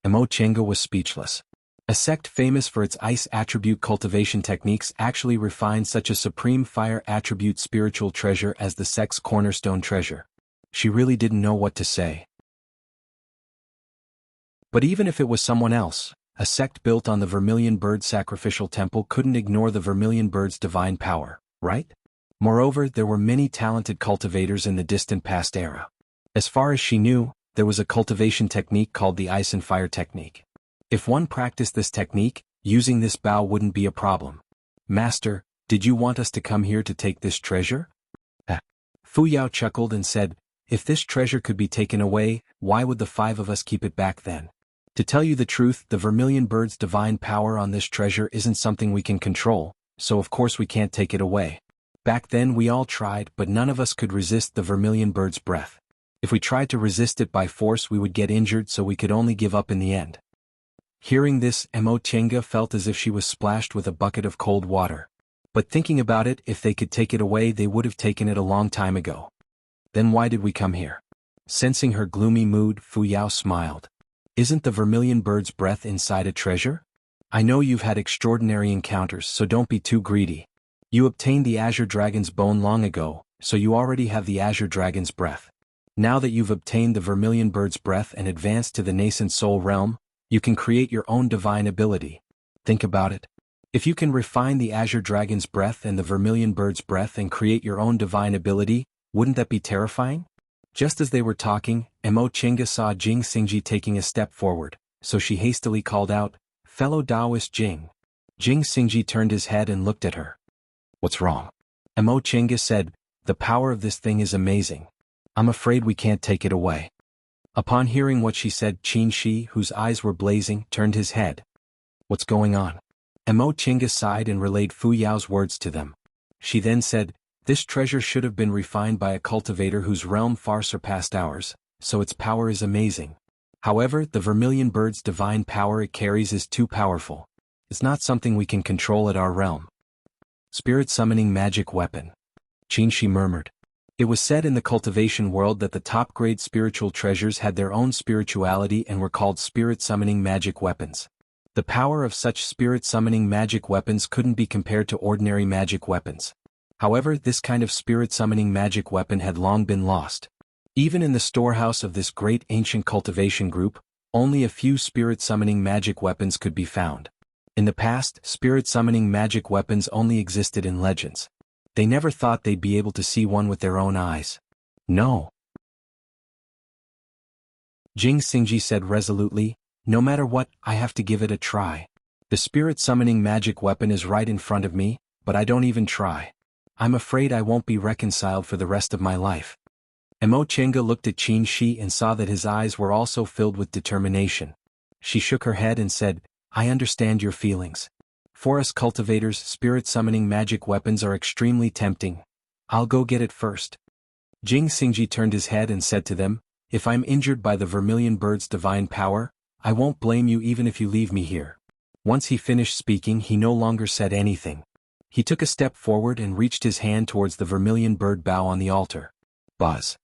S1: Emo Chenga was speechless. A sect famous for its ice attribute cultivation techniques actually refined such a supreme fire attribute spiritual treasure as the sect's cornerstone treasure. She really didn't know what to say. But even if it was someone else, a sect built on the Vermilion Bird sacrificial temple couldn't ignore the Vermilion Bird's divine power, right? Moreover, there were many talented cultivators in the distant past era. As far as she knew, there was a cultivation technique called the ice and fire technique. If one practiced this technique, using this bow wouldn't be a problem. Master, did you want us to come here to take this treasure? Fu Yao chuckled and said, if this treasure could be taken away, why would the 5 of us keep it back then? To tell you the truth, the Vermilion Bird's divine power on this treasure isn't something we can control, so of course we can't take it away. Back then we all tried, but none of us could resist the Vermilion Bird's breath. If we tried to resist it by force we would get injured, so we could only give up in the end. Hearing this, Emo Chenga felt as if she was splashed with a bucket of cold water. But thinking about it, if they could take it away they would have taken it a long time ago. Then why did we come here? Sensing her gloomy mood, Fu Yao smiled. Isn't the Vermilion Bird's breath inside a treasure? I know you've had extraordinary encounters, so don't be too greedy. You obtained the Azure Dragon's bone long ago, so you already have the Azure Dragon's breath. Now that you've obtained the Vermilion Bird's breath and advanced to the nascent soul realm, you can create your own divine ability. Think about it. If you can refine the Azure Dragon's breath and the Vermilion Bird's breath and create your own divine ability, wouldn't that be terrifying? Just as they were talking, Emo Chenga saw Jing Xingji taking a step forward, so she hastily called out, "Fellow Taoist Jing." Jing Xingji turned his head and looked at her. "What's wrong?" Emo Chenga said, "The power of this thing is amazing. I'm afraid we can't take it away." Upon hearing what she said, Qin Shi, whose eyes were blazing, turned his head. "What's going on?" Emo Chenga sighed and relayed Fu Yao's words to them. She then said, "This treasure should have been refined by a cultivator whose realm far surpassed ours, so its power is amazing. However, the Vermilion Bird's divine power it carries is too powerful. It's not something we can control at our realm." Spirit summoning magic weapon. Qin Shi murmured. It was said in the cultivation world that the top-grade spiritual treasures had their own spirituality and were called spirit summoning magic weapons. The power of such spirit summoning magic weapons couldn't be compared to ordinary magic weapons. However, this kind of spirit-summoning magic weapon had long been lost. Even in the storehouse of this great ancient cultivation group, only a few spirit-summoning magic weapons could be found. In the past, spirit-summoning magic weapons only existed in legends. They never thought they'd be able to see one with their own eyes. No. Jing Xingji said resolutely, "No matter what, I have to give it a try. The spirit-summoning magic weapon is right in front of me, but I don't even try. I'm afraid I won't be reconciled for the rest of my life." Emo Chenga looked at Qin Shi and saw that his eyes were also filled with determination. She shook her head and said, "I understand your feelings. For us cultivators, spirit-summoning magic weapons are extremely tempting. I'll go get it first." Jing Xingji turned his head and said to them, "If I'm injured by the Vermilion Bird's divine power, I won't blame you even if you leave me here." Once he finished speaking, he no longer said anything. He took a step forward and reached his hand towards the Vermilion Bird bow on the altar. Buzz.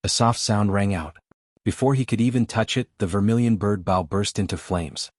S1: A soft sound rang out. Before he could even touch it, the Vermilion Bird bow burst into flames.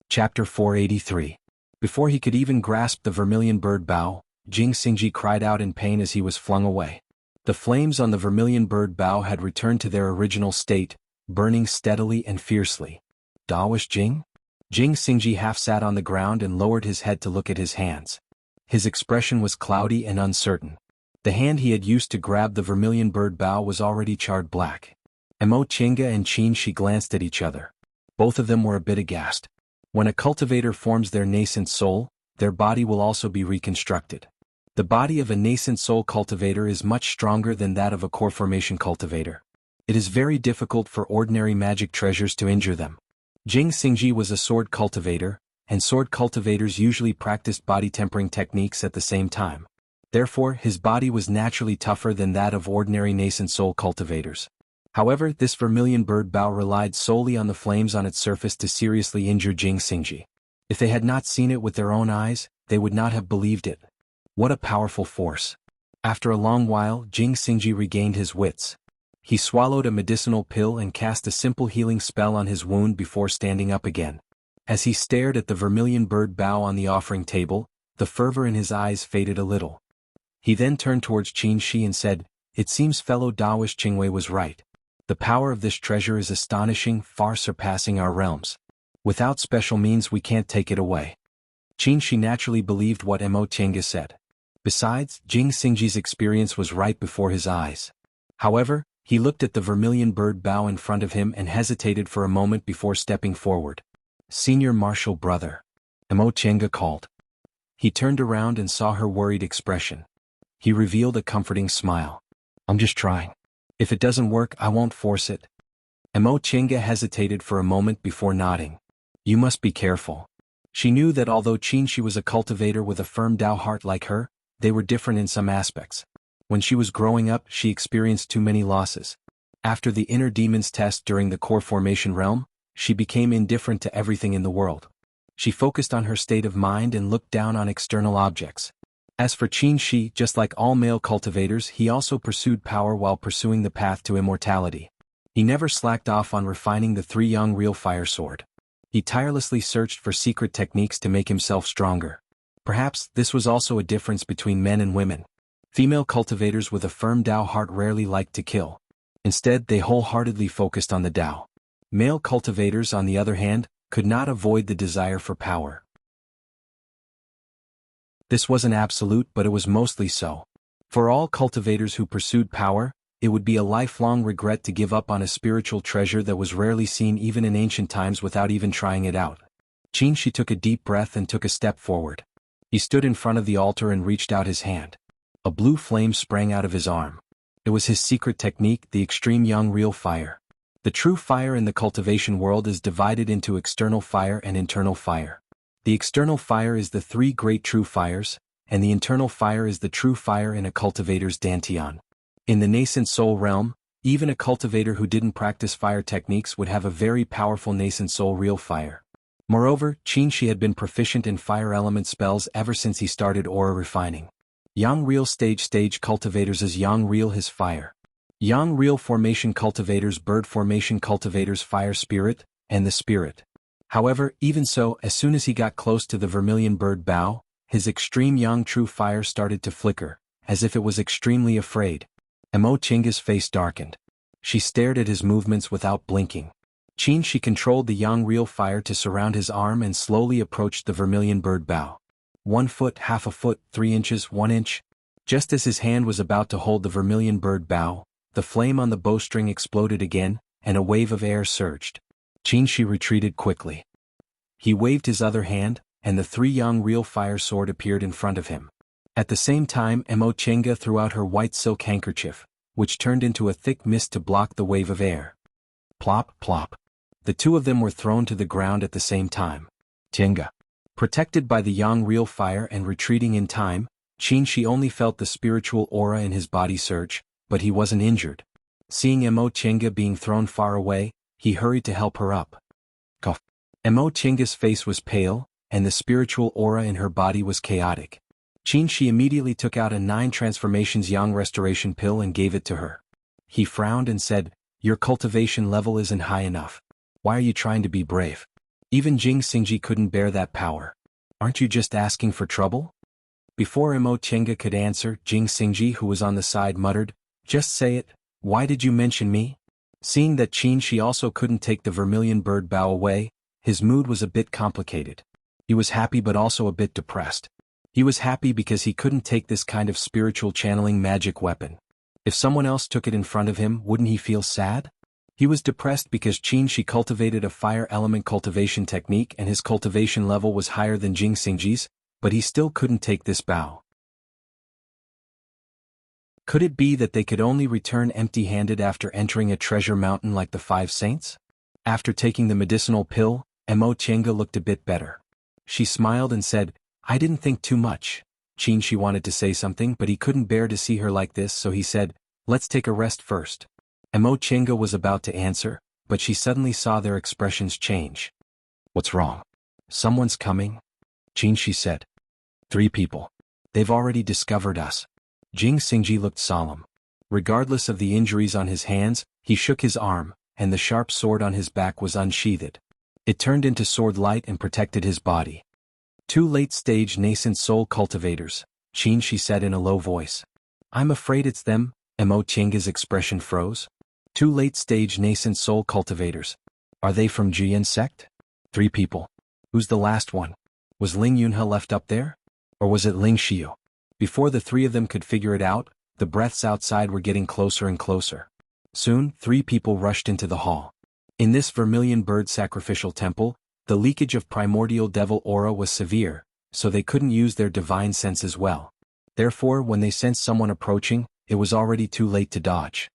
S1: Chapter 483. Before he could even grasp the Vermilion Bird bow, Jing Xingji cried out in pain as he was flung away. The flames on the Vermilion Bird bow had returned to their original state, burning steadily and fiercely. Taoist Jing? Jing Xingji half sat on the ground and lowered his head to look at his hands. His expression was cloudy and uncertain. The hand he had used to grab the Vermilion Bird bow was already charred black. Emo Chenga and Qin Shi glanced at each other. Both of them were a bit aghast. When a cultivator forms their nascent soul, their body will also be reconstructed. The body of a nascent soul cultivator is much stronger than that of a core formation cultivator. It is very difficult for ordinary magic treasures to injure them. Jing Xingji was a sword cultivator, and sword cultivators usually practiced body tempering techniques at the same time. Therefore, his body was naturally tougher than that of ordinary nascent soul cultivators. However, this vermilion bird bow relied solely on the flames on its surface to seriously injure Jing Xingji. If they had not seen it with their own eyes, they would not have believed it. What a powerful force. After a long while, Jing Xingji regained his wits. He swallowed a medicinal pill and cast a simple healing spell on his wound before standing up again. As he stared at the vermilion bird bow on the offering table, the fervor in his eyes faded a little. He then turned towards Qin Shi and said, "It seems fellow Daoist Qingwei was right. The power of this treasure is astonishing, far surpassing our realms. Without special means we can't take it away." Qin Shi naturally believed what Mo Tiange said. Besides, Jing Xingji's experience was right before his eyes. However, he looked at the vermilion bird bow in front of him and hesitated for a moment before stepping forward. "Senior Marshal Brother," Mo Tiange called. He turned around and saw her worried expression. He revealed a comforting smile. "I'm just trying. If it doesn't work, I won't force it." Mo Tiange hesitated for a moment before nodding. "You must be careful." She knew that although Qin Shi was a cultivator with a firm Dao heart like her, they were different in some aspects. When she was growing up, she experienced too many losses. After the inner demons test during the core formation realm, she became indifferent to everything in the world. She focused on her state of mind and looked down on external objects. As for Qin Shi, just like all male cultivators, he also pursued power while pursuing the path to immortality. He never slacked off on refining the three-young real fire sword. He tirelessly searched for secret techniques to make himself stronger. Perhaps this was also a difference between men and women. Female cultivators with a firm Dao heart rarely liked to kill. Instead, they wholeheartedly focused on the Dao. Male cultivators, on the other hand, could not avoid the desire for power. This wasn't absolute, but it was mostly so. For all cultivators who pursued power, it would be a lifelong regret to give up on a spiritual treasure that was rarely seen even in ancient times without even trying it out. Qin Shi took a deep breath and took a step forward. He stood in front of the altar and reached out his hand. A blue flame sprang out of his arm. It was his secret technique, the extreme young real fire. The true fire in the cultivation world is divided into external fire and internal fire. The external fire is the three great true fires, and the internal fire is the true fire in a cultivator's dantian. In the nascent soul realm, even a cultivator who didn't practice fire techniques would have a very powerful nascent soul real fire. Moreover, Qin Shi had been proficient in fire element spells ever since he started aura refining. Yang real stage cultivators is Yang real his fire. Yang real formation cultivators bird formation cultivators fire spirit, and the spirit. However, even so, as soon as he got close to the vermilion bird bow, his extreme young true fire started to flicker, as if it was extremely afraid. Mo Tiange's face darkened. She stared at his movements without blinking. Qin Shi controlled the young real fire to surround his arm and slowly approached the vermilion bird bow. 1 foot, half a foot, 3 inches, 1 inch. Just as his hand was about to hold the vermilion bird bow, the flame on the bowstring exploded again, and a wave of air surged. Qin Shi retreated quickly. He waved his other hand, and the three young real fire sword appeared in front of him. At the same time, Mo Tiange threw out her white silk handkerchief, which turned into a thick mist to block the wave of air. Plop, plop. The two of them were thrown to the ground at the same time. Tiange. Protected by the young real fire and retreating in time, Qin Shi only felt the spiritual aura in his body surge, but he wasn't injured. Seeing Mo Tiange being thrown far away, he hurried to help her up. Cough. Mo Tiange's face was pale, and the spiritual aura in her body was chaotic. Qin Shi immediately took out a 9 transformations Yang restoration pill and gave it to her. He frowned and said, "Your cultivation level isn't high enough. Why are you trying to be brave? Even Jing Xingji couldn't bear that power. Aren't you just asking for trouble?" Before Mo Tiange could answer, Jing Xingji, who was on the side, muttered, "Just say it. Why did you mention me?" Seeing that Qin Shi also couldn't take the vermilion bird bow away, his mood was a bit complicated. He was happy but also a bit depressed. He was happy because he couldn't take this kind of spiritual channeling magic weapon. If someone else took it in front of him, wouldn't he feel sad? He was depressed because Qin Shi cultivated a fire element cultivation technique and his cultivation level was higher than Jing Xingji's, but he still couldn't take this bow. Could it be that they could only return empty-handed after entering a treasure mountain like the 5 saints? After taking the medicinal pill, Mo Tiange looked a bit better. She smiled and said, "I didn't think too much." Qin Shi wanted to say something but he couldn't bear to see her like this, so he said, "Let's take a rest first." Mo Chinga was about to answer, but she suddenly saw their expressions change. What's wrong? Someone's coming? Qin, she said. 3 people. They've already discovered us. Jing Xingji looked solemn. Regardless of the injuries on his hands, he shook his arm, and the sharp sword on his back was unsheathed. It turned into sword light and protected his body. 2 late-stage nascent soul cultivators, Qin, she said in a low voice. I'm afraid it's them. Mo Chinga's expression froze. 2 late-stage nascent soul cultivators. Are they from Jian sect? 3 people. Who's the last one? Was Ling Yunhe left up there? Or was it Ling Xiu? Before the 3 of them could figure it out, the breaths outside were getting closer and closer. Soon, 3 people rushed into the hall. In this vermilion bird sacrificial temple, the leakage of primordial devil aura was severe, so they couldn't use their divine senses well. Therefore, when they sensed someone approaching, it was already too late to dodge.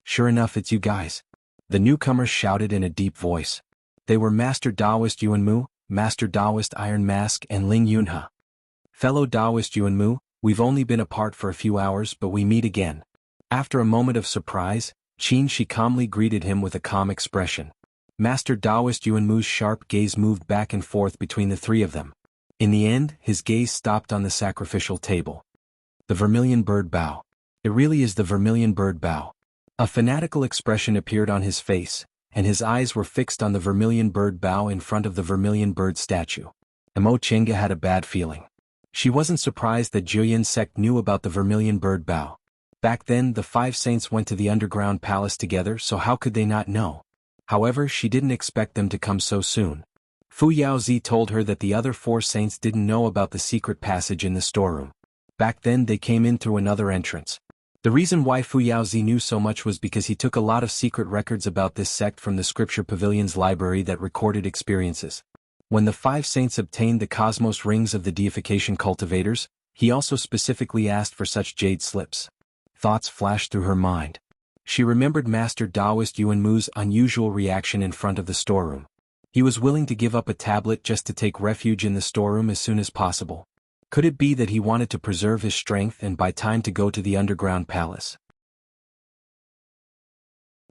S1: Sure enough, it's you guys. The newcomers shouted in a deep voice. They were Master Taoist Yuanmu, Master Taoist Iron Mask, and Ling Yunhe. Fellow Taoist Yuanmu, we've only been apart for a few hours, but we meet again. After a moment of surprise, Qin Shi calmly greeted him with a calm expression. Master Taoist Yuanmu's sharp gaze moved back and forth between the 3 of them. In the end, his gaze stopped on the sacrificial table. The vermilion bird bow. It really is the vermilion bird bow. A fanatical expression appeared on his face, and his eyes were fixed on the vermilion bird bow in front of the vermilion bird statue. Mo Chinga had a bad feeling. She wasn't surprised that Jian sect knew about the vermilion bird bow. Back then, the 5 saints went to the underground palace together, so how could they not know? However, she didn't expect them to come so soon. Fu Yaozi told her that the other 4 saints didn't know about the secret passage in the storeroom. Back then they came in through another entrance. The reason why Fu Yaozi knew so much was because he took a lot of secret records about this sect from the Scripture Pavilion's library that recorded experiences. When the 5 saints obtained the cosmos rings of the deification cultivators, he also specifically asked for such jade slips. Thoughts flashed through her mind. She remembered Master Taoist Yuanmu's unusual reaction in front of the storeroom. He was willing to give up a tablet just to take refuge in the storeroom as soon as possible. Could it be that he wanted to preserve his strength and buy time to go to the underground palace?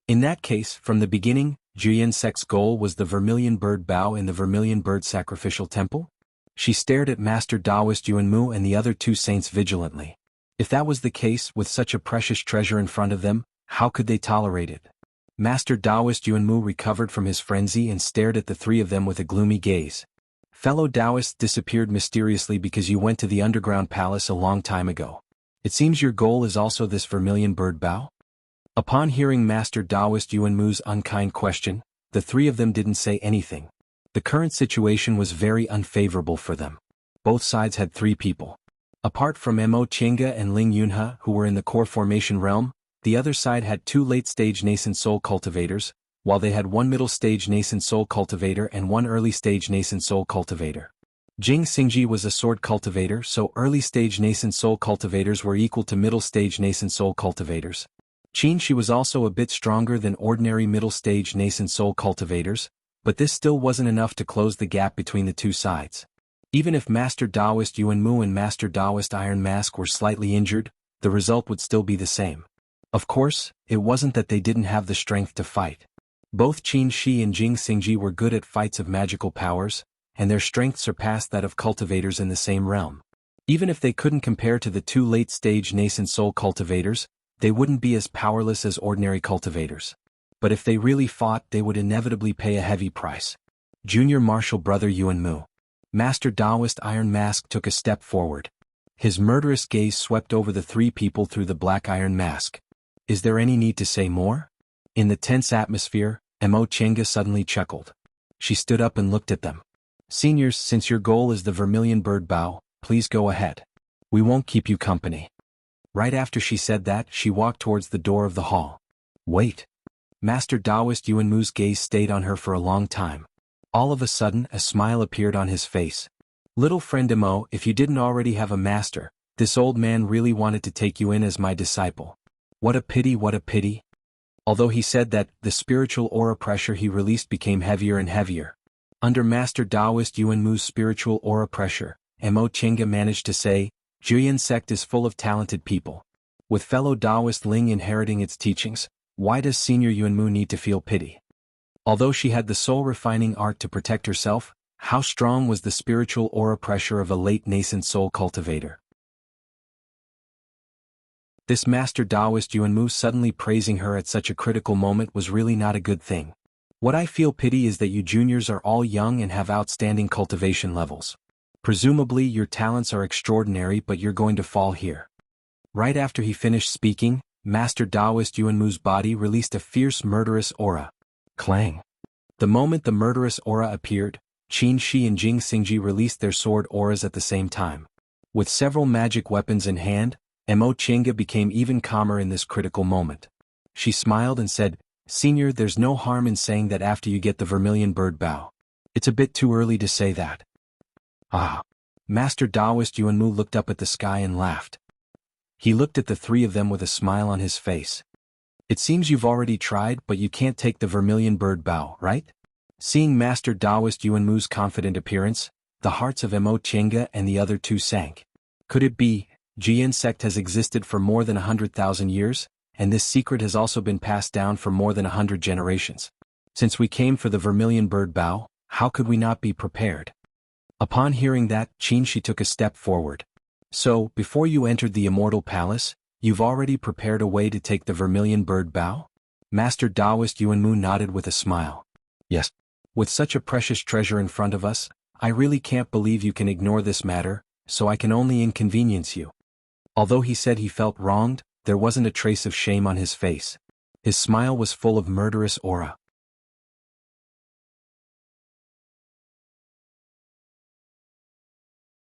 S1: In that case, from the beginning, Jian sect's goal was the vermilion bird bow in the vermilion bird sacrificial temple? She stared at Master Taoist Yuanmu and the other 2 saints vigilantly. If that was the case, with such a precious treasure in front of them, how could they tolerate it? Master Taoist Yuanmu recovered from his frenzy and stared at the 3 of them with a gloomy gaze. Fellow Taoists disappeared mysteriously because you went to the underground palace a long time ago. It seems your goal is also this vermilion bird bow? Upon hearing Master Taoist Yuanmu's unkind question, the 3 of them didn't say anything. The current situation was very unfavorable for them. Both sides had 3 people. Apart from Mo Chinga and Ling Yunhe, who were in the core formation realm, the other side had 2 late-stage nascent soul cultivators, while they had 1 middle-stage nascent soul cultivator and 1 early-stage nascent soul cultivator. Jing Xingji was a sword cultivator, so early-stage nascent soul cultivators were equal to middle-stage nascent soul cultivators. Qin Shi was also a bit stronger than ordinary middle-stage nascent soul cultivators, but this still wasn't enough to close the gap between the 2 sides. Even if Master Taoist Yuanmu and Master Taoist Iron Mask were slightly injured, the result would still be the same. Of course, it wasn't that they didn't have the strength to fight. Both Qin Shi and Jing Xingji were good at fights of magical powers, and their strength surpassed that of cultivators in the same realm. Even if they couldn't compare to the 2 late-stage nascent soul cultivators, they wouldn't be as powerless as ordinary cultivators. But if they really fought, they would inevitably pay a heavy price. Junior Martial Brother Yuanmu. Master Taoist Iron Mask took a step forward. His murderous gaze swept over the 3 people through the black iron mask. Is there any need to say more? In the tense atmosphere, Mo Chinga suddenly chuckled. She stood up and looked at them. Seniors, since your goal is the vermilion bird bow, please go ahead. We won't keep you company. Right after she said that, she walked towards the door of the hall. Wait. Master Taoist Yuanmu's gaze stayed on her for a long time. All of a sudden, a smile appeared on his face. Little friend Mo, if you didn't already have a master, this old man really wanted to take you in as my disciple. What a pity, what a pity. Although he said that, the spiritual aura pressure he released became heavier and heavier. Under Master Taoist Yuanmu's spiritual aura pressure, Mo Chinga managed to say, Jian sect is full of talented people. With fellow Taoist Ling inheriting its teachings, Why does Senior Yuanmu need to feel pity? Although she had the soul-refining art to protect herself, how strong was the spiritual aura pressure of a late nascent soul cultivator? This master Taoist Yuanmu suddenly praising her at such a critical moment was really not a good thing. What I feel pity is that you juniors are all young and have outstanding cultivation levels. Presumably your talents are extraordinary, but you're going to fall here. Right after he finished speaking, Master Taoist Yuanmu's body released a fierce murderous aura. Clang. The moment the murderous aura appeared, Qin Shi and Jing Xingji released their sword auras at the same time. With several magic weapons in hand, Mo Qingge became even calmer in this critical moment. She smiled and said, "Senior, there's no harm in saying that after you get the vermilion bird bow. It's a bit too early to say that." Ah. Master Taoist Yuanmu looked up at the sky and laughed. He looked at the three of them with a smile on his face. "It seems you've already tried, but you can't take the vermilion bird bow, right?" Seeing Master Taoist Yuanmu's confident appearance, the hearts of Mo Qingge and the other two sank. Could it be, Jian sect has existed for more than 100,000 years, and this secret has also been passed down for more than 100 generations? Since we came for the vermilion bird bow, how could we not be prepared? Upon hearing that, Qin Shi took a step forward. "So, before you entered the immortal palace, you've already prepared a way to take the vermilion bird bow?" Master Taoist Yuanmu nodded with a smile. "Yes. With such a precious treasure in front of us, I really can't believe you can ignore this matter, so I can only inconvenience you." Although he said he felt wronged, there wasn't a trace of shame on his face. His smile was full of murderous aura.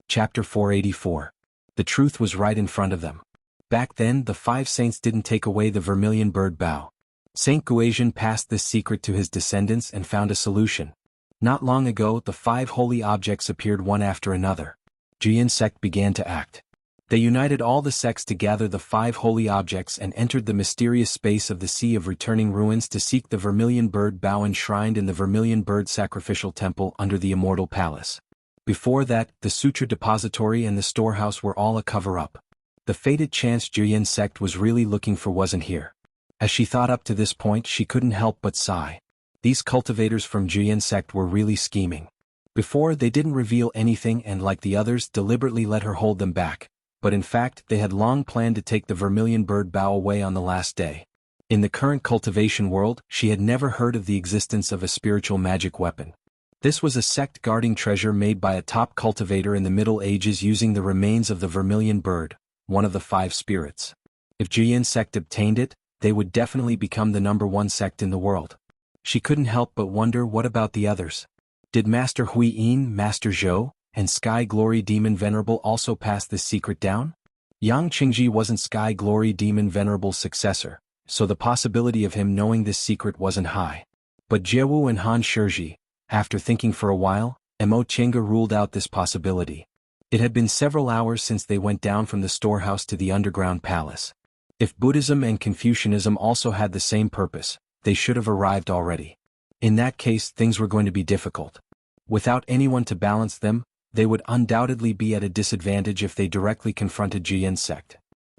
S1: Chapter 484. The truth was right in front of them. Back then, the five saints didn't take away the vermilion bird bow. Saint Guizhen passed this secret to his descendants and found a solution. Not long ago, the five holy objects appeared one after another. Jian sect began to act. They united all the sects to gather the five holy objects and entered the mysterious space of the Sea of Returning Ruins to seek the vermilion bird bow enshrined in the vermilion bird sacrificial temple under the immortal palace. Before that, the sutra depository and the storehouse were all a cover-up. The fated chance Jian sect was really looking for wasn't here. As she thought up to this point, she couldn't help but sigh. These cultivators from Jian sect were really scheming. Before, they didn't reveal anything and, like the others, deliberately let her hold them back. But in fact, they had long planned to take the vermilion bird bow away on the last day. In the current cultivation world, she had never heard of the existence of a spiritual magic weapon. This was a sect guarding treasure made by a top cultivator in the Middle Ages using the remains of the vermilion bird, one of the five spirits. If Jian sect obtained it, they would definitely become the #1 sect in the world. She couldn't help but wonder, what about the others? Did Master Hui Yin, Master Zhou, and Sky Glory Demon Venerable also pass this secret down? Yang Qingji wasn't Sky Glory Demon Venerable's successor, so the possibility of him knowing this secret wasn't high. But Jiewu and Han Shizhi, after thinking for a while, Mo Qingge ruled out this possibility. It had been several hours since they went down from the storehouse to the underground palace. If Buddhism and Confucianism also had the same purpose, they should have arrived already. In that case, things were going to be difficult. Without anyone to balance them, they would undoubtedly be at a disadvantage if they directly confronted Jian sect.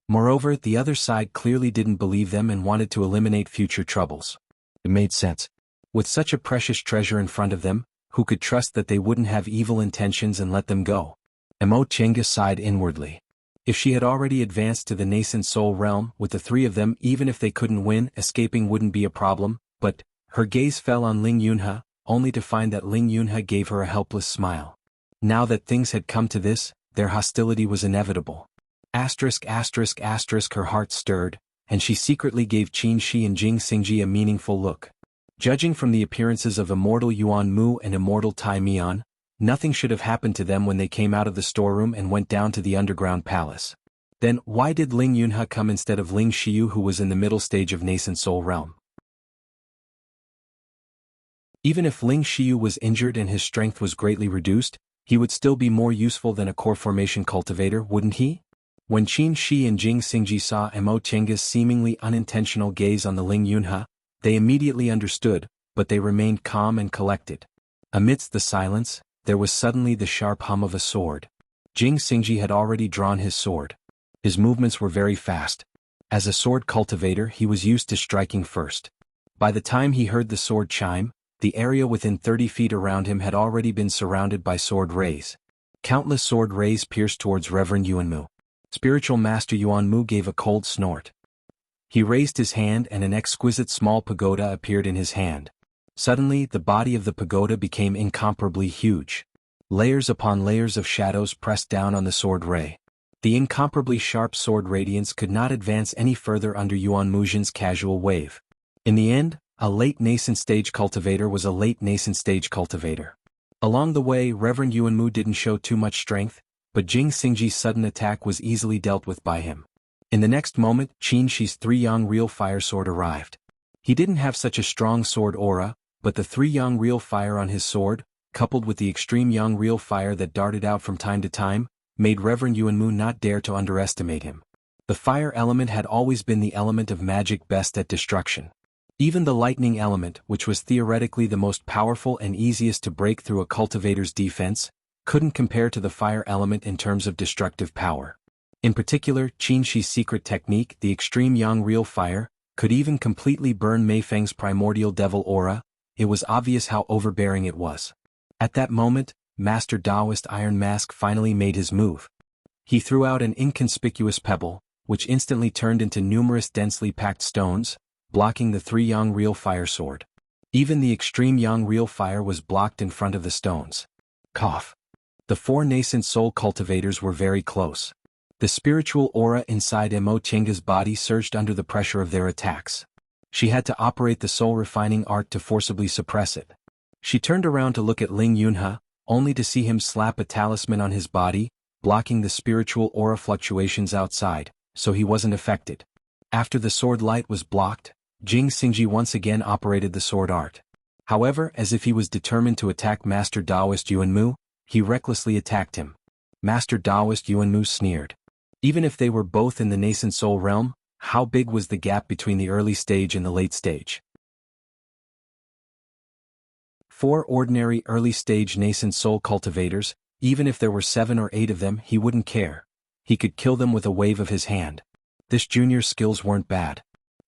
S1: Moreover, the other side clearly didn't believe them and wanted to eliminate future troubles. It made sense. With such a precious treasure in front of them, who could trust that they wouldn't have evil intentions and let them go? Mo Qingge sighed inwardly. If she had already advanced to the nascent soul realm, with the three of them, even if they couldn't win, escaping wouldn't be a problem, but her gaze fell on Ling Yunhe, only to find that Ling Yunhe gave her a helpless smile. Now that things had come to this, their hostility was inevitable. Her heart stirred, and she secretly gave Qin Shi and Jing Xingji a meaningful look. Judging from the appearances of immortal Yuan Mu and immortal Tai Mian, nothing should have happened to them when they came out of the storeroom and went down to the underground palace. Then, why did Ling Yunhe come instead of Ling Xiyu, who was in the middle stage of nascent soul realm? Even if Ling Xiyu was injured and his strength was greatly reduced, he would still be more useful than a core formation cultivator, wouldn't he? When Qin Shi and Jing Xingji saw Mo Qingge's seemingly unintentional gaze on the Ling Yunhe, they immediately understood, but they remained calm and collected. Amidst the silence, there was suddenly the sharp hum of a sword. Jing Xingji had already drawn his sword. His movements were very fast. As a sword cultivator, he was used to striking first. By the time he heard the sword chime, the area within 30 feet around him had already been surrounded by sword rays. Countless sword rays pierced towards Reverend Yuanmu. Spiritual Master Yuanmu gave a cold snort. He raised his hand and an exquisite small pagoda appeared in his hand. Suddenly, the body of the pagoda became incomparably huge. Layers upon layers of shadows pressed down on the sword ray. The incomparably sharp sword radiance could not advance any further under Yuan Muzhin's casual wave. In the end, a late nascent stage cultivator was a late nascent stage cultivator. Along the way, Reverend Yuanmu didn't show too much strength, but Jing Xingji's sudden attack was easily dealt with by him. In the next moment, Qin Shi's 3-yang real fire sword arrived. He didn't have such a strong sword aura, but the 3-yang real fire on his sword, coupled with the extreme yang real fire that darted out from time to time, made Reverend Yuanmu not dare to underestimate him. The fire element had always been the element of magic best at destruction. Even the lightning element, which was theoretically the most powerful and easiest to break through a cultivator's defense, couldn't compare to the fire element in terms of destructive power. In particular, Qin Shi's secret technique, the extreme yang real fire, could even completely burn Mei Feng's primordial devil aura. It was obvious how overbearing it was. At that moment, Master Taoist Iron Mask finally made his move. He threw out an inconspicuous pebble, which instantly turned into numerous densely packed stones, blocking the 3-yang real fire sword. Even the extreme yang real fire was blocked in front of the stones. Cough. The 4 nascent soul cultivators were very close. The spiritual aura inside Mo Qing's body surged under the pressure of their attacks. She had to operate the soul-refining art to forcibly suppress it. She turned around to look at Ling Yunhe, only to see him slap a talisman on his body, blocking the spiritual aura fluctuations outside, so he wasn't affected. After the sword light was blocked, Jing Xingji once again operated the sword art. However, as if he was determined to attack Master Taoist Yuanmu, he recklessly attacked him. Master Taoist Yuanmu sneered. Even if they were both in the nascent soul realm, how big was the gap between the early stage and the late stage? 4 ordinary early-stage nascent soul cultivators, even if there were 7 or 8 of them, he wouldn't care. He could kill them with a wave of his hand. This junior's skills weren't bad.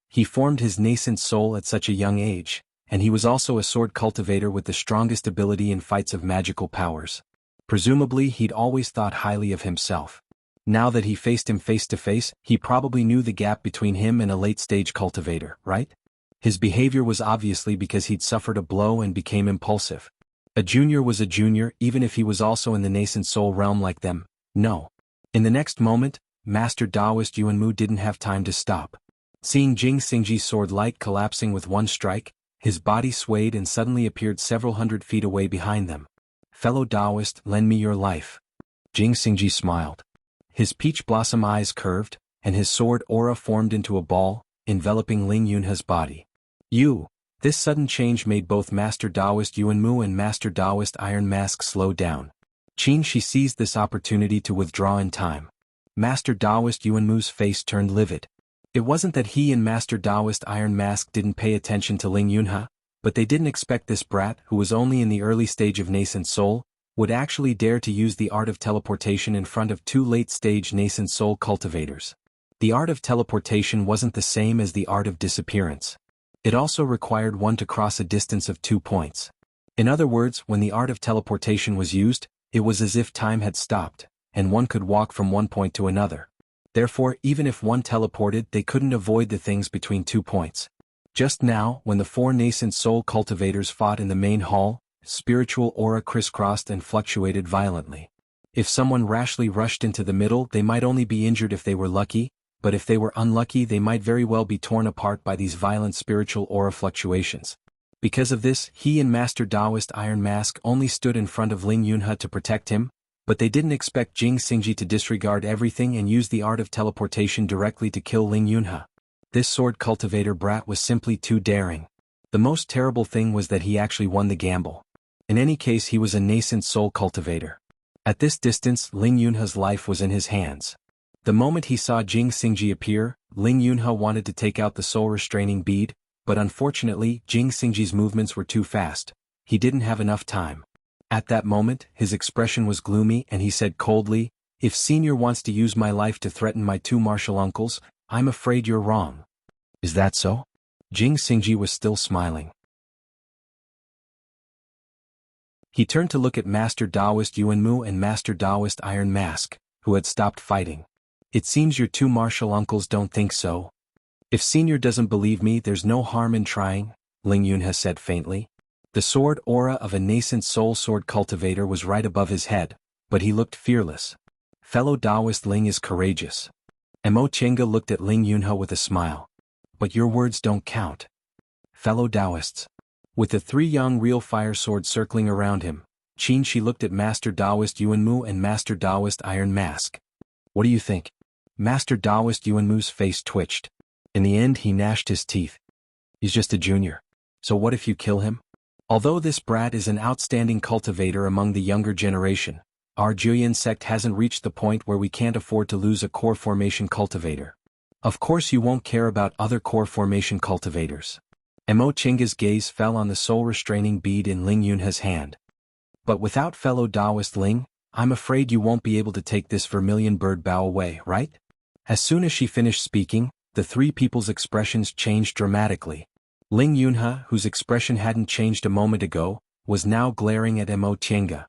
S1: He formed his nascent soul at such a young age, and he was also a sword cultivator with the strongest ability in fights of magical powers. Presumably he'd always thought highly of himself. Now that he faced him face to face, he probably knew the gap between him and a late-stage cultivator, right? His behavior was obviously because he'd suffered a blow and became impulsive. A junior was a junior even if he was also in the nascent soul realm like them. No. In the next moment, Master Taoist Yuanmu didn't have time to stop. Seeing Jing Xingji's sword light collapsing with one strike, his body swayed and suddenly appeared several hundred feet away behind them. Fellow Taoist, lend me your life. Jing Xingji smiled. His peach blossom eyes curved, and his sword aura formed into a ball, enveloping Ling Yunhe's body. This sudden change made both Master Taoist Yuanmu and Master Taoist Iron Mask slow down. Qin Shi seized this opportunity to withdraw in time. Master Taoist Yuanmu's face turned livid. It wasn't that he and Master Taoist Iron Mask didn't pay attention to Ling Yunhe, but they didn't expect this brat, who was only in the early stage of nascent soul, would actually dare to use the art of teleportation in front of 2 late-stage nascent soul cultivators. The art of teleportation wasn't the same as the art of disappearance. It also required one to cross a distance of 2 points. In other words, when the art of teleportation was used, it was as if time had stopped, and one could walk from one point to another. Therefore, even if one teleported, they couldn't avoid the things between 2 points. Just now, when the 4 nascent soul cultivators fought in the main hall, spiritual aura crisscrossed and fluctuated violently. If someone rashly rushed into the middle, they might only be injured if they were lucky, but if they were unlucky, they might very well be torn apart by these violent spiritual aura fluctuations. Because of this, he and Master Taoist Iron Mask only stood in front of Ling Yunhe to protect him, but they didn't expect Jing Xingji to disregard everything and use the art of teleportation directly to kill Ling Yunhe. This sword cultivator brat was simply too daring. The most terrible thing was that he actually won the gamble. In any case, he was a nascent soul cultivator. At this distance, Ling Yunhe's life was in his hands. The moment he saw Jing Xingji appear, Ling Yunhe wanted to take out the soul-restraining bead, but unfortunately, Jing Xingji's movements were too fast. He didn't have enough time. At that moment, his expression was gloomy and he said coldly, "If Senior wants to use my life to threaten my 2 martial uncles, I'm afraid you're wrong. Is that so? Jing Xingji was still smiling. He turned to look at Master Taoist Yuanmu and Master Taoist Iron Mask, who had stopped fighting. It seems your two martial uncles don't think so. If Senior doesn't believe me, there's no harm in trying, Ling Yunhe said faintly. The sword aura of a nascent soul sword cultivator was right above his head, but he looked fearless. Fellow Taoist Ling is courageous. Mo Chenga looked at Ling Yunhe with a smile. But your words don't count. Fellow Taoists. With the three young real fire swords circling around him, Qin Shi looked at Master Taoist Yuanmu and Master Taoist Iron Mask. What do you think? Master Taoist Yuanmu's face twitched. In the end he gnashed his teeth. He's just a junior. So what if you kill him? Although this brat is an outstanding cultivator among the younger generation, our Juyin sect hasn't reached the point where we can't afford to lose a core formation cultivator. Of course you won't care about other core formation cultivators. Mo Chenga's gaze fell on the soul-restraining bead in Ling Yunhe's hand. But without fellow Taoist Ling, I'm afraid you won't be able to take this vermilion bird bow away, right? As soon as she finished speaking, the three people's expressions changed dramatically. Ling Yunhe, whose expression hadn't changed a moment ago, was now glaring at Mo Chenga.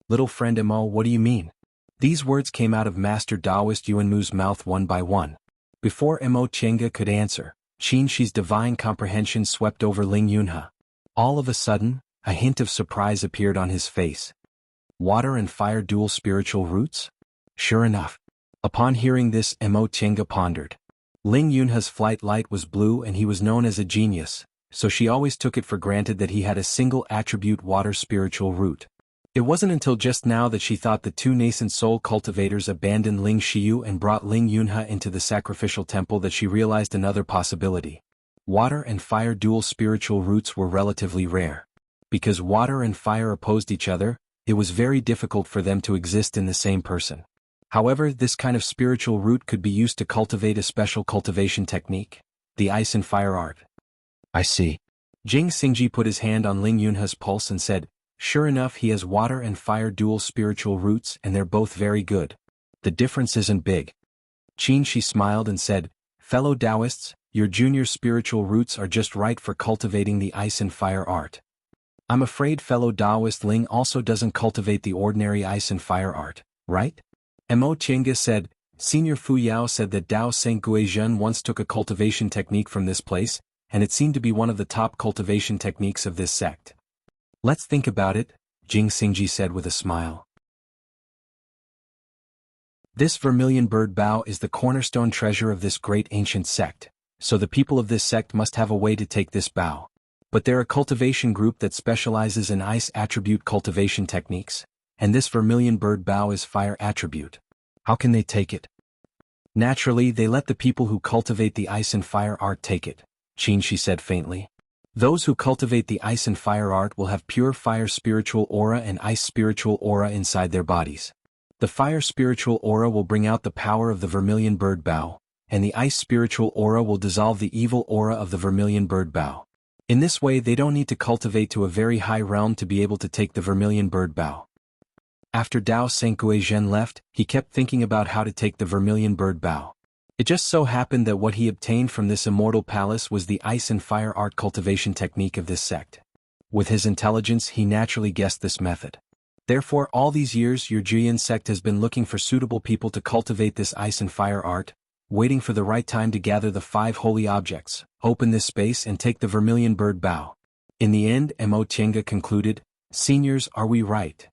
S1: Little friend Mo, what do you mean? These words came out of Master Taoist Yuanmu's mouth one by one. Before Mo Chenga could answer, Qin Shi's divine comprehension swept over Ling Yunhe. All of a sudden, a hint of surprise appeared on his face. Water and fire dual spiritual roots? Sure enough. Upon hearing this, Mo Chenga pondered. Ling Yunhe's flight light was blue and he was known as a genius, so she always took it for granted that he had a single attribute water spiritual root. It wasn't until just now that she thought the two nascent soul cultivators abandoned Ling Xiyu and brought Ling Yunhe into the sacrificial temple that she realized another possibility. Water and fire dual spiritual roots were relatively rare. Because water and fire opposed each other, it was very difficult for them to exist in the same person. However, this kind of spiritual root could be used to cultivate a special cultivation technique, the ice and fire art. I see. Jing Xingji put his hand on Ling Yunhe's pulse and said, sure enough, he has water and fire dual spiritual roots and they're both very good. The difference isn't big. Qin Shi smiled and said, fellow Taoists, your junior spiritual roots are just right for cultivating the ice and fire art. I'm afraid fellow Taoist Ling also doesn't cultivate the ordinary ice and fire art, right? Mo Chenga said, Senior Fu Yao said that Dao Sengui Zhen once took a cultivation technique from this place, and it seemed to be one of the top cultivation techniques of this sect. Let's think about it, Jing Xingji said with a smile. This vermilion bird bough is the cornerstone treasure of this great ancient sect, so the people of this sect must have a way to take this bough. But they're a cultivation group that specializes in ice attribute cultivation techniques, and this vermilion bird bough is fire attribute. How can they take it? Naturally, they let the people who cultivate the ice and fire art take it, Qin Shi said faintly. Those who cultivate the ice and fire art will have pure fire spiritual aura and ice spiritual aura inside their bodies. The fire spiritual aura will bring out the power of the vermilion bird bough, and the ice spiritual aura will dissolve the evil aura of the vermilion bird bough. In this way, they don't need to cultivate to a very high realm to be able to take the vermilion bird bough. After Dao Sengui Zhen left, he kept thinking about how to take the vermilion bird bough. It just so happened that what he obtained from this immortal palace was the ice and fire art cultivation technique of this sect. With his intelligence, he naturally guessed this method. Therefore, all these years your Juyin sect has been looking for suitable people to cultivate this ice and fire art, waiting for the right time to gather the 5 holy objects, open this space and take the vermilion bird bough. In the end, Mo Chenga concluded, Seniors, are we right?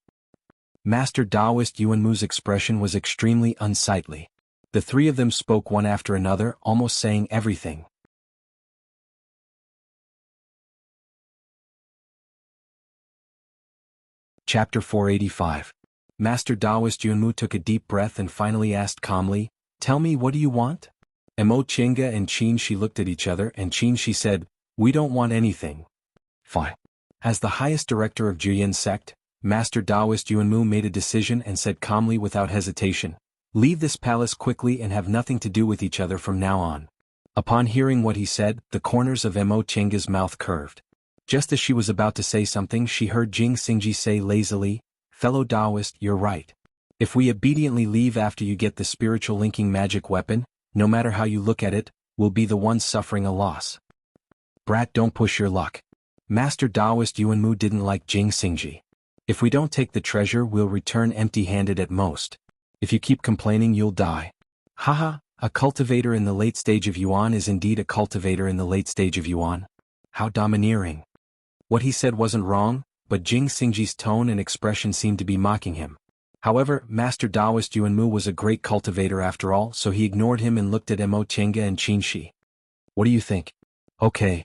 S1: Master Taoist Yuanmu's expression was extremely unsightly. The three of them spoke one after another, almost saying everything. Chapter 485. Master Taoist Yuanmu took a deep breath and finally asked calmly, Tell me, what do you want? Mo Chenga and Qin Shi looked at each other and Qin Shi said, We don't want anything. Fine. As the highest director of Juyin sect, Master Taoist Yuanmu made a decision and said calmly without hesitation, Leave this palace quickly and have nothing to do with each other from now on. Upon hearing what he said, the corners of Mo Chenga's mouth curved. Just as she was about to say something, she heard Jing Xingji say lazily, Fellow Taoist, you're right. If we obediently leave after you get the spiritual linking magic weapon, no matter how you look at it, will be the ones suffering a loss. Brat, don't push your luck. Master Taoist Yuanmu didn't like Jing Xingji. If we don't take the treasure, we'll return empty-handed at most. If you keep complaining, you'll die. Haha, a cultivator in the late stage of Yuan is indeed a cultivator in the late stage of Yuan. How domineering. What he said wasn't wrong, but Jing Xingji's tone and expression seemed to be mocking him. However, Master Taoist Yuanmu was a great cultivator after all, so he ignored him and looked at Mo Tiange and Qin Shi. What do you think? Okay.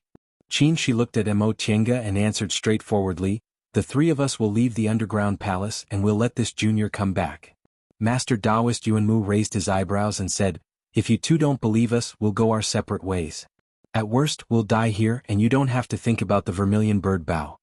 S1: Qin Shi looked at Mo Tiange and answered straightforwardly, the three of us will leave the underground palace and we'll let this junior come back. Master Taoist Yuanmu raised his eyebrows and said, if you two don't believe us, we'll go our separate ways. At worst, we'll die here and you don't have to think about the vermilion bird bough.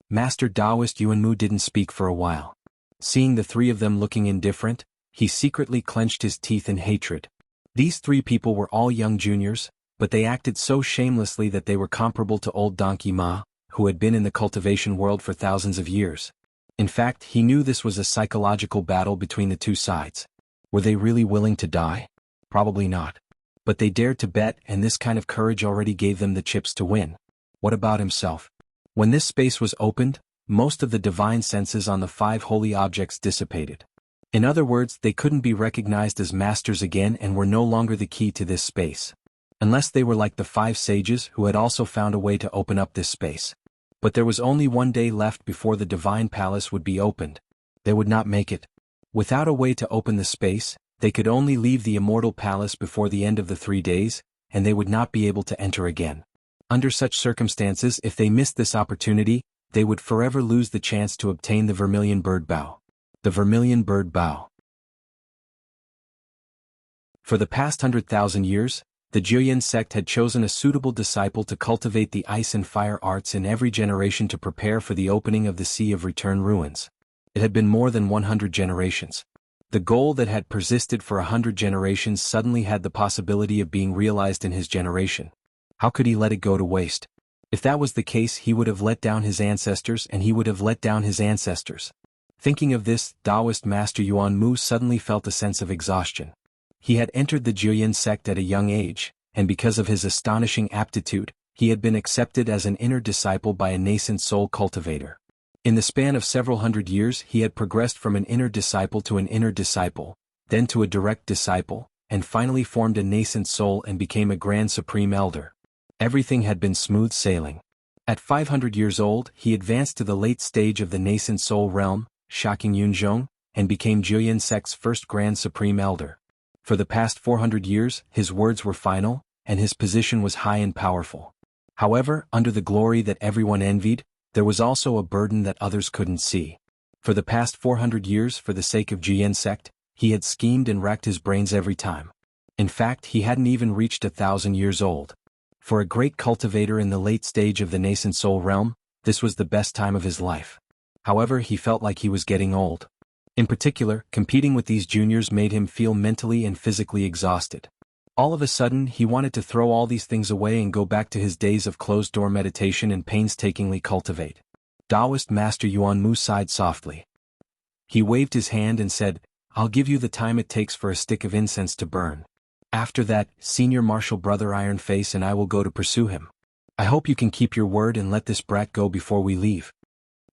S1: Master Taoist Yuanmu didn't speak for a while. Seeing the three of them looking indifferent, he secretly clenched his teeth in hatred. These three people were all young juniors, but they acted so shamelessly that they were comparable to old Donkey Ma, who had been in the cultivation world for thousands of years. In fact, he knew this was a psychological battle between the two sides. Were they really willing to die? Probably not. But they dared to bet, and this kind of courage already gave them the chips to win. What about himself? When this space was opened, most of the divine senses on the 5 holy objects dissipated. In other words, they couldn't be recognized as masters again and were no longer the key to this space. Unless they were like the 5 sages who had also found a way to open up this space. But there was only 1 day left before the divine palace would be opened. They would not make it. Without a way to open the space, they could only leave the immortal palace before the end of the 3 days, and they would not be able to enter again. Under such circumstances, if they missed this opportunity, they would forever lose the chance to obtain the vermilion bird bough. The vermilion bird bough. For the past 100,000 years, the Juyin sect had chosen a suitable disciple to cultivate the ice and fire arts in every generation to prepare for the opening of the Sea of Return ruins. It had been more than 100 generations. The goal that had persisted for 100 generations suddenly had the possibility of being realized in his generation. How could he let it go to waste? If that was the case, he would have let down his ancestors and he would have let down his ancestors. Thinking of this, Taoist Master Yuanmu suddenly felt a sense of exhaustion. He had entered the Juyin sect at a young age, and because of his astonishing aptitude, he had been accepted as an inner disciple by a nascent soul cultivator. In the span of several hundred years, he had progressed from an inner disciple to an inner disciple, then to a direct disciple, and finally formed a nascent soul and became a grand supreme elder. Everything had been smooth sailing. At 500 years old, he advanced to the late stage of the nascent soul realm, Shaking Yunzhong, and became Juyin sect's first grand supreme elder. For the past 400 years, his words were final, and his position was high and powerful. However, under the glory that everyone envied, there was also a burden that others couldn't see. For the past 400 years, for the sake of Juyin sect, he had schemed and racked his brains every time. In fact, he hadn't even reached 1,000 years old. For a great cultivator in the late stage of the nascent soul realm, this was the best time of his life. However, he felt like he was getting old. In particular, competing with these juniors made him feel mentally and physically exhausted. All of a sudden, he wanted to throw all these things away and go back to his days of closed-door meditation and painstakingly cultivate. Taoist Master Yuanmu sighed softly. He waved his hand and said, "I'll give you the time it takes for a stick of incense to burn. After that, Senior Marshal Brother Ironface and I will go to pursue him. I hope you can keep your word and let this brat go before we leave."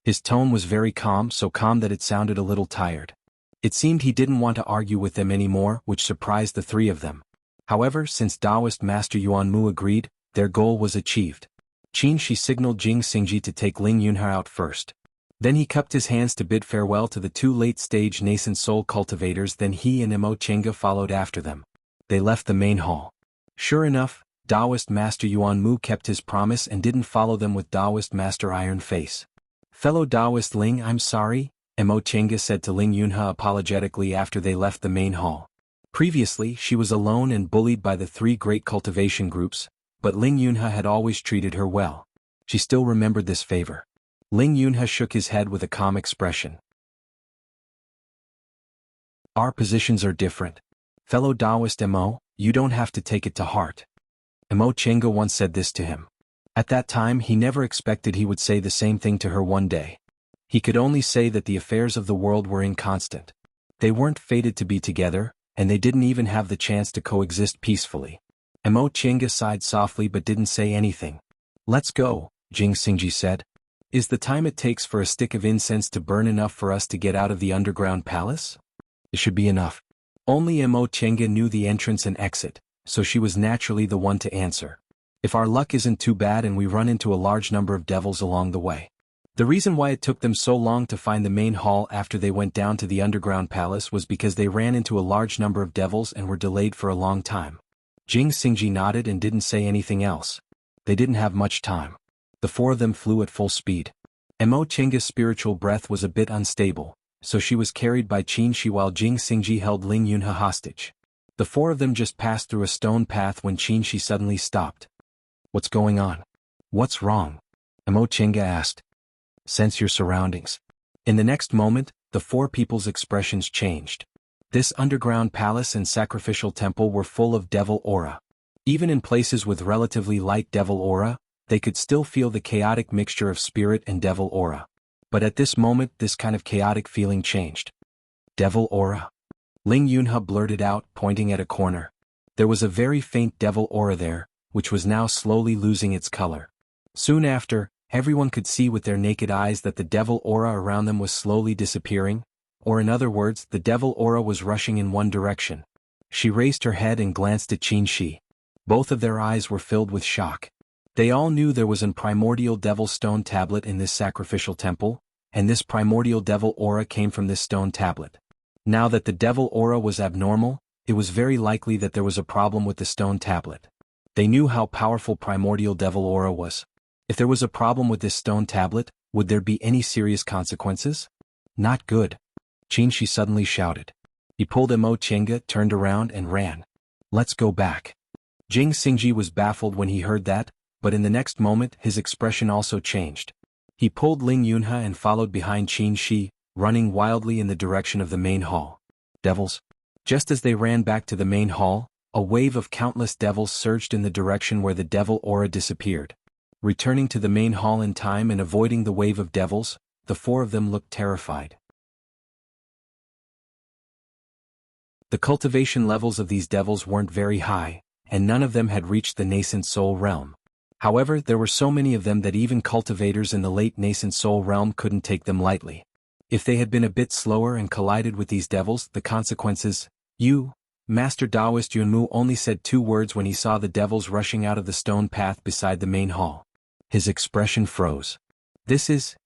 S1: His tone was very calm, so calm that it sounded a little tired. It seemed he didn't want to argue with them anymore, which surprised the three of them. However, since Taoist Master Yuanmu agreed, their goal was achieved. Qin Shi signaled Jing Xingji to take Ling Yunhe out first. Then he cupped his hands to bid farewell to the 2 late-stage nascent soul cultivators, then he and Mo Tiange followed after them. They left the main hall. Sure enough, Taoist Master Yuanmu kept his promise and didn't follow them with Taoist Master Iron Face. "Fellow Taoist Ling, I'm sorry," Mo Tiange said to Ling Yunhe apologetically after they left the main hall. Previously, she was alone and bullied by the 3 great cultivation groups, but Ling Yunhe had always treated her well. She still remembered this favor. Ling Yunhe shook his head with a calm expression. "Our positions are different. Fellow Taoist Mo, you don't have to take it to heart." Mo Tiange once said this to him. At that time he never expected he would say the same thing to her one day. He could only say that the affairs of the world were inconstant. They weren't fated to be together, and they didn't even have the chance to coexist peacefully. Mo Chinga sighed softly but didn't say anything. "Let's go," Jing Xingji said. "Is the time it takes for a stick of incense to burn enough for us to get out of the underground palace?" "It should be enough." Only Mo Chinga knew the entrance and exit, so she was naturally the one to answer. "If our luck isn't too bad and we run into a large number of devils along the way." The reason why it took them so long to find the main hall after they went down to the underground palace was because they ran into a large number of devils and were delayed for a long time. Jing Xingji nodded and didn't say anything else. They didn't have much time. The four of them flew at full speed. Mo Chinga's spiritual breath was a bit unstable, so she was carried by Qin Shi while Jing Xingji held Ling Yunhe hostage. The four of them just passed through a stone path when Qin Shi suddenly stopped. "What's going on? What's wrong?" Mo Chinga asked. "Sense your surroundings." In the next moment, the four people's expressions changed. This underground palace and sacrificial temple were full of devil aura. Even in places with relatively light devil aura, they could still feel the chaotic mixture of spirit and devil aura. But at this moment this kind of chaotic feeling changed. "Devil aura?" Ling Yunhe blurted out, pointing at a corner. There was a very faint devil aura there, which was now slowly losing its color. Soon after, everyone could see with their naked eyes that the devil aura around them was slowly disappearing, or in other words, the devil aura was rushing in one direction. She raised her head and glanced at Qin Shi. Both of their eyes were filled with shock. They all knew there was a primordial devil stone tablet in this sacrificial temple, and this primordial devil aura came from this stone tablet. Now that the devil aura was abnormal, it was very likely that there was a problem with the stone tablet. They knew how powerful primordial devil aura was. If there was a problem with this stone tablet, would there be any serious consequences? Not good. Qin Shi suddenly shouted. He pulled Mo Chinga, turned around and ran. "Let's go back." Jing Xingji was baffled when he heard that, but in the next moment his expression also changed. He pulled Ling Yunhe and followed behind Qin Shi, running wildly in the direction of the main hall. Devils. Just as they ran back to the main hall, a wave of countless devils surged in the direction where the devil aura disappeared. Returning to the main hall in time and avoiding the wave of devils, the four of them looked terrified. The cultivation levels of these devils weren't very high, and none of them had reached the nascent soul realm. However, there were so many of them that even cultivators in the late nascent soul realm couldn't take them lightly. If they had been a bit slower and collided with these devils, the consequences. "You, Master Taoist Yunmu only said 2 words when he saw the devils rushing out of the stone path beside the main hall. His expression froze.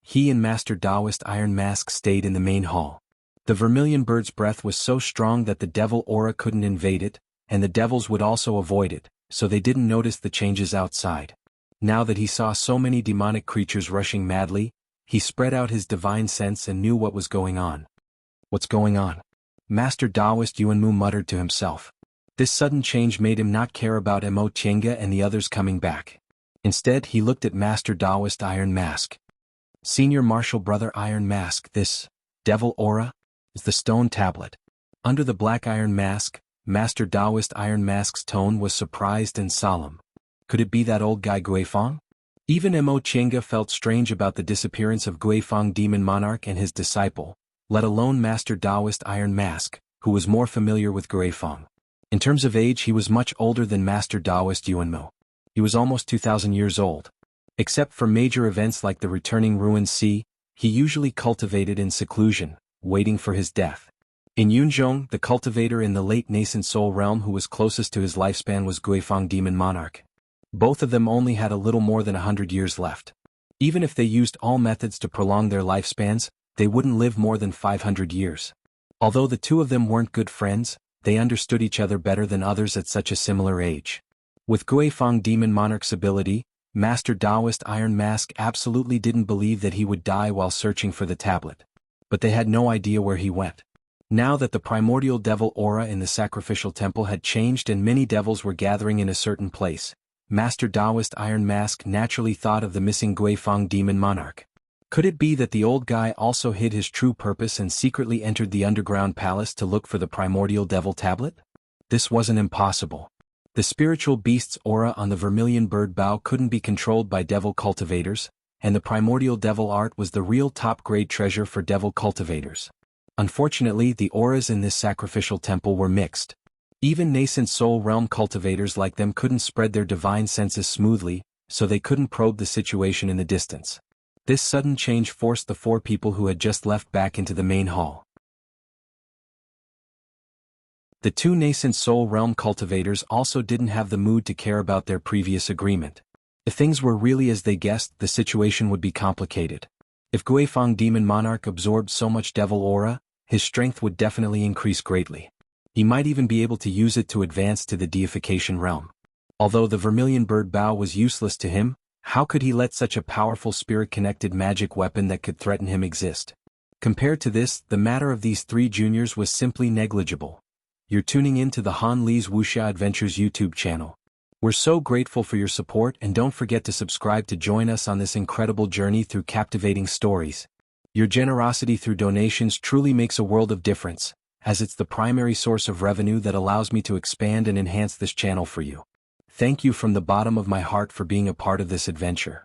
S1: He and Master Taoist Iron Mask stayed in the main hall. The vermilion bird's breath was so strong that the devil aura couldn't invade it, and the devils would also avoid it, so they didn't notice the changes outside. Now that he saw so many demonic creatures rushing madly, he spread out his divine sense and knew what was going on. "What's going on?" Master Taoist Yuanmu muttered to himself. This sudden change made him not care about Mo Chinga and the others coming back. Instead he looked at Master Taoist Iron Mask. "Senior Martial Brother Iron Mask, this devil aura is the stone tablet." Under the black iron mask, Master Taoist Iron Mask's tone was surprised and solemn. Could it be that old guy Guifeng? Even Mo Chinga felt strange about the disappearance of Guifeng Demon Monarch and his disciple, let alone Master Taoist Iron Mask, who was more familiar with Guifeng. In terms of age he was much older than Master Taoist Yuanmu. He was almost 2,000 years old. Except for major events like the returning Ruined Sea, he usually cultivated in seclusion, waiting for his death. In Yunzhong, the cultivator in the late nascent soul realm who was closest to his lifespan was Guifeng Demon Monarch. Both of them only had a little more than 100 years left. Even if they used all methods to prolong their lifespans, they wouldn't live more than 500 years. Although the two of them weren't good friends, they understood each other better than others at such a similar age. With Guifeng Demon Monarch's ability, Master Taoist Iron Mask absolutely didn't believe that he would die while searching for the tablet. But they had no idea where he went. Now that the primordial devil aura in the sacrificial temple had changed and many devils were gathering in a certain place, Master Taoist Iron Mask naturally thought of the missing Guifeng Demon Monarch. Could it be that the old guy also hid his true purpose and secretly entered the underground palace to look for the primordial devil tablet? This wasn't impossible. The spiritual beast's aura on the vermilion bird bough couldn't be controlled by devil cultivators, and the primordial devil art was the real top-grade treasure for devil cultivators. Unfortunately, the auras in this sacrificial temple were mixed. Even nascent soul realm cultivators like them couldn't spread their divine senses smoothly, so they couldn't probe the situation in the distance. This sudden change forced the 4 people who had just left back into the main hall. The 2 nascent soul realm cultivators also didn't have the mood to care about their previous agreement. If things were really as they guessed, the situation would be complicated. If Guifang Demon Monarch absorbed so much devil aura, his strength would definitely increase greatly. He might even be able to use it to advance to the deification realm. Although the vermilion bird bow was useless to him, how could he let such a powerful spirit-connected magic weapon that could threaten him exist? Compared to this, the matter of these 3 juniors was simply negligible. You're tuning in to the Han Li's Wuxia Adventures YouTube channel. We're so grateful for your support, and don't forget to subscribe to join us on this incredible journey through captivating stories. Your generosity through donations truly makes a world of difference, as it's the primary source of revenue that allows me to expand and enhance this channel for you. Thank you from the bottom of my heart for being a part of this adventure.